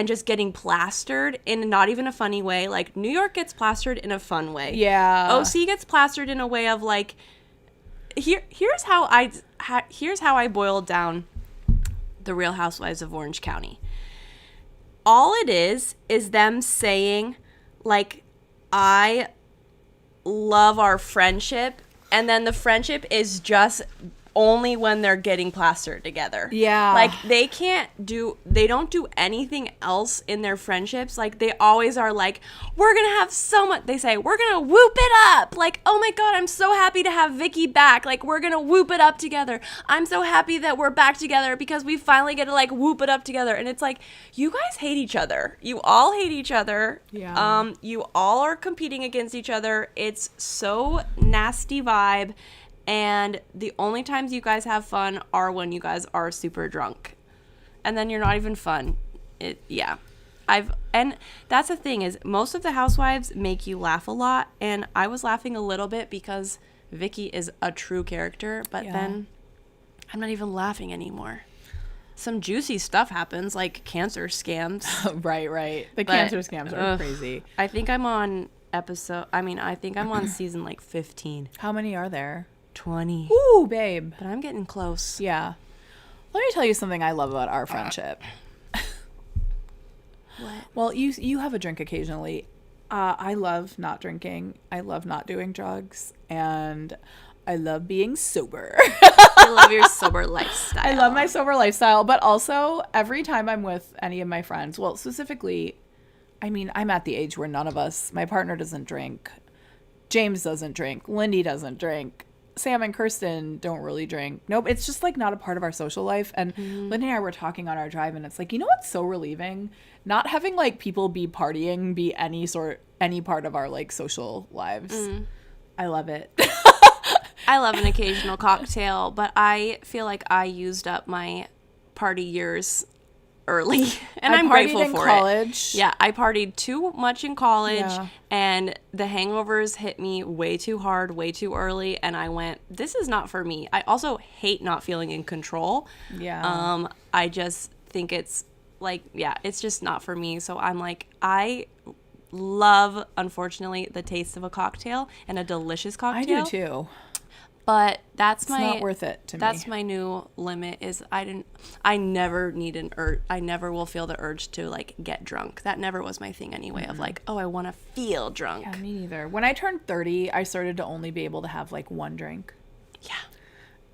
just getting plastered in not even a funny way. Like New York gets plastered in a fun way. Yeah. OC gets plastered in a way of like, here's how I boiled down the Real Housewives of Orange County. All it is them saying, like, I love our friendship, and then the friendship is just only when they're getting plastered together. Yeah. Like, they don't do anything else in their friendships. Like, they always are like, we're gonna have so much, they say, we're gonna whoop it up. Like, oh my God, I'm so happy to have Vicky back. Like, we're gonna whoop it up together. I'm so happy that we're back together because we finally get to, like, whoop it up together. And it's like, you guys hate each other. You all hate each other. Yeah. You all are competing against each other. It's so nasty vibe. And the only times you guys have fun are when you guys are super drunk. And then you're not even fun. And that's the thing, is most of the Housewives make you laugh a lot. And I was laughing a little bit because Vicky is a true character. But then I'm not even laughing anymore. Some juicy stuff happens, like cancer scams. right. The cancer scams are crazy. I think I'm on season like 15. How many are there? 20. Ooh, babe. But I'm getting close. Yeah. Let me tell you something I love about our friendship. What? Well, you have a drink occasionally. I love not drinking. I love not doing drugs. And I love being sober. I love your sober lifestyle. I love my sober lifestyle. But also, every time I'm with any of my friends, well, specifically, I mean, I'm at the age where none of us, my partner doesn't drink. James doesn't drink. Lindy doesn't drink. Sam and Kirsten don't really drink. Nope, it's just like not a part of our social life. And Lindy and I were talking on our drive, and it's like, you know what's so relieving? Not having like people be partying be any part of our like social lives. I love it. I love an occasional cocktail, but I feel like I used up my party years early, and I'm grateful partied in for college. it. Yeah, I partied too much in college, Yeah. and the hangovers hit me way too hard, way too early, and I went, this is not for me. I also hate not feeling in control. Yeah. I just think it's like, yeah, it's just not for me. So I'm like, I love, unfortunately, the taste of a cocktail and a delicious I cocktail. do too. But that's It's not worth it to me. That's my new limit. Is I never need an urge. I never will feel the urge to like get drunk. That never was my thing anyway. Of like, oh, I want to feel drunk. Yeah, me neither. When I turned 30, I started to only be able to have like one drink. Yeah.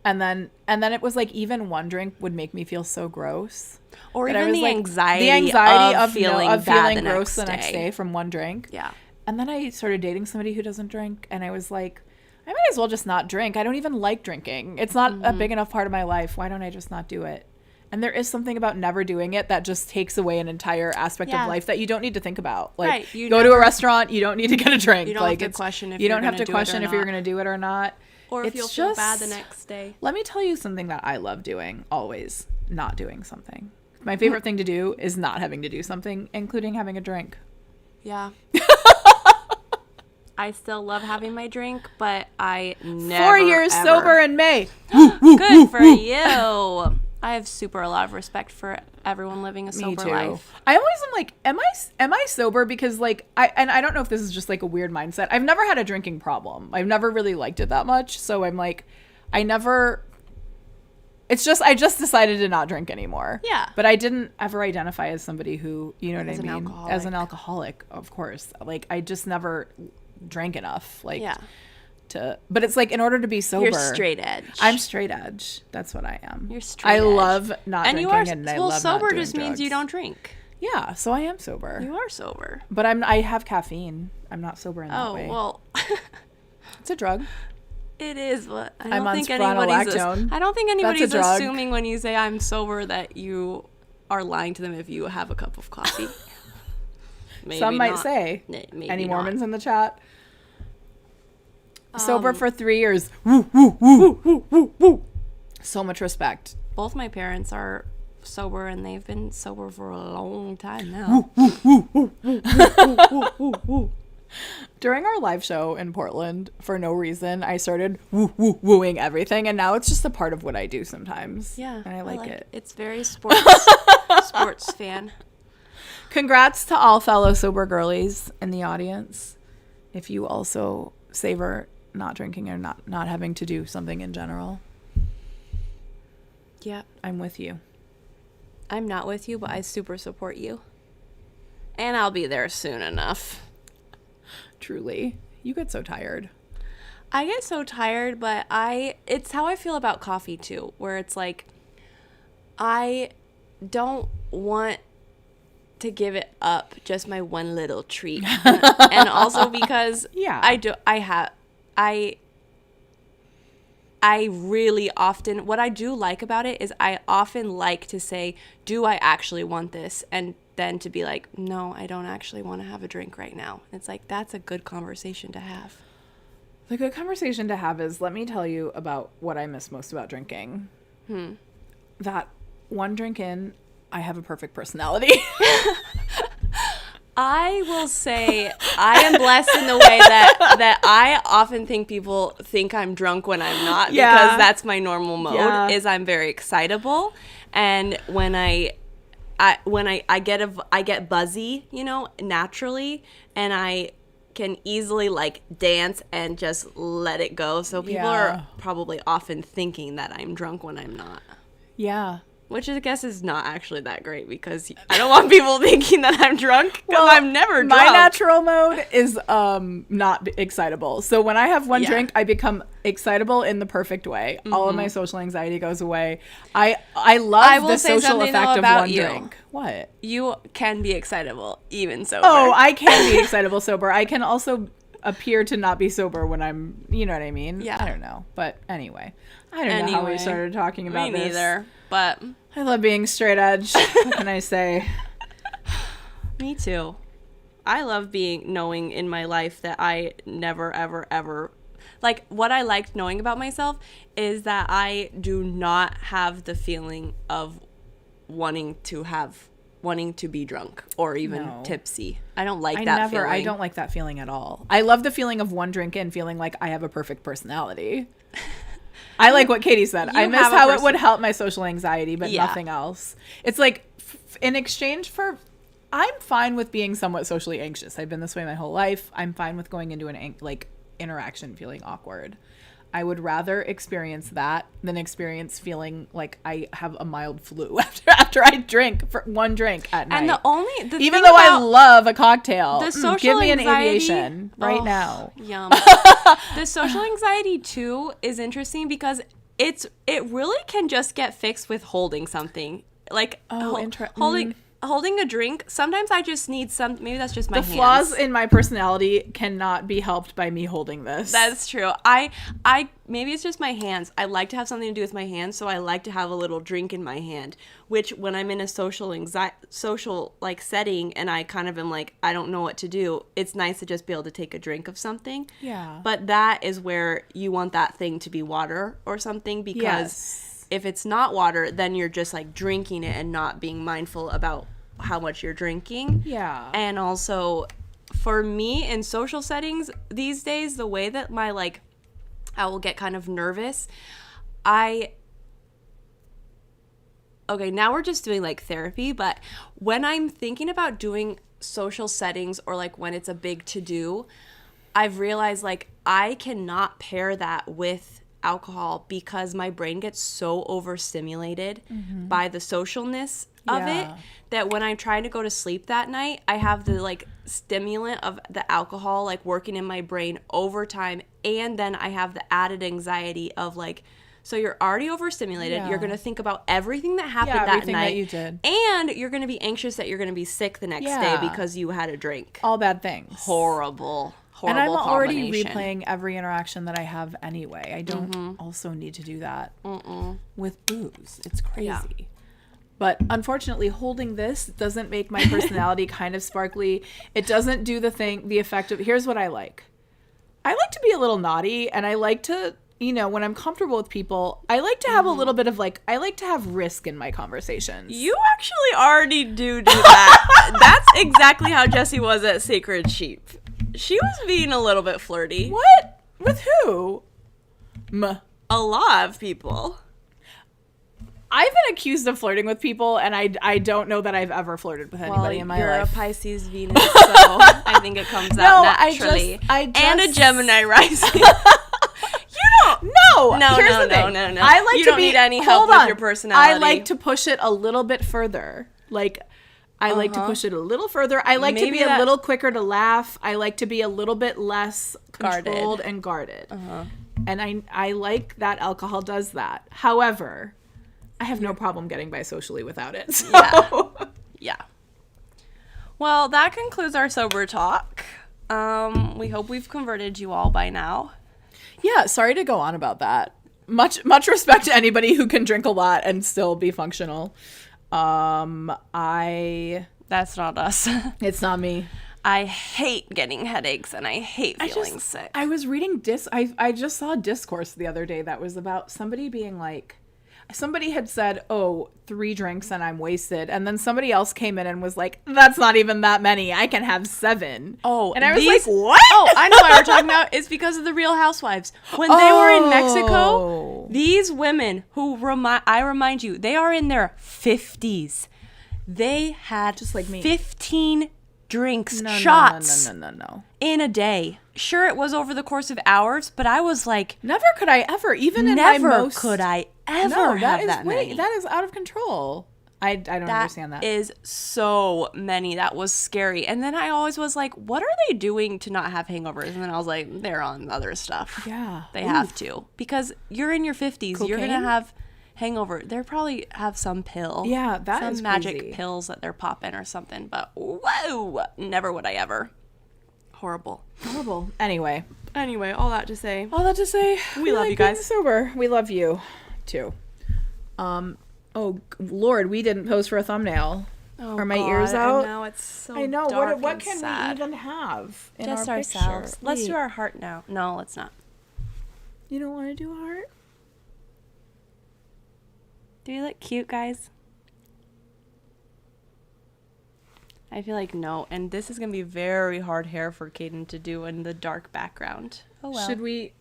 And then it was like even one drink would make me feel so gross. Or that I even was, the like, anxiety of feeling bad feeling the gross next the next day. day from one drink. Yeah. And then I started dating somebody who doesn't drink, and I was like, I might as well just not drink. I don't even like drinking. It's not a big enough part of my life. Why don't I just not do it? And there is something about never doing it that just takes away an entire aspect Yeah. of life that you don't need to think about. Like, Right, you go to a never- restaurant, you don't need to get a drink. You don't like, have to question if you you're don't have gonna to do it or question if you're not. going to do it or not. Or if It's you'll feel bad the just- next day. Let me tell you something that I love doing, always not doing something. My favorite thing to do is not having to do something, including having a drink. Yeah. I still love having my drink, but I never 4 years ever. sober in May. Good for you. I have a lot of respect for everyone living a Me sober too. life. I always am like, am I sober? Because like I don't know if this is just like a weird mindset. I've never had a drinking problem. I've never really liked it that much. So I'm like, I just decided to not drink anymore. Yeah. But I didn't ever identify as somebody who, you know what As I an mean? alcoholic. As an alcoholic, of course. Like I just never drank enough. Like Yeah. but it's like in order to be sober. You're straight edge. I'm straight edge. That's what I am. You're straight I edge. love not and drinking, you are and I well. love Sober not doing just means you drugs. don't drink. Yeah, so I am sober. You are sober. But I have caffeine. I'm not sober in that Oh way. well, It's a drug. it is. But I I'm don't on think anybody's. spironolactone. I don't think That's a anybody's drug. assuming when you say I'm sober that you are lying to them if you have a cup of coffee. Maybe Some might not. say. Maybe Any not. Mormons in the chat? Sober for 3 years. Woo, woo, woo, woo, woo, woo. So much respect. Both my parents are sober, and they've been sober for a long time now. During our live show in Portland, for no reason, I started wooing everything, and now it's just a part of what I do sometimes. Yeah, And I like it. It's very sports sports fan. Congrats to all fellow sober girlies in the audience. If you also savor not drinking or not having to do something in general, Yeah, I'm with you. I'm not with you, but I super support you. And I'll be there soon enough. Truly. You get so tired. I get so tired, but it's how I feel about coffee too, where it's like I don't want to give it up, just my one little treat. And also because Yeah. I really often, what I do like about it is I often like to say, do I actually want this? And then to be like, no, I don't actually want to have a drink right now. It's like, that's a good conversation to have. The good conversation to have is, let me tell you about what I miss most about drinking. That one drink in, I have a perfect personality. I will say I am blessed in the way that I often think people think I'm drunk when I'm not, Yeah. because that's my normal mode. Yeah. Is I'm very excitable, and when I get buzzy, you know, naturally, and I can easily like dance and just let it go. So people Yeah. are probably often thinking that I'm drunk when I'm not. Yeah. Which I guess is not actually that great because I don't want people thinking that I'm drunk because I'm never drunk. My natural mode is not excitable. So when I have one drink, I become excitable in the perfect way. All of my social anxiety goes away. I love the social effect of one drink. What? You can be excitable even sober. Oh, I can be excitable sober. I can also appear to not be sober when I'm, you know what I mean? Yeah. I don't know. But anyway, I don't know how we started talking about this. Me neither. But I love being straight edge. What can I say? Me too. I love knowing in my life that I never, ever, ever, like what I liked knowing about myself is that I do not have the feeling of wanting to be drunk or even tipsy. I don't like that feeling. I don't like that feeling at all. I love the feeling of one drink in feeling like I have a perfect personality. I like what Katie said. I miss how it would help my social anxiety, but nothing else. It's like in exchange for, I'm fine with being somewhat socially anxious. I've been this way my whole life. I'm fine with going into an interaction feeling awkward. I would rather experience that than experience feeling like I have a mild flu after I drink for one drink at night. And even though I love a cocktail, the social give me an anxiety, aviation right now. Yum. The social anxiety too is interesting because it really can just get fixed with holding something. Like holding a drink. Sometimes I just need maybe that's just my hands. The flaws in my personality cannot be helped by me holding this. That's true. Maybe it's just my hands. I like to have something to do with my hands, so I like to have a little drink in my hand, which when I'm in a social like setting and I kind of am like, I don't know what to do, it's nice to just be able to take a drink of something. Yeah. But that is where you want that thing to be water or something because if it's not water, then you're just like drinking it and not being mindful about how much you're drinking. Yeah. And also for me in social settings these days, the way that I will get kind of nervous. Okay, now we're just doing like therapy, but when I'm thinking about doing social settings or like when it's a big to-do, I've realized like I cannot pair that with alcohol because my brain gets so overstimulated by the socialness of it that when I'm trying to go to sleep that night, I have the like stimulant of the alcohol like working in my brain overtime, and then I have the added anxiety of like, so you're already overstimulated. You're going to think about everything that happened that night. That you did. And you're going to be anxious that you're going to be sick the next day because you had a drink. All bad things. Horrible and I'm already replaying every interaction that I have anyway. I don't also need to do that with booze. It's crazy. Yeah. But unfortunately, holding this doesn't make my personality kind of sparkly. It doesn't do the effect of, here's what I like. I like to be a little naughty, and I like to, when I'm comfortable with people, I like to have a little bit of I like to have risk in my conversations. You actually already do that. That's exactly how Jessie was at Sacred Sheep. She was being a little bit flirty. What? With who? A lot of people. I've been accused of flirting with people, and I don't know that I've ever flirted with anybody in my life. You're a Pisces Venus, so I think it comes out naturally. And a Gemini rising. No. Here's the thing. No. I like you to don't need any help with your personality. I like to push it a little bit further. I like to push it a little further. I like to be a little quicker to laugh. I like to be a little bit less controlled and guarded. And I like that alcohol does that. However, I have no problem getting by socially without it. So. Yeah. Well, that concludes our sober talk. We hope we've converted you all by now. Yeah, sorry to go on about that. Much respect to anybody who can drink a lot and still be functional. That's not us. It's not me. I hate getting headaches and I hate feeling sick. I was reading I just saw a discourse the other day that was about somebody being like, somebody had said, 3 drinks and I'm wasted. And then somebody else came in and was like, that's not even that many. I can have 7. Oh, and I was like, what? Oh, I know what we're talking about. It's because of the Real Housewives. When they were in Mexico, these women who I remind you, they are in their 50s. They had just like me 15 drinks, No, shots no. in a day. Sure, it was over the course of hours, but I was like, Never could I ever, even in never my most... could I ever No, have that is that many. that is out of control. I don't understand that. That is so many. That was scary. And then I always was like, what are they doing to not have hangovers? And then I was like, they're on other stuff. Yeah. They have to. Because you're in your 50s. You're going to Cocaine? have hangover. They probably have some pill. Yeah, that some is magic crazy. pills that they're popping or something. But whoa, never would I ever. Horrible. Horrible. Anyway. All that to say. All that to say, We love like you guys. being sober. We love you, too. Oh, Lord, we didn't post for a thumbnail. Oh, Are my God, ears out? And now it's so I know. dark What and can sad. we even have in Just our ourselves. picture? Let's do Wait, our heart now. No, let's not. You don't want to do a heart? Do we look cute, guys? I feel like no. And this is going to be very hard hair for Caden to do in the dark background. Oh, well. Should we?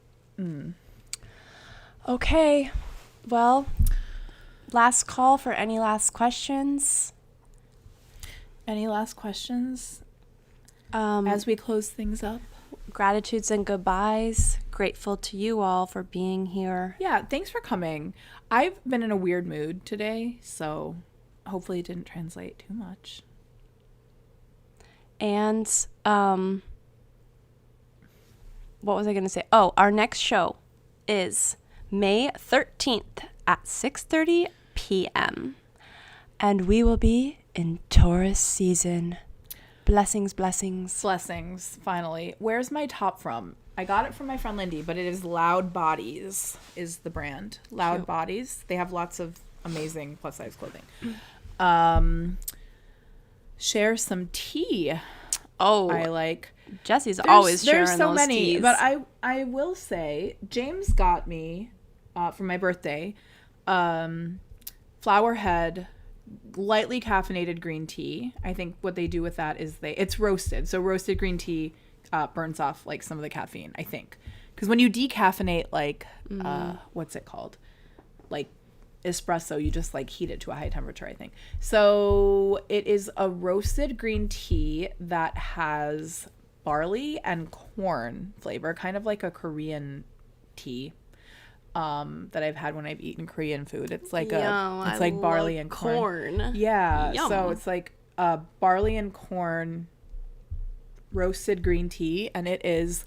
Okay. Well, last call for any last questions. Any last questions As as we close things up? gratitudes and goodbyes. Grateful to you all for being here. Yeah, thanks for coming. I've been in a weird mood today, so hopefully it didn't translate too much. And what was I going to say? Oh, our next show is May 13th at 6:30 p.m. And we will be in Taurus season. Blessings, blessings. Blessings, finally. Where's my top from? I got it from my friend Lindy, but it is Loud Bodies is the brand. Loud Cute. Bodies. They have lots of amazing plus size clothing. Share some tea. Oh, I like. Jesse's always sharing there's so those many, teas. but I will say James got me for my birthday Flower Head lightly caffeinated green tea. I think what they do with that is it's roasted, so roasted green tea burns off like some of the caffeine, I think, because when you decaffeinate like what's it called, like espresso, you just like heat it to a high temperature, I think. So it is a roasted green tea that has barley and corn flavor, kind of like a Korean tea that I've had when I've eaten Korean food. It's like it's like barley and corn. Yeah. Yum. So it's like barley and corn roasted green tea, and it is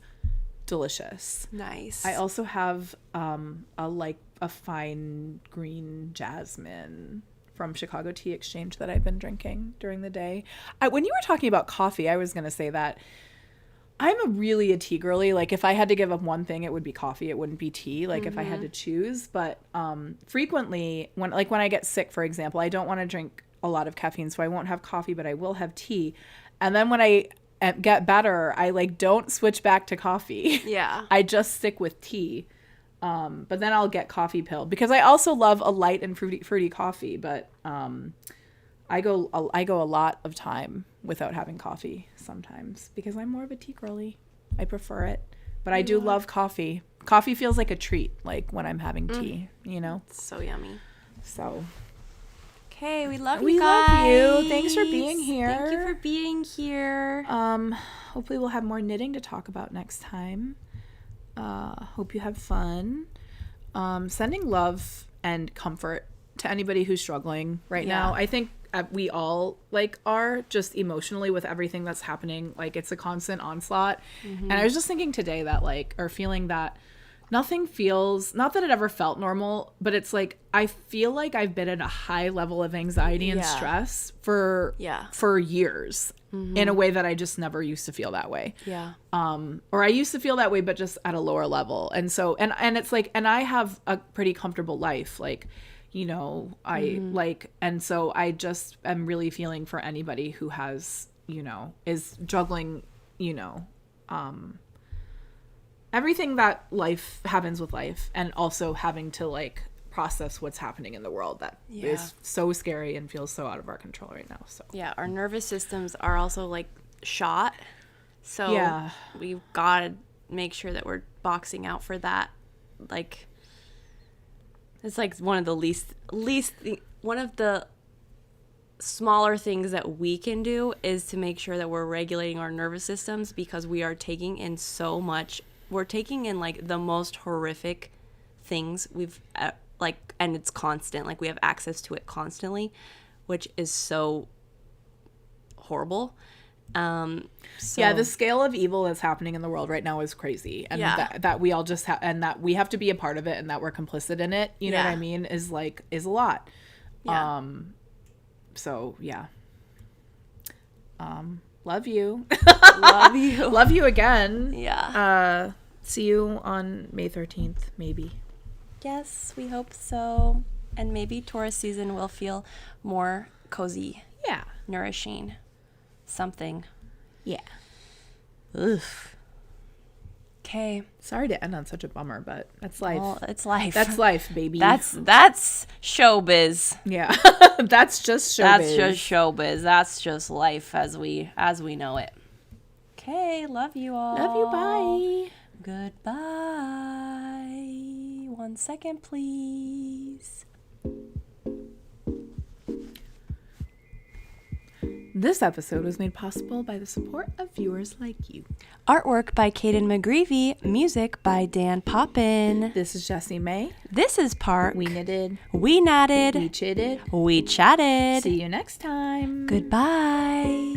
delicious. Nice. I also have a fine green jasmine from Chicago Tea Exchange that I've been drinking during the day. When you were talking about coffee, I was going to say that I'm really a tea girly. Like if I had to give up one thing, it would be coffee. It wouldn't be tea. Like if I had to choose, but frequently when I get sick, for example, I don't want to drink a lot of caffeine, so I won't have coffee, but I will have tea. And then when I get better, I like don't switch back to coffee. Yeah. I just stick with tea. But then I'll get coffee pill because I also love a light and fruity coffee, but I go a lot of time without having coffee sometimes because I'm more of a tea girly. I prefer it, but I do love coffee. Coffee feels like a treat, like when I'm having tea, you know? It's so yummy. So Okay, we love we you guys. love you. Thanks for being here. Thank you for being here. Hopefully we'll have more knitting to talk about next time. Hope you have fun. Sending love and comfort to anybody who's struggling right now. I think we all like are just emotionally with everything that's happening. Like it's a constant onslaught. And I was just thinking today that feeling that nothing feels, not that it ever felt normal, but it's like I feel like I've been at a high level of anxiety and stress for years in a way that I just never used to feel that way. Yeah. Or I used to feel that way, but just at a lower level. And so, and it's like, and I have a pretty comfortable life, like, you know, and so I just am really feeling for anybody who has, you know, is juggling, you know, everything that life happens with life, and also having to like process what's happening in the world that is so scary and feels so out of our control right now. So Yeah, our nervous systems are also like shot. So we've got to make sure that we're boxing out for that. Like it's like one of the smaller things that we can do is to make sure that we're regulating our nervous systems, because we are taking in so much. We're taking in like the most horrific things we've like, and it's constant. Like we have access to it constantly, which is so horrible. So, Yeah, the scale of evil that's happening in the world right now is crazy, and that we all just and that we have to be a part of it, and that we're complicit in it. You know what I mean? Is a lot. Yeah. So yeah. Love you. Love you. Love you again. Yeah. See you on May 13th, maybe. Yes, we hope so. And maybe Taurus season will feel more cozy, Yeah. nourishing, something. Yeah. Ugh. Okay. Sorry to end on such a bummer, but that's life. Well, it's life. That's life, baby. That's showbiz. yeah. That's just showbiz. That's just showbiz. That's just life as we know it. Okay, love you all. Love you. Bye. Goodbye. 1 second, please. This episode was made possible by the support of viewers like you. Artwork by Caden McGreevy. Music by Dan Poppin. This is Jessie May. This is Park. We knitted. We knatted. We chitted. We chatted. See you next time. Goodbye.